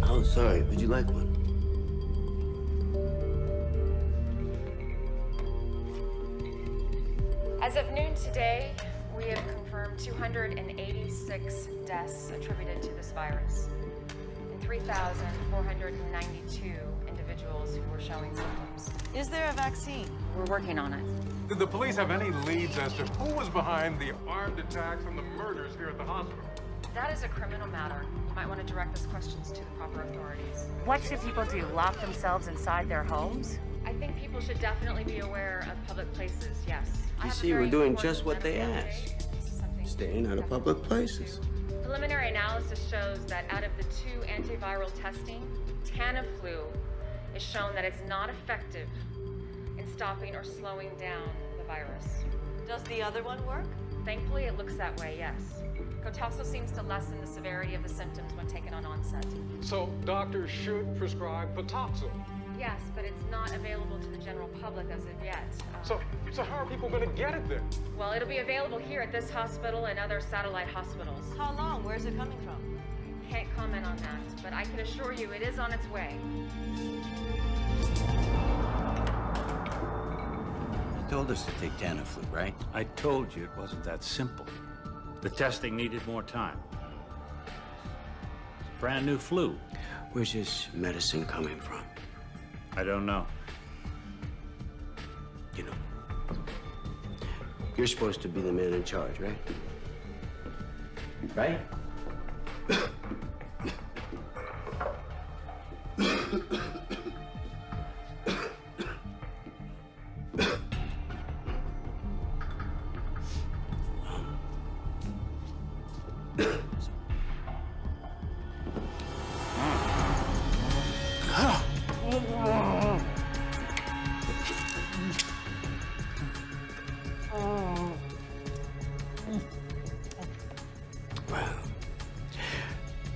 Oh, sorry. Would you like one? As of noon today, we have confirmed 286 deaths attributed to this virus, and 3,492 individuals who were showing symptoms. Is there a vaccine? We're working on it. Did the police have any leads as to who was behind the armed attacks and the murders here at the hospital? That is a criminal matter. You might want to direct those questions to the proper authorities. What should people do? Lock themselves inside their homes? I think think people should definitely be aware of public places, yes. You see, we're doing just what they asked. Staying out of public places. Preliminary analysis shows that out of the 2 antiviral testing, Tamiflu is shown that it's not effective in stopping or slowing down the virus. Does the other one work? Thankfully, it looks that way, yes. Cotoxil seems to lessen the severity of the symptoms when taken on onset. So doctors should prescribe Cotoxil. Yes, but it's not available to the general public as of yet. So how are people going to get it then? Well, it'll be available here at this hospital and other satellite hospitals. How long? Where's it coming from? Can't comment on that, but I can assure you it is on its way. You told us to take Tamiflu, right? I told you it wasn't that simple. The testing needed more time. It's a brand new flu. Where's this medicine coming from? I don't know. You know, you're supposed to be the man in charge, right? Right?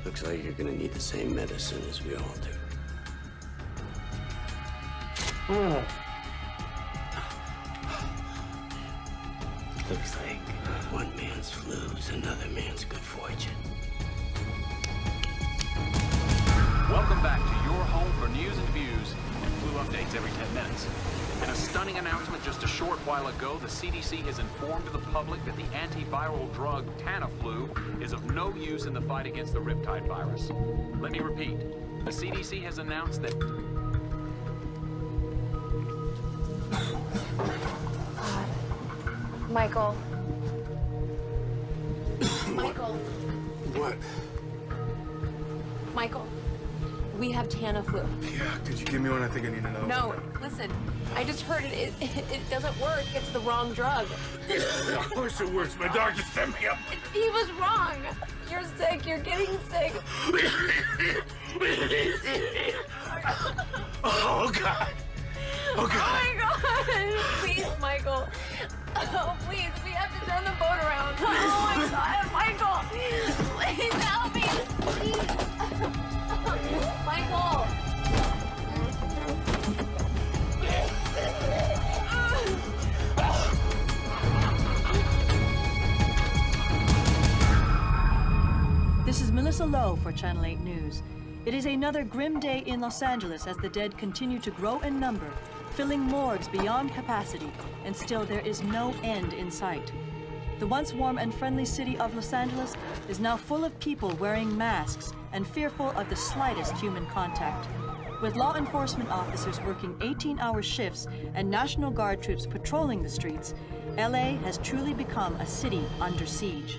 Looks like you're gonna need the same medicine as we all do. Looks like one man's flu is another man's good fortune. Welcome back to your home for news and views and flu updates every 10 minutes. In a stunning announcement just a short while ago, the CDC has informed the public that the antiviral drug Tamiflu is of no use in the fight against the Riptide virus. Let me repeat. The CDC has announced that... Michael. Michael. What? Michael. We have Tamiflu. Yeah, could you give me one? I think I need to know. No, listen. I just heard it doesn't work. It's the wrong drug. Of course it works. My doctor set me up. He was wrong. You're sick. You're getting sick. Oh, God. Oh, God. Oh, my God. Please, Michael. Oh, please. We have to turn the boat around. Oh, my God. Michael. Please help me. Please. Michael. This is Melissa Lowe for Channel 8 News. It is another grim day in Los Angeles as the dead continue to grow in number, filling morgues beyond capacity, and still there is no end in sight. The once warm and friendly city of Los Angeles is now full of people wearing masks and fearful of the slightest human contact. With law enforcement officers working 18-hour shifts and National Guard troops patrolling the streets, LA has truly become a city under siege.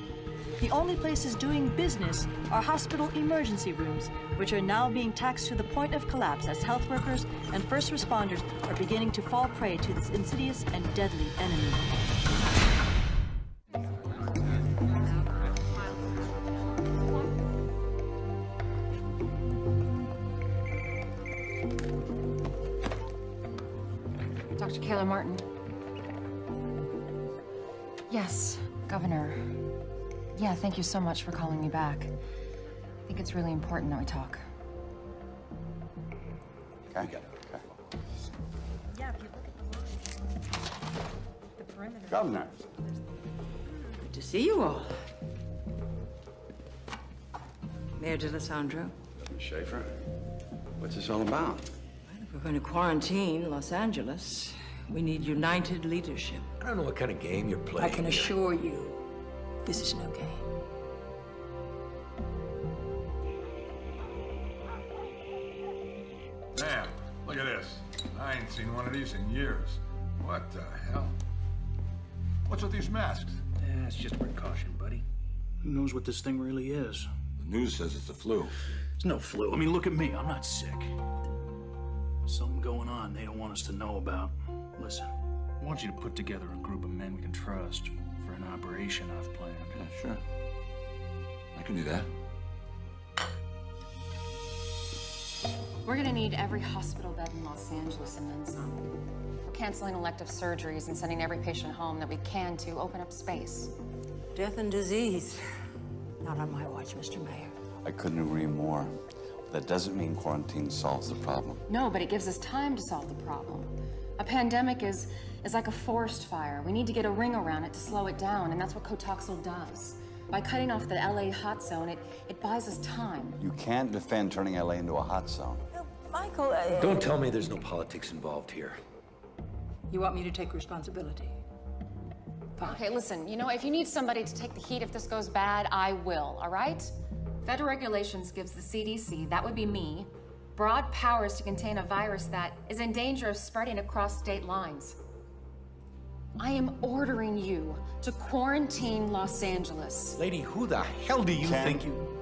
The only places doing business are hospital emergency rooms, which are now being taxed to the point of collapse as health workers and first responders are beginning to fall prey to this insidious and deadly enemy. Dr. Kayla Martin. Yes, Governor. Yeah, thank you so much for calling me back. I think it's really important that we talk. Okay. Yeah, if you look at the perimeter. Governor. Good to see you all. Mayor DeLisandro. Schaefer, what's this all about? If we're going to quarantine Los Angeles, we need united leadership. I don't know what kind of game you're playing. I can assure you, this is no game. Man, look at this. I ain't seen one of these in years. What the hell? What's with these masks? Yeah, it's just a precaution, buddy. Who knows what this thing really is? The news says it's the flu. It's no flu. I mean, look at me. I'm not sick. Something going on they don't want us to know about. Listen, I want you to put together a group of men we can trust for an operation I've planned. Yeah, sure. I can do that. We're gonna need every hospital bed in Los Angeles and then some. We're canceling elective surgeries and sending every patient home that we can to open up space. Death and disease. Not on my watch, Mr. Mayor. I couldn't agree more. That doesn't mean quarantine solves the problem. No, but it gives us time to solve the problem. A pandemic is like a forest fire. We need to get a ring around it to slow it down, and that's what Cotoxil does. By cutting off the LA hot zone, it buys us time. You can't defend turning LA into a hot zone. Michael, Don't tell me there's no politics involved here. You want me to take responsibility? Fine. Okay, listen, you know, if you need somebody to take the heat if this goes bad, I will, all right? Federal regulations gives the CDC, that would be me, broad powers to contain a virus that is in danger of spreading across state lines. I am ordering you to quarantine Los Angeles. Lady, who the hell do you think you...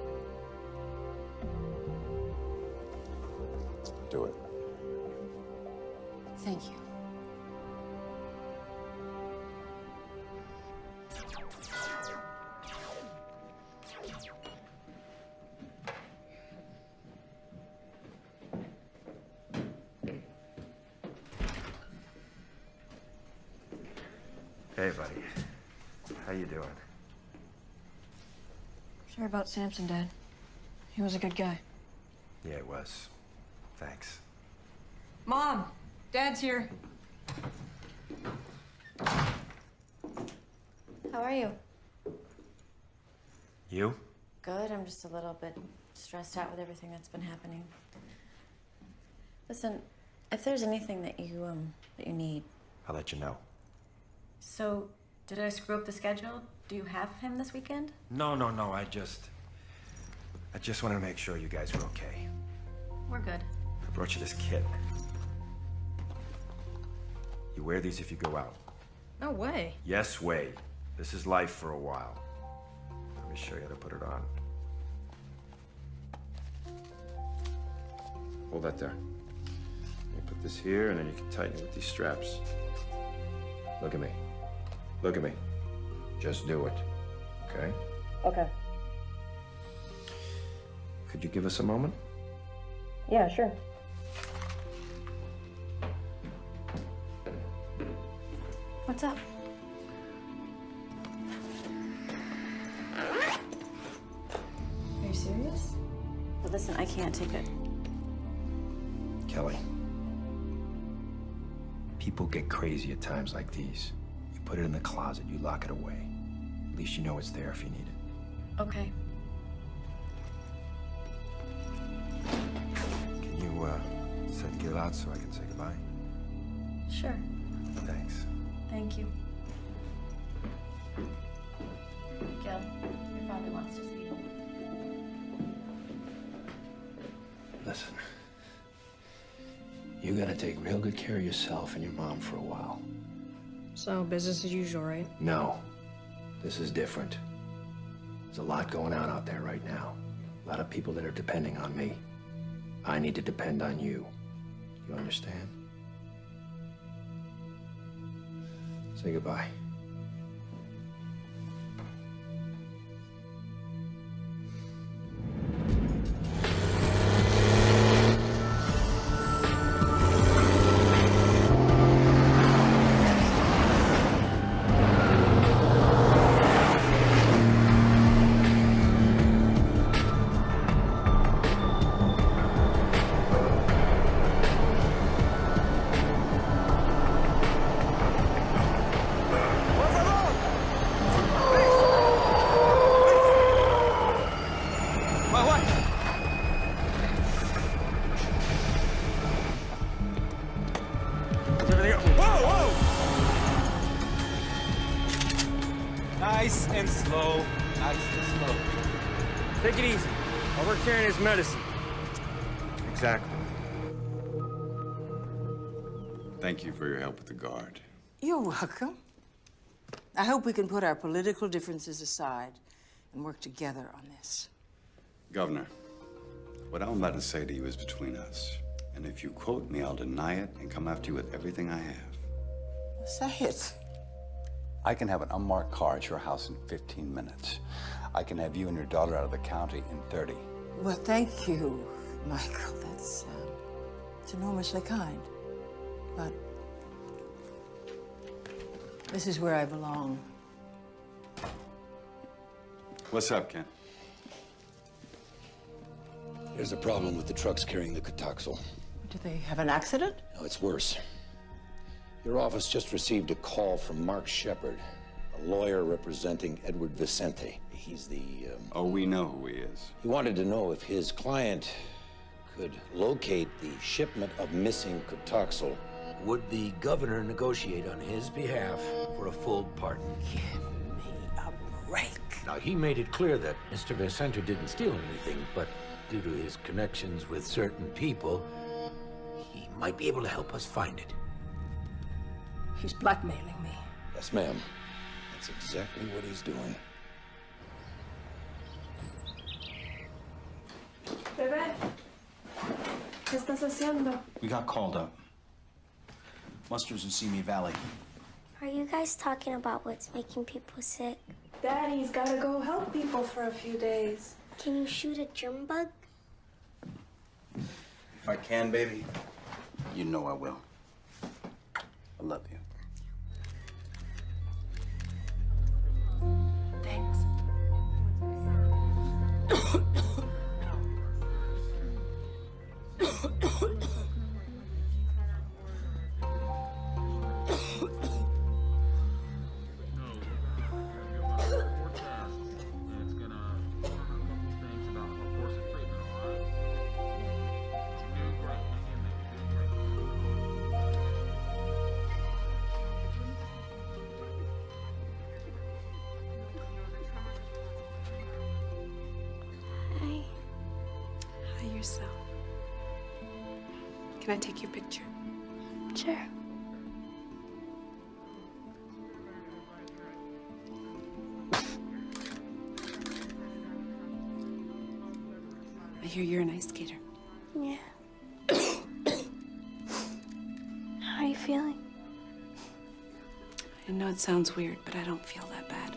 Do it. Thank you. Hey, buddy. How you doing? Sorry about Samson, Dad. He was a good guy. Yeah, it was. Thanks. Mom! Dad's here. How are you? You? Good. I'm just a little bit stressed out with everything that's been happening. Listen, if there's anything that you need. I'll let you know. So, did I screw up the schedule? Do you have him this weekend? No. I just wanted to make sure you guys were okay. We're good. I brought you this kit. You wear these if you go out. No way. Yes, way. This is life for a while. Let me show you how to put it on. Hold that there. You put this here, and then you can tighten it with these straps. Look at me. Look at me. Just do it. Okay? Okay. Could you give us a moment? Yeah, sure. What's up? Are you serious? But listen, I can't take it. Kelly. People get crazy at times like these. You put it in the closet, you lock it away. At least you know it's there if you need it. Okay. Can you, get out so I can say goodbye? Sure. Thanks. Thank you. Gil, your father wants to see you. Listen, you gotta take real good care of yourself and your mom for a while. So, business as usual, right? No, this is different. There's a lot going on out there right now. A lot of people that are depending on me. I need to depend on you. You understand? Say goodbye. Nice and slow. Nice and slow. Take it easy. All we're carrying is medicine. Exactly. Thank you for your help with the guard. You're welcome. I hope we can put our political differences aside and work together on this. Governor, what I'm about to say to you is between us. And if you quote me, I'll deny it and come after you with everything I have. Say it. I can have an unmarked car at your house in 15 minutes. I can have you and your daughter out of the county in 30. Well, thank you, Michael. That's it's enormously kind. But this is where I belong. What's up, Ken? There's a problem with the trucks carrying the Cotoxal. Do they have an accident? No, it's worse. Your office just received a call from Mark Shepard, a lawyer representing Edward Vicente. He's the, Oh, we know who he is. He wanted to know if his client could locate the shipment of missing Cotoxal. Would the governor negotiate on his behalf for a full pardon? Give me a break. Now, he made it clear that Mr. Vicente didn't steal anything, but due to his connections with certain people, he might be able to help us find it. He's blackmailing me. Yes, ma'am. That's exactly what he's doing. Bebé, ¿qué estás haciendo? We got called up. Muster's in Simi Valley. Are you guys talking about what's making people sick? Daddy's gotta go help people for a few days. Can you shoot a germ bug? If I can, baby, you know I will. I love you. Thanks. Hi, yourself. Can I take your picture? Sure. I hear you're an ice skater. Yeah. How are you feeling? I know it sounds weird, but I don't feel that bad.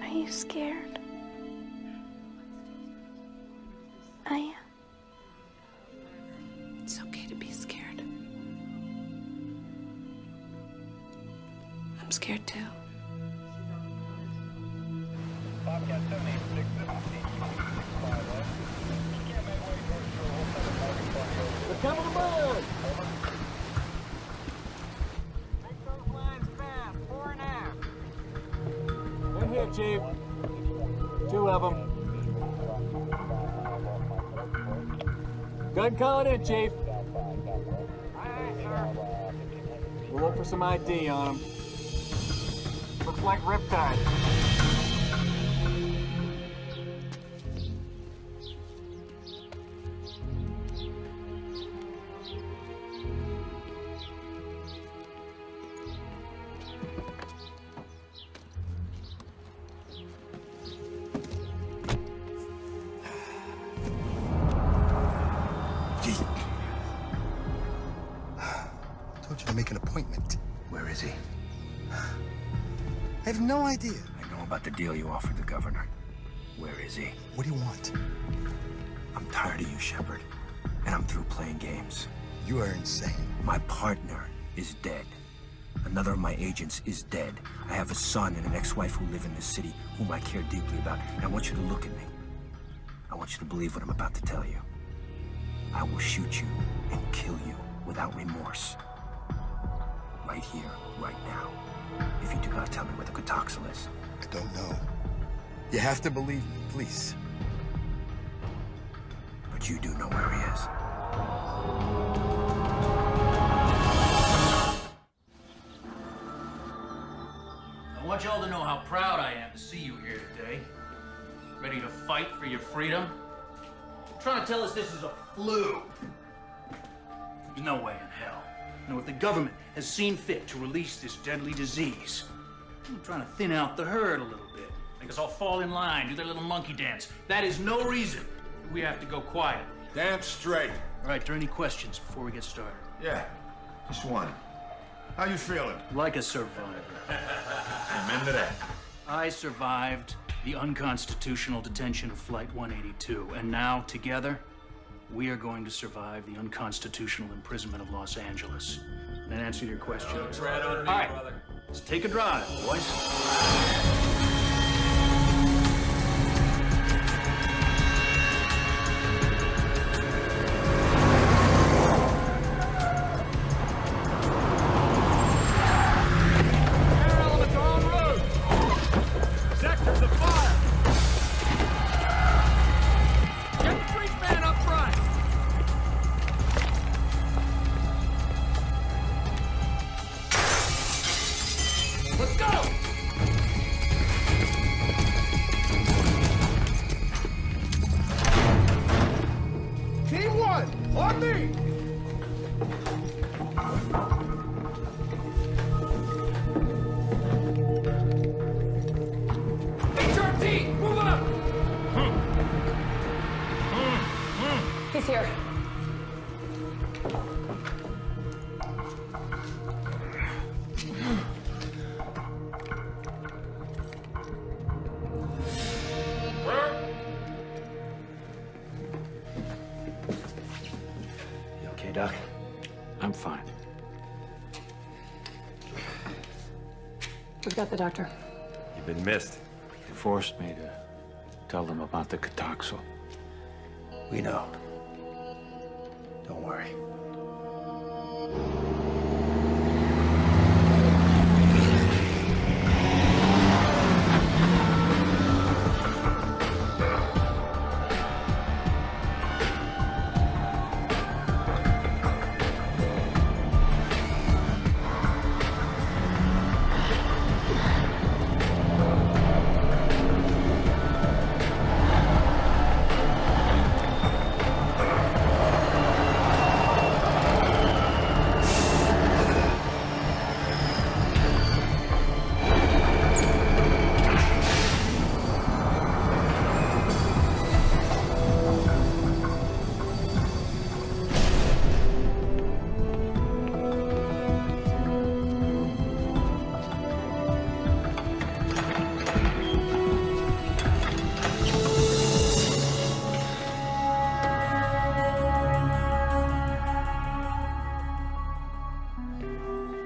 Are you scared? I am. It's okay to be scared. I'm scared too. We're coming aboard! In here, Chief. 2 of them. Gun calling in, Chief. We'll look for some ID on them. Looks like Riptide. I told you to make an appointment. Where is he? I have no idea. I know about the deal you offered the governor. Where is he? What do you want? I'm tired of you, Shepard. And I'm through playing games. You are insane. My partner is dead. Another of my agents is dead. I have a son and an ex-wife who live in this city whom I care deeply about. And I want you to look at me. I want you to believe what I'm about to tell you. I will shoot you and kill you without remorse. Right here, right now. If you do not tell me where the Cotoxal is. I don't know. You have to believe me, please. But you do know where he is. I want y'all to know how proud I am to see you here today. Ready to fight for your freedom? You're trying to tell us this is a flu. There's no way in hell. You know, if the government has seen fit to release this deadly disease, I'm trying to thin out the herd a little bit. Make us all fall in line, do their little monkey dance. That is no reason we have to go quiet. Damn straight. All right, are there any questions before we get started? Yeah, just one. How you feeling? Like a survivor. Amen to that. I survived the unconstitutional detention of Flight 182, and now, together, we are going to survive the unconstitutional imprisonment of Los Angeles. That answer your question? Tread on me, All right, brother. let's take a drive, boys. T1, on me! HRT, move up! He's here. You okay, Doc? I'm fine. We've got the doctor. You've been missed. They forced me to tell them about the Cataxo. We know. Don't worry.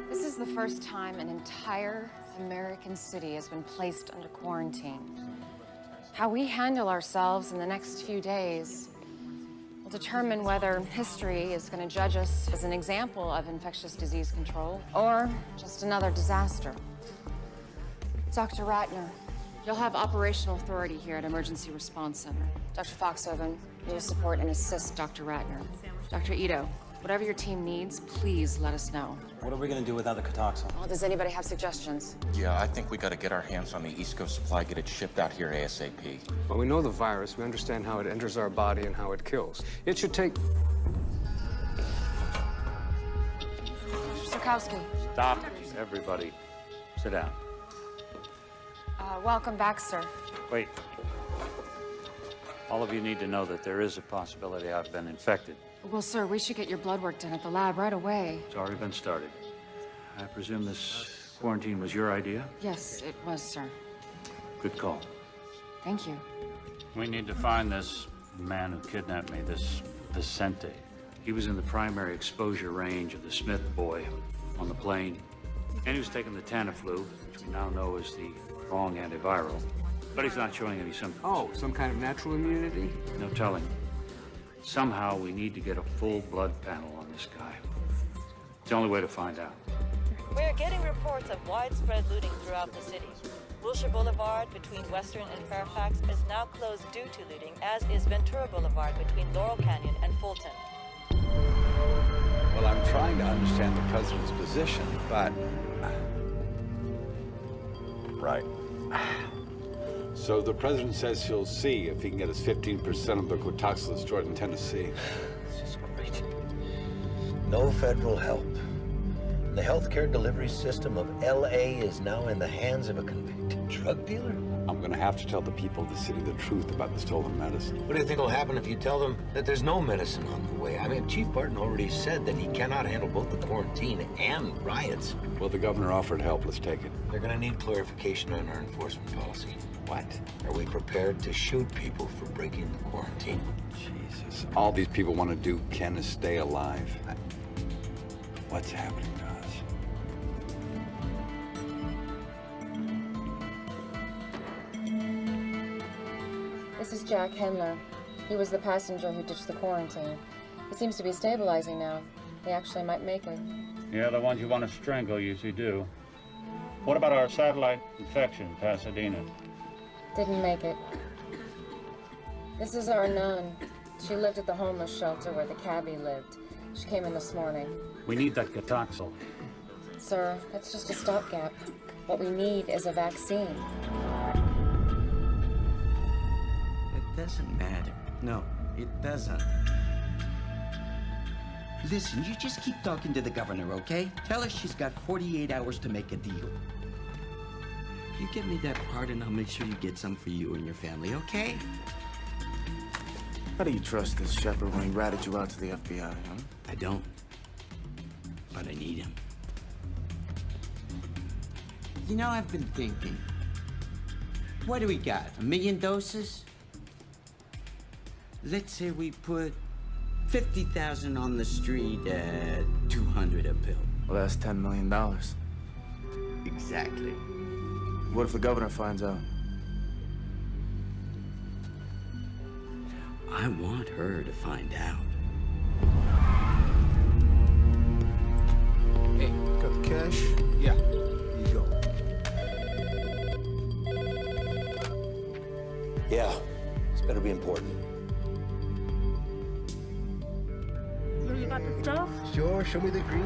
This is the first time an entire American city has been placed under quarantine. How we handle ourselves in the next few days will determine whether history is going to judge us as an example of infectious disease control or just another disaster. Dr. Ratner, you'll have operational authority here at Emergency Response Center. Dr. Foxhoven, you'll support and assist Dr. Ratner. Dr. Ito, whatever your team needs, please let us know. What are we gonna do without the Cataxo? Well, does anybody have suggestions? Yeah, I think we gotta get our hands on the East Coast supply, get it shipped out here ASAP. Well, we know the virus. We understand how it enters our body and how it kills. It should take... Sokowski. Stop, everybody. Sit down. Welcome back, sir. Wait. All of you need to know that there is a possibility I've been infected. Well, sir, we should get your blood work done at the lab right away. It's already been started. I presume this quarantine was your idea? Yes, it was, sir. Good call. Thank you. We need to find this man who kidnapped me, this Vicente. He was in the primary exposure range of the Smith boy on the plane. And he was taking the Tamiflu, which we now know is the wrong antiviral. But he's not showing any symptoms. Oh, some kind of natural immunity? No telling. Somehow we need to get a full blood panel on this guy. It's the only way to find out. We're getting reports of widespread looting throughout the city. Wilshire Boulevard between Western and Fairfax is now closed due to looting, as is Ventura Boulevard between Laurel Canyon and Fulton. Well, I'm trying to understand the president's position, but... Right. So the president says he'll see if he can get his 15% of the Cataxo destroyed in Tennessee. This is great. No federal help. The healthcare delivery system of LA is now in the hands of a convicted drug dealer? I'm gonna have to tell the people of the city the truth about the stolen medicine. What do you think will happen if you tell them that there's no medicine on the way? I mean, Chief Barton already said that he cannot handle both the quarantine and riots. Well, the governor offered help. Let's take it. They're gonna need clarification on our enforcement policy. What? Are we prepared to shoot people for breaking the quarantine? Jesus. All these people want to do, Ken, is stay alive. What's happening to us? This is Jack Hendler. He was the passenger who ditched the quarantine. He seems to be stabilizing now. He actually might make it. Yeah, the ones you want to strangle usually do. What about our satellite infection, Pasadena? Didn't make it. This is our nun. She lived at the homeless shelter where the cabbie lived. She came in this morning. We need that Cotoxil. Sir, that's just a stopgap. What we need is a vaccine. It doesn't matter. No, it doesn't. Listen, you just keep talking to the governor, okay? Tell her she's got 48 hours to make a deal. You give me that part and I'll make sure you get some for you and your family, okay? How do you trust this shepherd when he ratted you out to the FBI, huh? I don't. But I need him. You know, I've been thinking. What do we got? 1 million doses? Let's say we put 50,000 on the street at 200 a pill. Well, that's $10 million. Exactly. What if the governor finds out? I want her to find out. Hey, got the cash? Yeah. Here you go. Yeah, this better be important. You got the stuff? Sure, show me the green.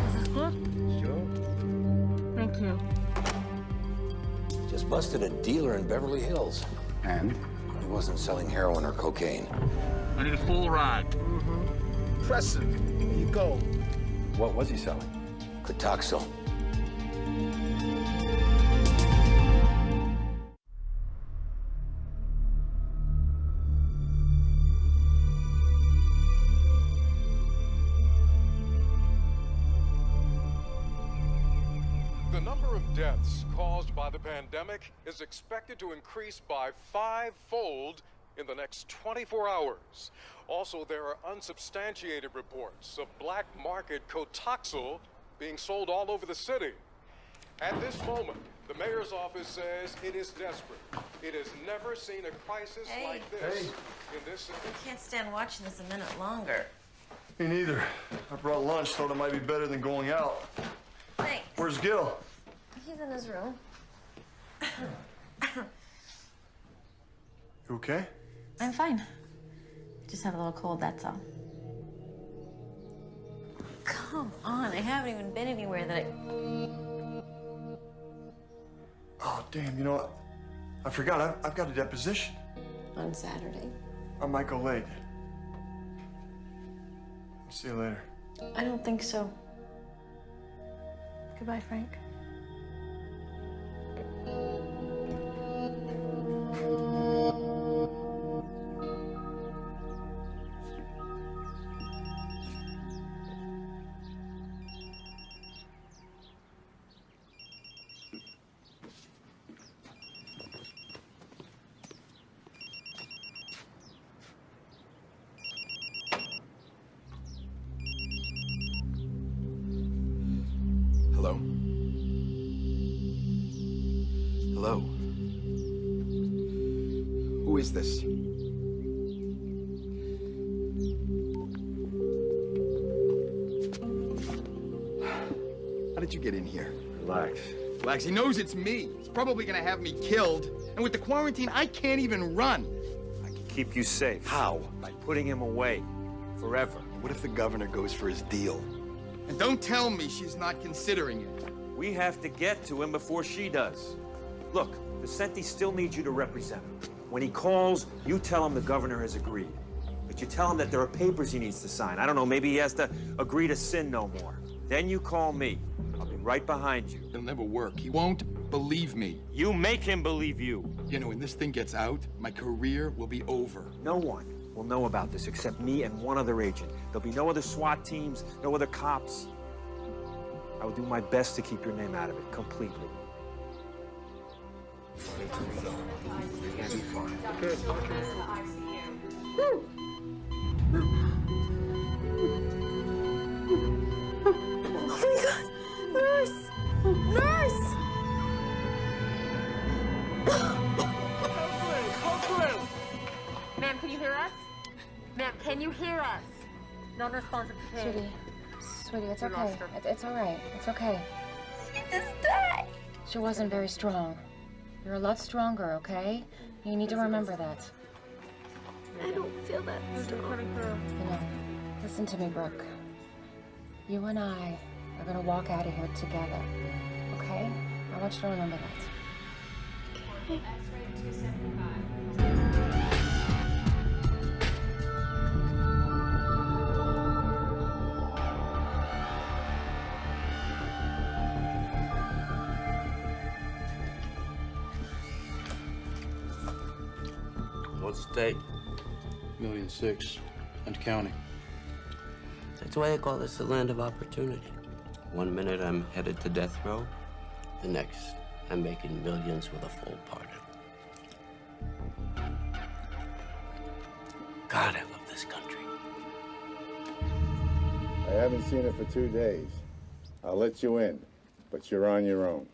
Is this good? Sure. Thank you. Just busted a dealer in Beverly Hills. And? He wasn't selling heroin or cocaine. I need a full ride. Impressive. Here you go. What was he selling? Cotoxil. The number of deaths caused by the pandemic is expected to increase by 5-fold in the next 24 hours. Also, there are unsubstantiated reports of black market Cotoxil being sold all over the city. At this moment, the mayor's office says it is desperate. It has never seen a crisis like this in this city. I can't stand watching this a minute longer. Me neither. I brought lunch, thought it might be better than going out. Thanks. Where's Gil? He's in his room. You okay? I'm fine. Just have a little cold, that's all. Come on, I haven't even been anywhere that I... Oh, damn, you know what? I forgot, I've got a deposition. On Saturday? I might go late. I'll see you later. I don't think so. Goodbye, Frank. Hello? Hello? Who is this? How did you get in here? Relax. Relax, he knows it's me. He's probably gonna have me killed. And with the quarantine, I can't even run. I can keep you safe. How? By putting him away. Forever. What if the governor goes for his deal? And don't tell me she's not considering it. We have to get to him before she does. Look, Vicente still needs you to represent him. When he calls, you tell him the governor has agreed. But you tell him that there are papers he needs to sign. I don't know, maybe he has to agree to sin no more. Then you call me. I'll be right behind you. It'll never work. He won't believe me. You make him believe you. You know, when this thing gets out, my career will be over. No one will know about this except me and one other agent. There'll be no other SWAT teams, no other cops. I will do my best to keep your name out of it completely. You're gonna be fine. Good. Oh my God! Nurse! Nurse! Ma'am, can you hear us? Ma'am, can you hear us? Non-responsive to pain. Sweetie, it's okay. It's all right. It's okay. She just died. She wasn't very strong. You're a lot stronger, okay? You need to remember that. I don't feel that strong. You know, listen to me, Brooke. You and I are gonna walk out of here together, okay? I want you to remember that. Okay. What's the take? $1.6 million and counting. That's why they call this the land of opportunity. One minute I'm headed to death row, the next I'm making millions with a full pardon. God, I love this country. I haven't seen it for 2 days. I'll let you in, but you're on your own.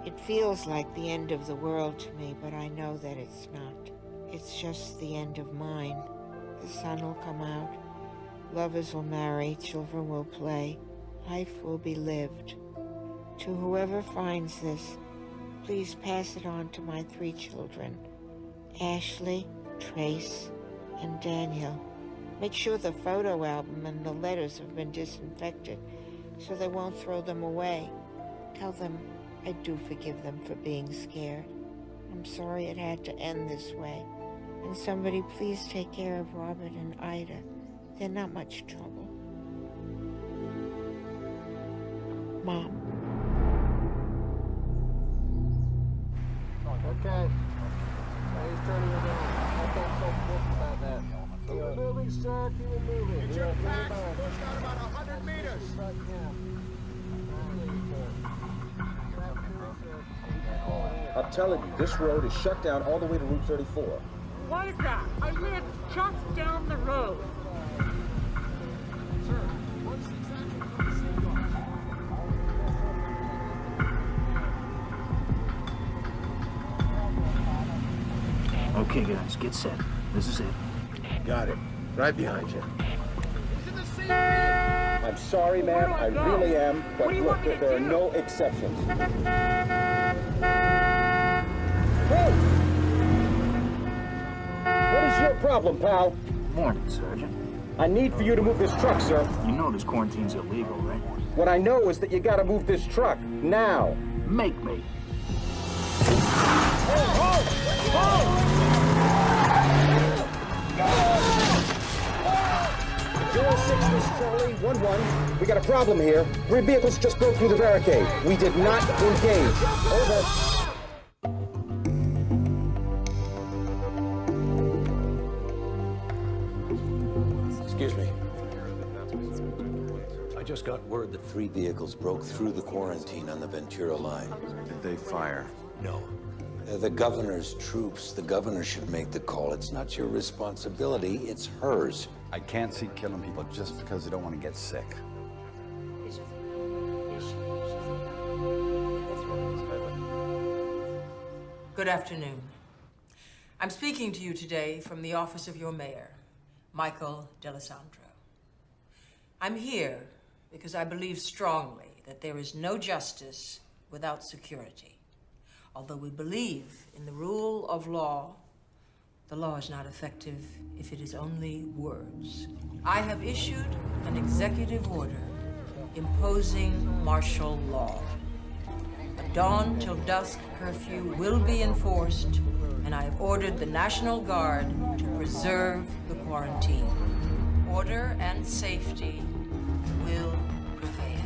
It feels like the end of the world to me, but I know that it's not. It's just the end of mine. The sun will come out, lovers will marry, children will play, life will be lived. To whoever finds this, please pass it on to my 3 children, Ashley, Trace, and Daniel. Make sure the photo album and the letters have been disinfected so they won't throw them away. Tell them I do forgive them for being scared. I'm sorry it had to end this way. And somebody please take care of Robert and Ida. They're not much trouble. Mom. Okay. Now he's turning it down. I can't so quick about that. Keep it moving, sir. Keep it moving. Get your packs pushed out about 100 meters. Right now. I'm telling you, this road is shut down all the way to Route 34. Why is that? I live just down the road. Sir, what's exactly Okay, guys, get set. This is it. Got it. Right behind you. He's in the same field. I'm sorry, ma'am. I really am. But look, there are no exceptions. Hey! What is your problem, pal? Morning, Sergeant. I need for you to move this truck, sir. You know this quarantine's illegal, right? What I know is that you gotta move this truck, now. Make me. Zero 06, this is Charlie, 1-1. We got a problem here. 3 vehicles just broke through the barricade. We did not engage. Over. Excuse me. I just got word that 3 vehicles broke through the quarantine on the Ventura line. Did they fire? No. They're the governor's troops. The governor should make the call. It's not your responsibility, it's hers. I can't see killing people just because they don't want to get sick. Good afternoon. I'm speaking to you today from the office of your mayor, Michael D'Alessandro. I'm here because I believe strongly that there is no justice without security. Although we believe in the rule of law, the law is not effective if it is only words. I have issued an executive order imposing martial law. A dawn till dusk curfew will be enforced, and I have ordered the National Guard to preserve the quarantine. Order and safety will prevail.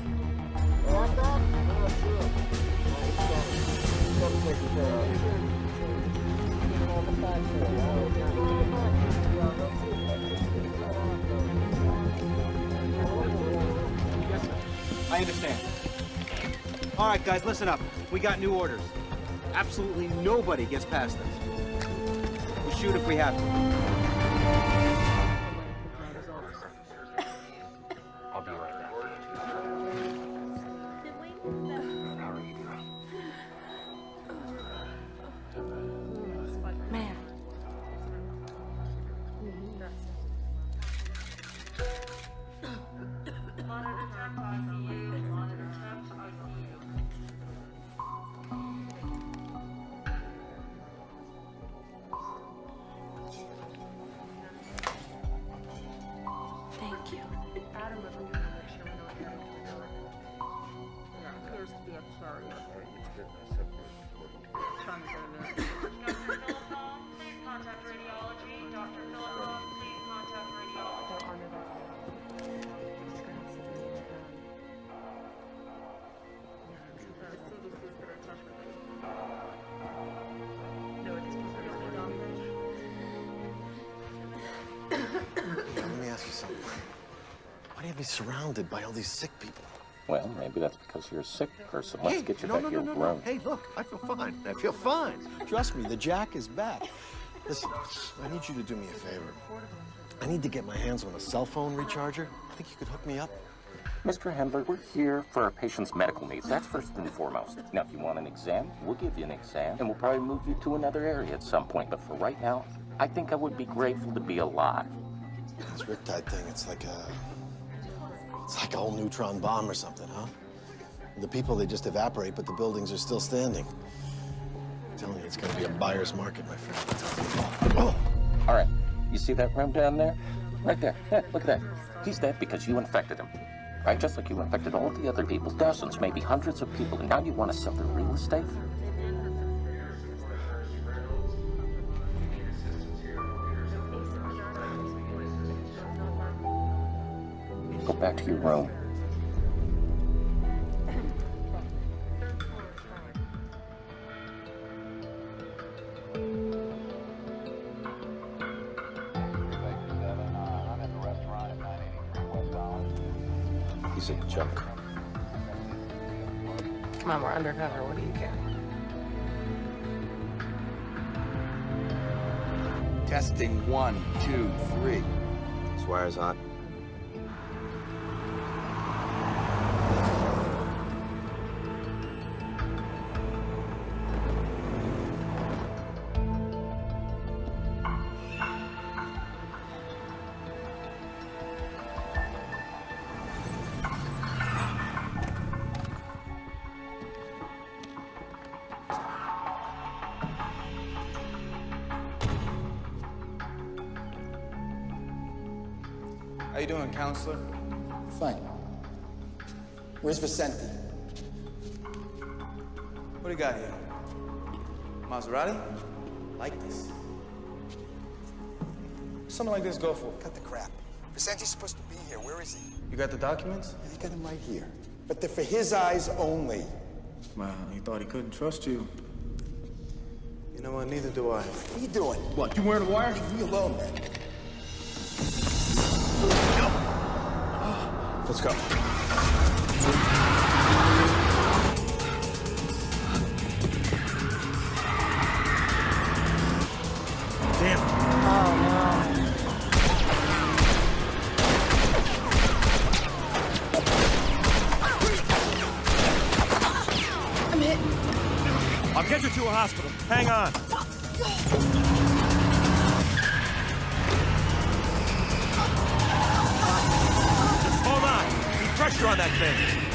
I understand. All right, guys, listen up. We got new orders. Absolutely nobody gets past us. We shoot if we have to. I'll be right back. Man. Thank you. Let me ask you something. Why do you have me surrounded by all these sick people? Well, maybe that's because you're a sick person. Let's get you back to your room. Hey, look, I feel fine. I feel fine. Trust me, the Jack is back. Listen, I need you to do me a favor. I need to get my hands on a cell phone recharger. Think you could hook me up? Mr. Handler, we're here for our patient's medical needs. That's first and foremost. Now, if you want an exam, we'll give you an exam, and we'll probably move you to another area at some point. But for right now, I think I would be grateful to be alive. This riptide thing, it's like a whole neutron bomb or something, huh? The people, they just evaporate, but the buildings are still standing. I'm telling you, it's gonna be a buyer's market, my friend. Oh! All right, you see that room down there? Right there. Yeah, look at that. He's dead because you infected him. Right? Just like you infected all the other people, dozens, maybe hundreds of people, and now you want to sell their real estate? Go back to your room. He's a joke. Come on, we're undercover. What do you care? Testing 1, 2, 3. This wire's hot. How you doing, counselor? Fine. Where's Vicente? What do you got here? Maserati? Like this. What's something like this go for? Cut the crap. Vicente's supposed to be here. Where is he? You got the documents? Yeah, I got him right here. But they're for his eyes only. Well, he thought he couldn't trust you. You know what? Neither do I. What are you doing? What, you wearing a wire? Leave me alone, man. Let's go. Damn. Oh, no. I'm hit. I'll get you to a hospital. Hang on. Just hold on. Keep pressure on that thing.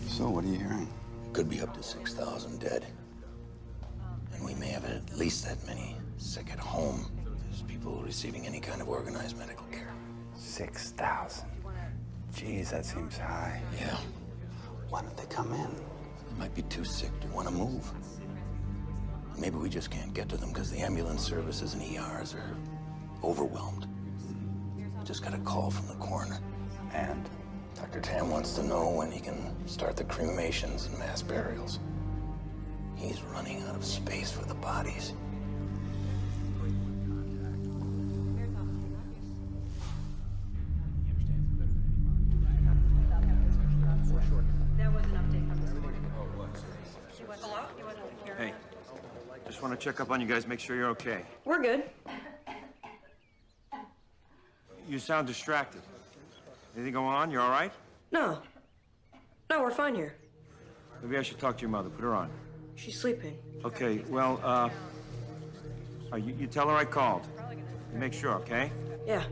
So, what are you hearing? Could be up to 6,000 dead. And we may have at least that many sick at home. There's people receiving any kind of organized medical care. 6,000. Geez, that seems high. Yeah. Why don't they come in? They might be too sick to want to move. Maybe we just can't get to them because the ambulance services and ERs are overwhelmed. Just got a call from the coroner. And? Dr. Tam wants to know when he can start the cremations and mass burials. He's running out of space for the bodies. Hey, just want to check up on you guys, make sure you're okay. We're good. You sound distracted. Anything going on? You all right? No. No, we're fine here. Maybe I should talk to your mother. Put her on. She's sleeping. Okay, well, you tell her I called. You make sure, okay? Yeah.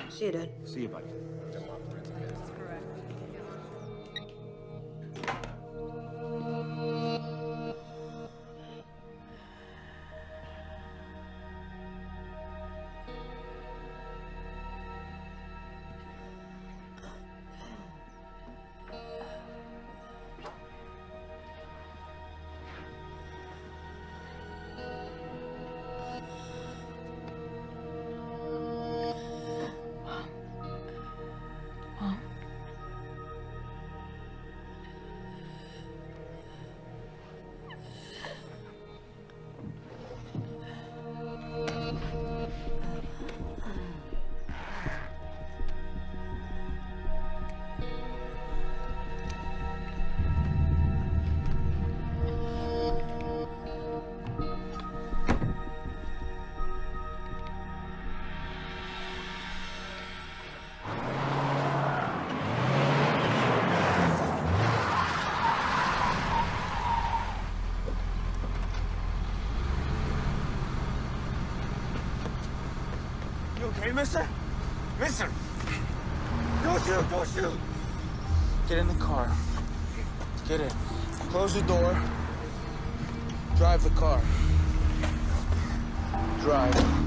See you, Dad. See you, buddy. Hey, mister? Mister! Don't shoot! Don't shoot! Get in the car. Get in. Close the door. Drive the car. Drive.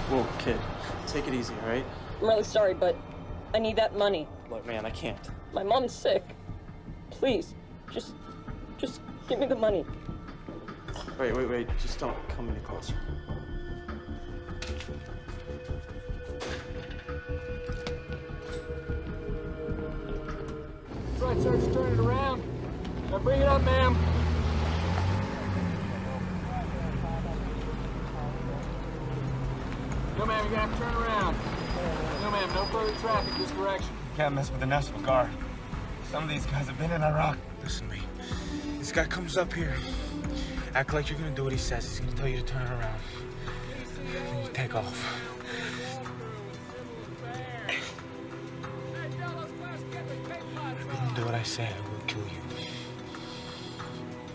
Whoa, kid. Take it easy, all right? I'm really sorry, but I need that money. Look, man, I can't. My mom's sick. Please, just give me the money. Wait. Just don't come any closer. That's right, sir. Just turn it around. Now bring it up, ma'am. No, ma'am, you're gonna have to turn around. No, ma'am, no further traffic this direction. You can't mess with the National Guard. Some of these guys have been in Iraq. Listen to me. This guy comes up here. Act like you're gonna do what he says. He's gonna tell you to turn around. Then you take off. say I will kill you.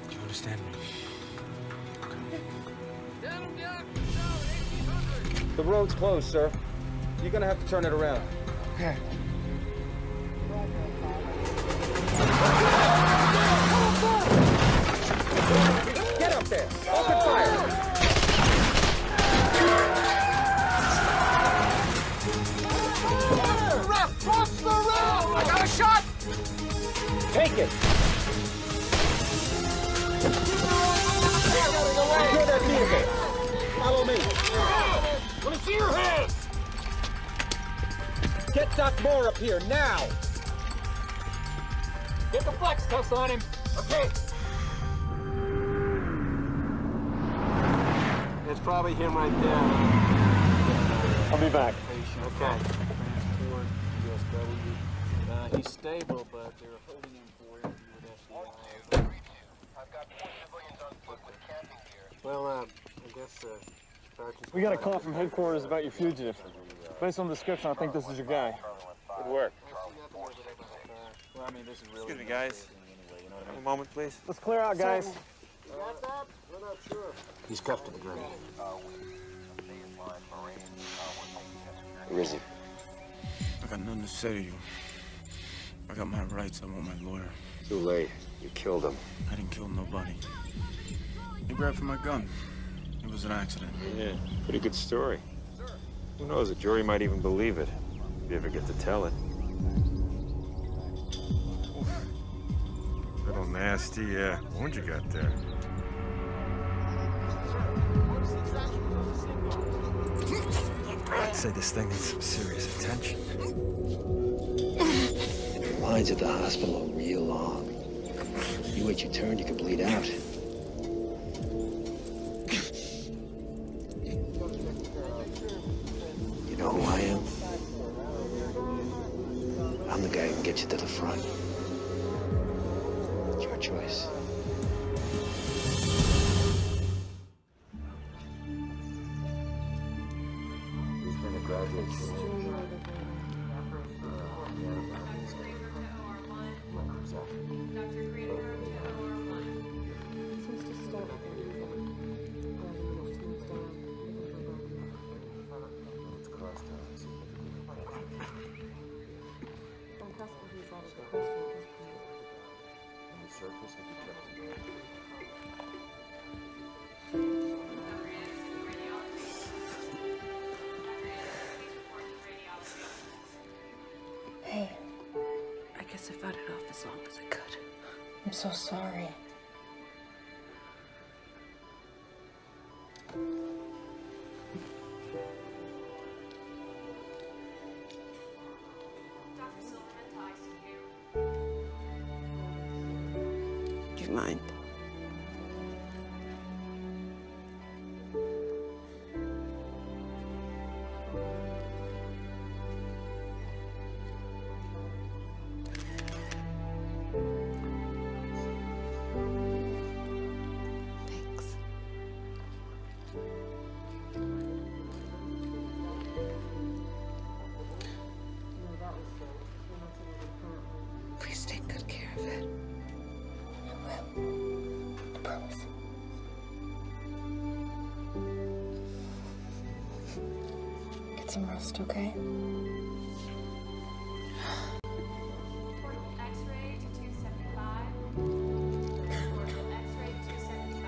Do you understand me? The road's closed, sir. You're gonna have to turn it around. Okay. Get up there! Open fire! Cross the road! I got a shot! Take it! Secure that vehicle! Follow me! Let me see your hands! Get Doc Moore up here, now! Get the flex cuffs on him. Okay. It's probably him right there. I'll be back. Okay. Transport, USW. He's stable, but they're holding him for interview with FBI. Well, I guess, We got a call from headquarters about your fugitive. Based on the description, I think this is your guy. Good work. Well, I mean, this is really... Excuse me, guys. A moment, please. Let's clear out, guys. You got that? We're not sure. He's cuffed to the ground. Where is he? I got nothing to say to you. I got my rights. I want my lawyer. Too late. You killed him. I didn't kill nobody. He grabbed for my gun. It was an accident. Yeah, pretty good story. Who knows, a jury might even believe it, if you ever get to tell it. Little nasty wound you got there. I'd say this thing needs some serious attention. The lines at the hospital are real long. You wait your turn, you could bleed out. You know who I am? I'm the guy who can get you to the front. It's your choice. He's been a graduate student. Hey, I guess I fought it off as long as I could. I'm so sorry. Do you mind? Please take good care of it. I will. I promise. Get some rest, okay? X-ray to 275. X-ray to 275.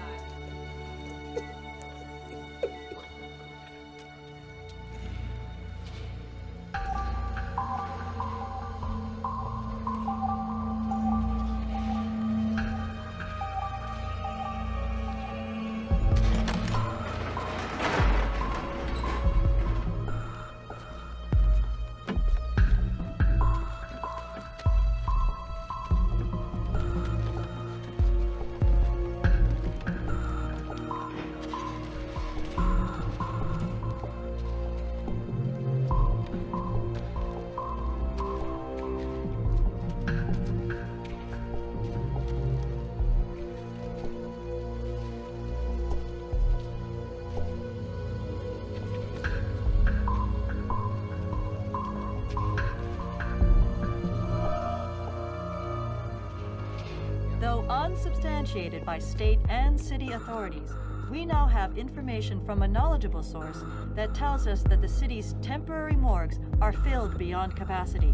unsubstantiated by state and city authorities, we now have information from a knowledgeable source that tells us that the city's temporary morgues are filled beyond capacity.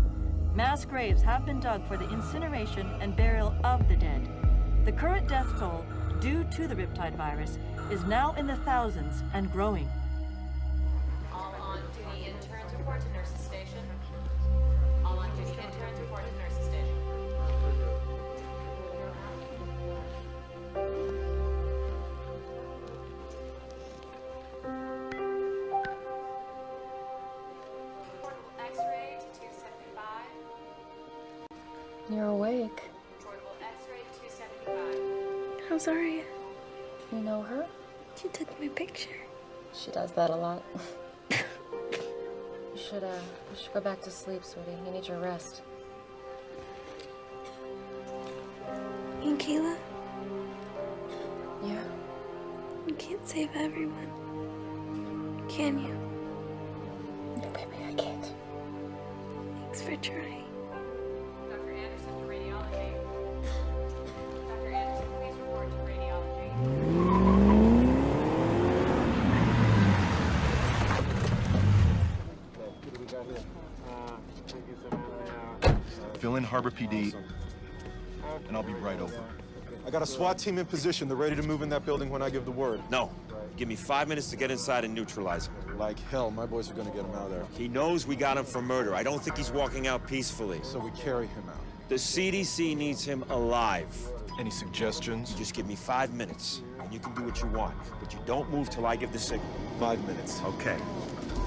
Mass graves have been dug for the incineration and burial of the dead. The current death toll, due to the Riptide virus, is now in the thousands and growing. All on duty interns report to nurses station. All on duty interns report to nurses station. X-ray to 275. You're awake. Portable X-ray to 275. How's Aria? You know her? She took my picture. She does that a lot. You should go back to sleep, sweetie. You need your rest. And Kayla? Yeah? You can't save everyone. Can you? No, baby, I can't. Thanks for trying. Dr. Anderson to radiology. Dr. Anderson, please report to radiology. Fill in Harbor PD, and I'll be right over. I got a SWAT team in position. They're ready to move in that building when I give the word. No. Give me 5 minutes to get inside and neutralize him. Like hell, my boys are gonna get him out of there. He knows we got him for murder. I don't think he's walking out peacefully. So we carry him out. The CDC needs him alive. Any suggestions? You just give me 5 minutes, and you can do what you want. But you don't move till I give the signal. 5 minutes. Okay.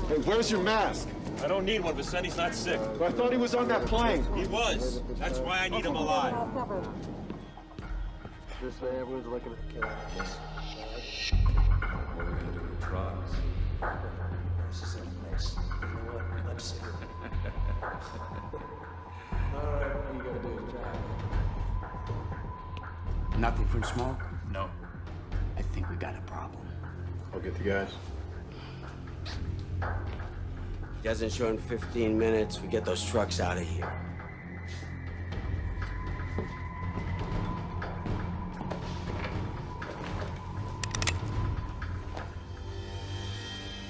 Hey, where's your mask? I don't need one. Vicenti's not sick. I thought he was on that plane. He was. That's why I need him alive. This way, everyone's looking at the camera. What are we gonna do with the drugs? This is a mess. You know what? I'm sick of it. All right, all you gotta do is drive. Nothing from smoke? No. I think we got a problem. I'll get the guys. You guys ain't showing 15 minutes. We get those trucks out of here.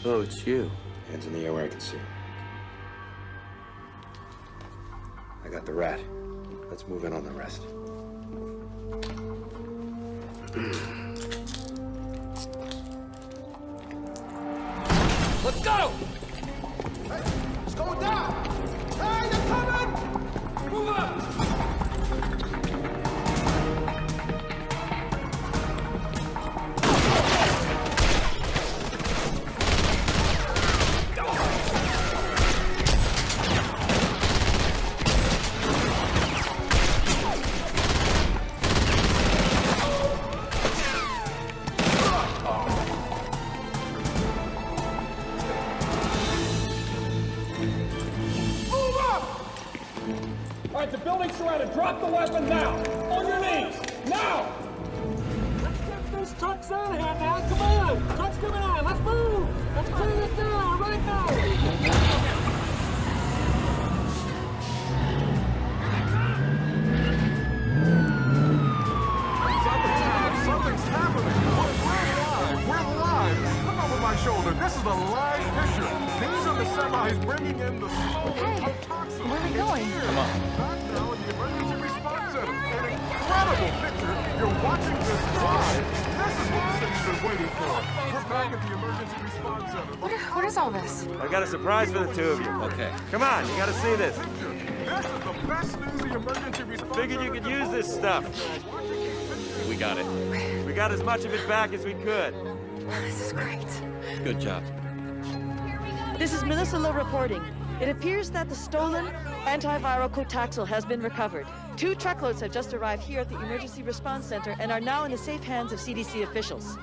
Oh, it's you. Hands in the air where I can see. I got the rat. Let's move in on the rest. Let's go! Hey, it's going down! Hey, they're coming! Move up! Drop the weapon now! On your knees! Now! Let's get these trucks out of here now! Come on! Trucks coming on! Let's move! Let's clear this down right now! Something's happening! We're live! Look over my shoulder! This is a live picture! These are the semis bringing in the toxin! Where are we going? Come on. Back now in the emergency response center. An incredible picture! You're watching this live! This is what the city's been waiting for! We're back at the emergency response center. What is all this? I got a surprise for the two of you. Okay. Come on, you gotta see this. This is the best news the emergency response Figured you could use this stuff. We got it. We got as much of it back as we could. This is great. Good job. This is Melissa Lowe reporting. It appears that the stolen antiviral Cotaxil has been recovered. 2 truckloads have just arrived here at the Emergency Response Center and are now in the safe hands of CDC officials.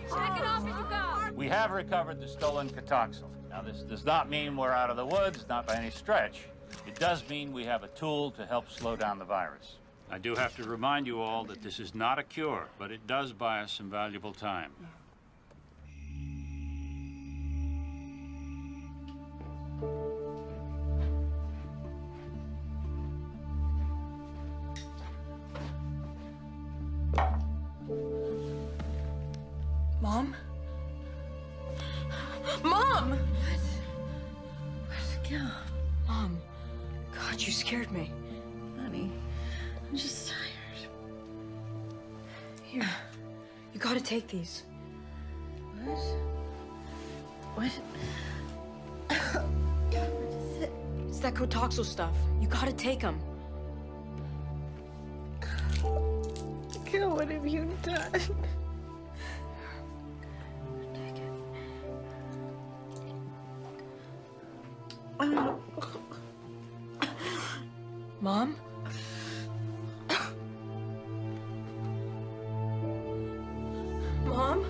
Check it off as you go. We have recovered the stolen Cotaxil. Now, this does not mean we're out of the woods, not by any stretch. It does mean we have a tool to help slow down the virus. I do have to remind you all that this is not a cure, but it does buy us some valuable time. Yeah. Mom. God, you scared me. Honey, I'm just tired. Here. You gotta take these. What? What? What is it? It's that Contagion stuff. You gotta take them. God, what have you done? Take it. Mom? Mom?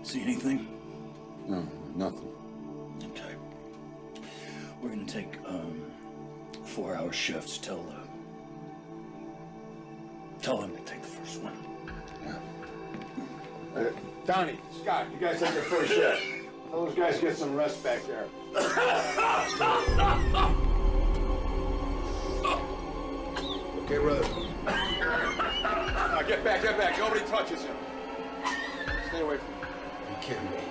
See anything? No, nothing. Okay. We're gonna take 4-hour shifts. Tell them to take the first one. Yeah. Donnie, Scott, you guys take your first shift. Tell those guys to get some rest back there. Okay, brother. Now get back. Nobody touches him. Stay away from him. Are you kidding me?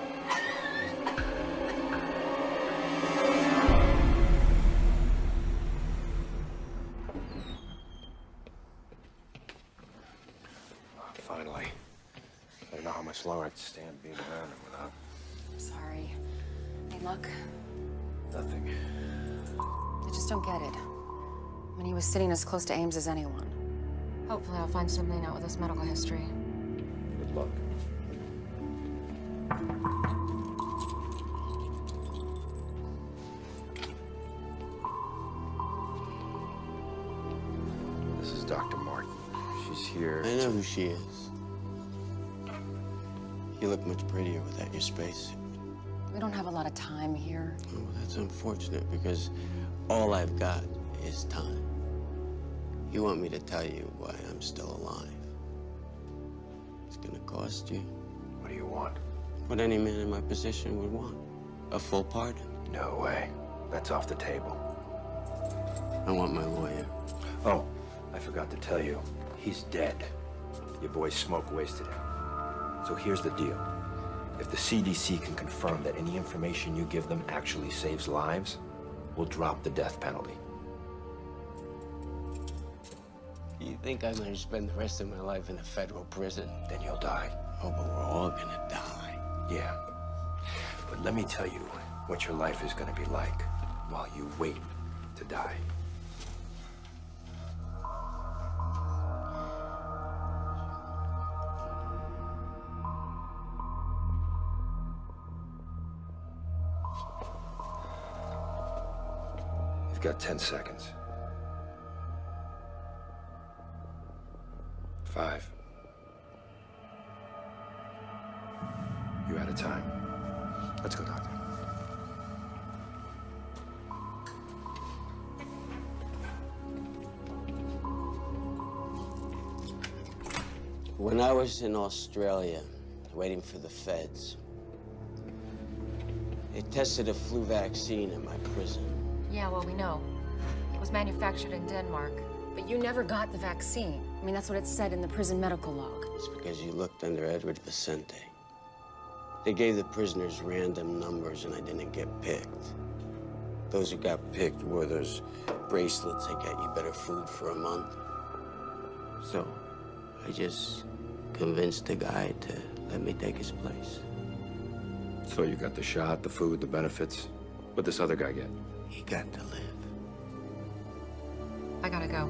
Finally. I don't know how much longer I can stand being around him without... I'm sorry. Hey, look. nothing. I just don't get it. I mean, he was sitting as close to Ames as anyone. Hopefully I'll find something out with his medical history. Good luck. This is Dr. Martin. She's here. I know who she is. You look much prettier without your spacesuit. We don't have a lot of time here. Oh, that's unfortunate because all I've got is time. You want me to tell you why I'm still alive. It's gonna cost you. What do you want? What any man in my position would want. A full pardon. No way. That's off the table. I want my lawyer. Oh, I forgot to tell you. He's dead. Your boy's smoke wasted him. So here's the deal. If the CDC can confirm that any information you give them actually saves lives, we'll drop the death penalty. You think I'm gonna spend the rest of my life in a federal prison? Then you'll die. Oh, but we're all gonna die. Yeah. But let me tell you what your life is gonna be like while you wait to die. You've got 10 seconds. 5. You're out of time. Let's go, Doctor. When I was in Australia, waiting for the feds, they tested a flu vaccine in my prison. Yeah, well, we know. It was manufactured in Denmark. But you never got the vaccine. I mean, that's what it said in the prison medical log. It's because you looked under Edward Vicente. They gave the prisoners random numbers and I didn't get picked. Those who got picked wore those bracelets that got you better food for a month. So I just convinced the guy to let me take his place. So you got the shot, the food, the benefits. What'd this other guy get? He got to live. I gotta go.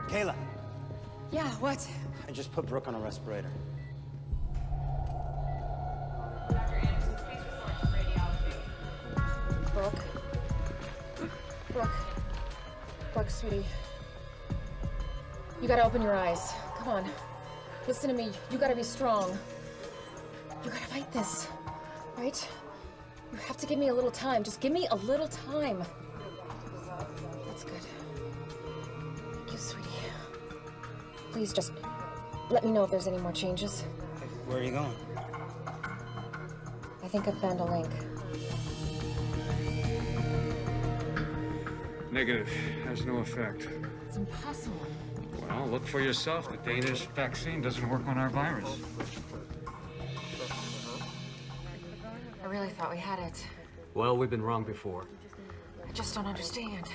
Kayla. Yeah, what? I just put Brooke on a respirator. Brooke. Brooke, sweetie. You gotta open your eyes. Come on. Listen to me. You gotta be strong. You gotta fight this, right? You have to give me a little time. Just give me a little time. That's good. Thank you, sweetie. Please just Let me know if there's any more changes. Where are you going? I think I've found a link. Negative. Has no effect. It's impossible. Well, look for yourself. The Danish vaccine doesn't work on our virus. I really thought we had it. Well, we've been wrong before. I just don't understand.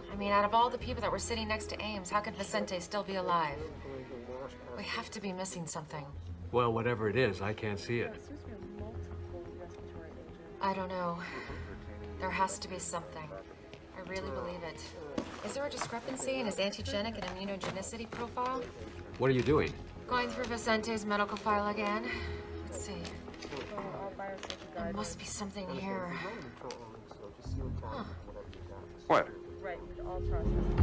I mean, out of all the people that were sitting next to Ames, how could Vicente still be alive? We have to be missing something. Well, whatever it is, I can't see it. I don't know. There has to be something. I really believe it. Is there a discrepancy in his antigenic and immunogenicity profile? What are you doing? Going through Vicente's medical file again. Let's see. There must be something here. Huh. What? Right, all processes.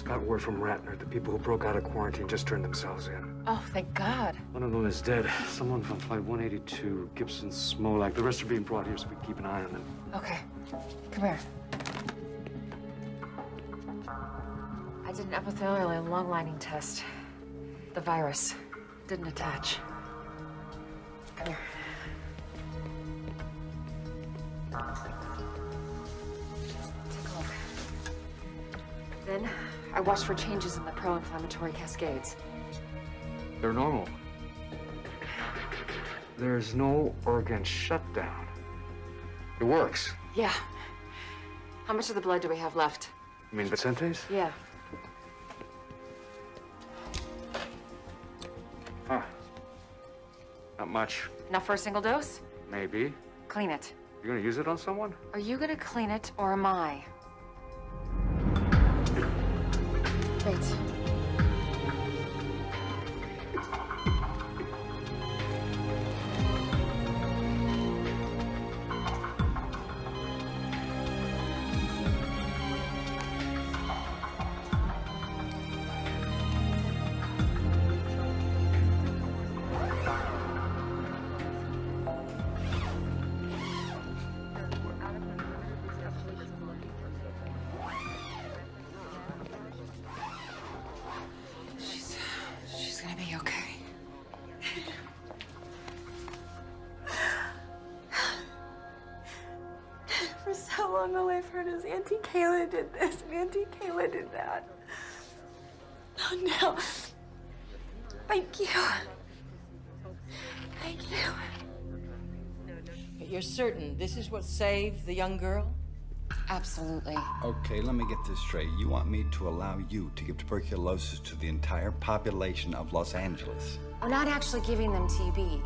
Got word from Ratner. The people who broke out of quarantine just turned themselves in. Oh, thank God. One of them is dead. Someone from Flight 182, Gibson Smolak. The rest are being brought here so we can keep an eye on them. Okay. Come here. I did an epithelial and lung lining test. The virus didn't attach. Come here. Take a look. Then I watched for changes in the pro-inflammatory cascades. They're normal. There's no organ shutdown. It works. Yeah. How much of the blood do we have left? You mean Vicente's? Yeah. Huh. Not much. Enough for a single dose? Maybe. Clean it. You're gonna use it on someone? Are you gonna clean it, or am I? Wait. She's gonna be okay. For so long, all I've heard is Auntie Kayla did this and Auntie Kayla did that. Oh, no. Thank you. Thank you. But you're certain this is what saved the young girl? Absolutely. Okay, let me get this straight. You want me to allow you to give tuberculosis to the entire population of Los Angeles? We're not actually giving them TB.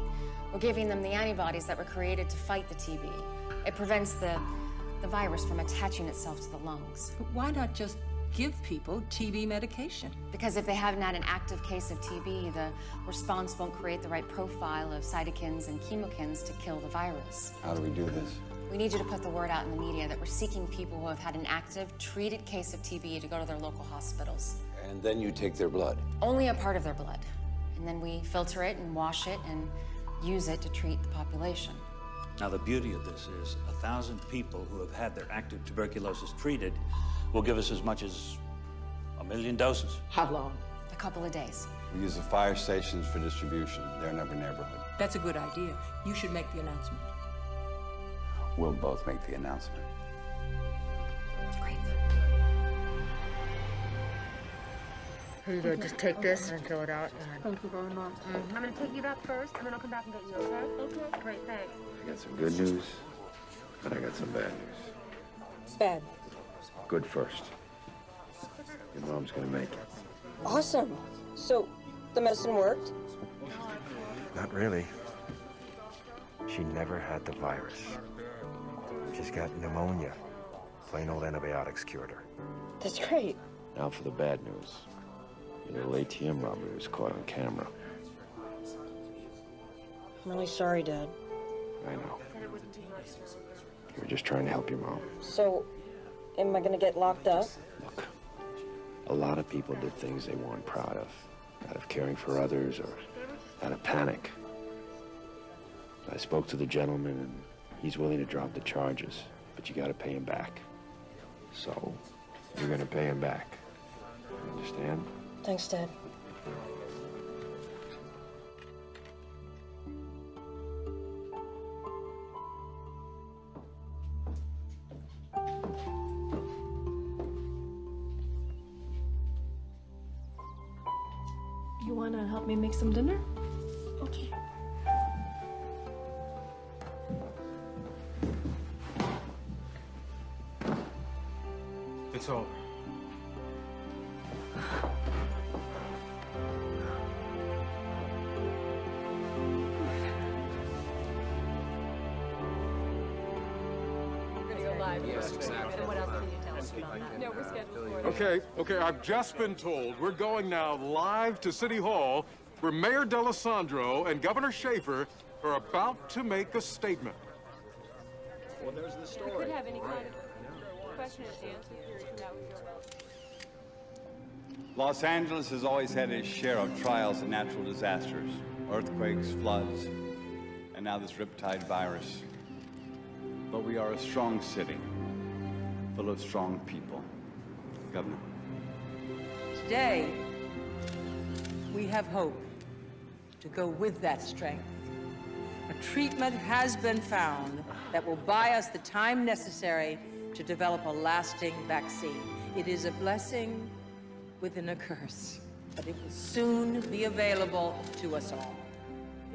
We're giving them the antibodies that were created to fight the TB. It prevents the virus from attaching itself to the lungs. But why not just give people TB medication? Because if they haven't had an active case of TB, the response won't create the right profile of cytokines and chemokines to kill the virus. How do we do this? We need you to put the word out in the media that we're seeking people who have had an active, treated case of TB to go to their local hospitals. And then you take their blood. Only a part of their blood. And then we filter it and wash it and use it to treat the population. Now, the beauty of this is 1,000 people who have had their active tuberculosis treated will give us as much as 1 million doses. How long? A couple of days. We use the fire stations for distribution. They're in every neighborhood. That's a good idea. You should make the announcement. We'll both make the announcement. Great. Here you go. Just take this and fill it out. Thank you very much. I'm going to take you back first, and then I'll come back and get you, okay? Okay. Great, thanks. I got some good news, but I got some bad news. Bad. Good first. Your mom's gonna make it. Awesome. So, the medicine worked? Not really. She never had the virus. She's got pneumonia. Plain old antibiotics cured her. That's great. Now for the bad news. Your little ATM robbery was caught on camera. I'm really sorry, Dad. I know. You were just trying to help your mom. So, am I gonna get locked up? Look, a lot of people did things they weren't proud of. Out of caring for others or out of panic. I spoke to the gentleman and he's willing to drop the charges, but you gotta pay him back. So, you're gonna pay him back. You understand? Thanks, Dad. You wanna help me make some dinner? Okay. It's over. Okay, I've just been told we're going now live to City Hall, where Mayor D'Alessandro and Governor Schaefer are about to make a statement. Well, there's the story. Could have any kind of question and answer period that was your Los Angeles has always had its share of trials and natural disasters, earthquakes, floods, and now this riptide virus. But we are a strong city, full of strong people. Governor. Today, we have hope to go with that strength. A treatment has been found that will buy us the time necessary to develop a lasting vaccine. It is a blessing within a curse, but it will soon be available to us all.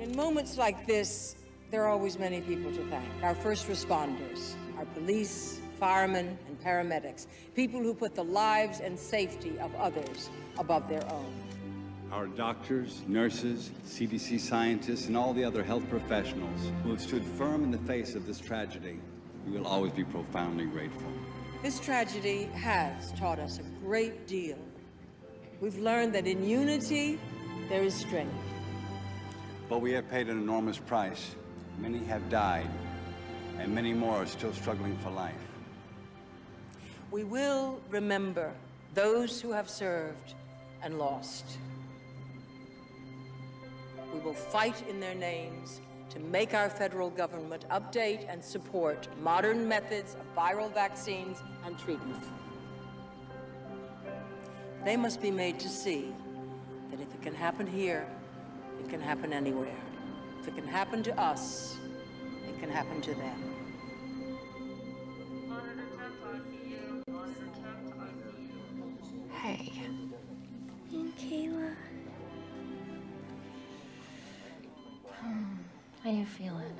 In moments like this, there are always many people to thank. Our first responders, our police, firemen, and paramedics, people who put the lives and safety of others above their own. Our doctors, nurses, CDC scientists, and all the other health professionals who have stood firm in the face of this tragedy, we will always be profoundly grateful. This tragedy has taught us a great deal. We've learned that in unity, there is strength. But we have paid an enormous price. Many have died, and many more are still struggling for life. We will remember those who have served and lost. We will fight in their names to make our federal government update and support modern methods of viral vaccines and treatment. They must be made to see that if it can happen here, it can happen anywhere. If it can happen to us, it can happen to them. Hey. And Kayla. How you feeling?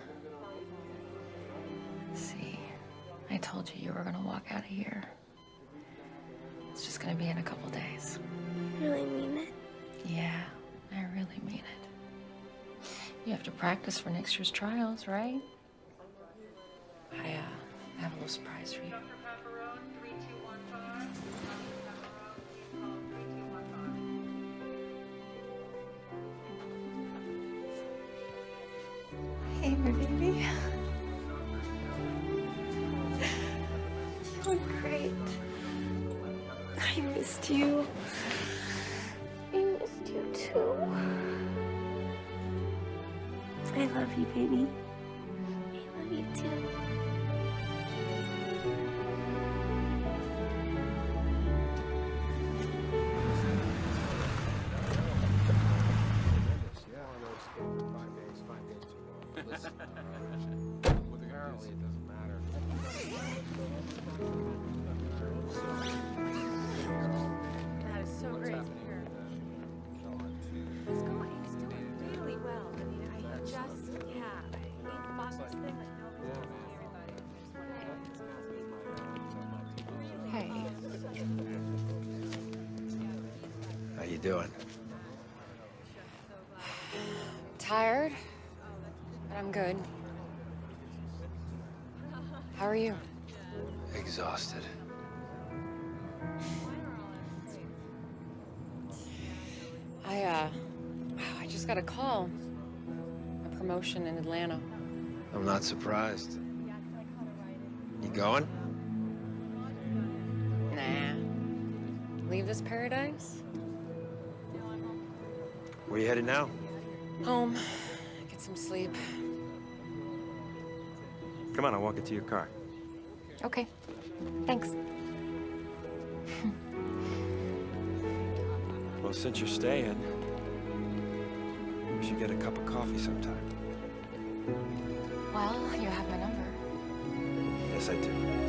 See, I told you were gonna walk out of here. It's just gonna be in a couple days. Really mean it? Yeah, I really mean it. You have to practice for next year's trials, right? I have a little surprise for you. Hey, my baby. You look great. I missed you. I missed you too. I love you, baby. I love you too. Apparently it doesn't matter. That is so great to hear. It's doing really well. I mean, I just, yeah. doing? Tired, but I'm good. How are you? Exhausted. I just got a call. A promotion in Atlanta. I'm not surprised. You going? Nah. Leave this paradise? Where you headed now? Home. Get some sleep. Come on, I'll walk you to your car. Okay. Thanks. Well, since you're staying, we should get a cup of coffee sometime. Well, you have my number. Yes, I do.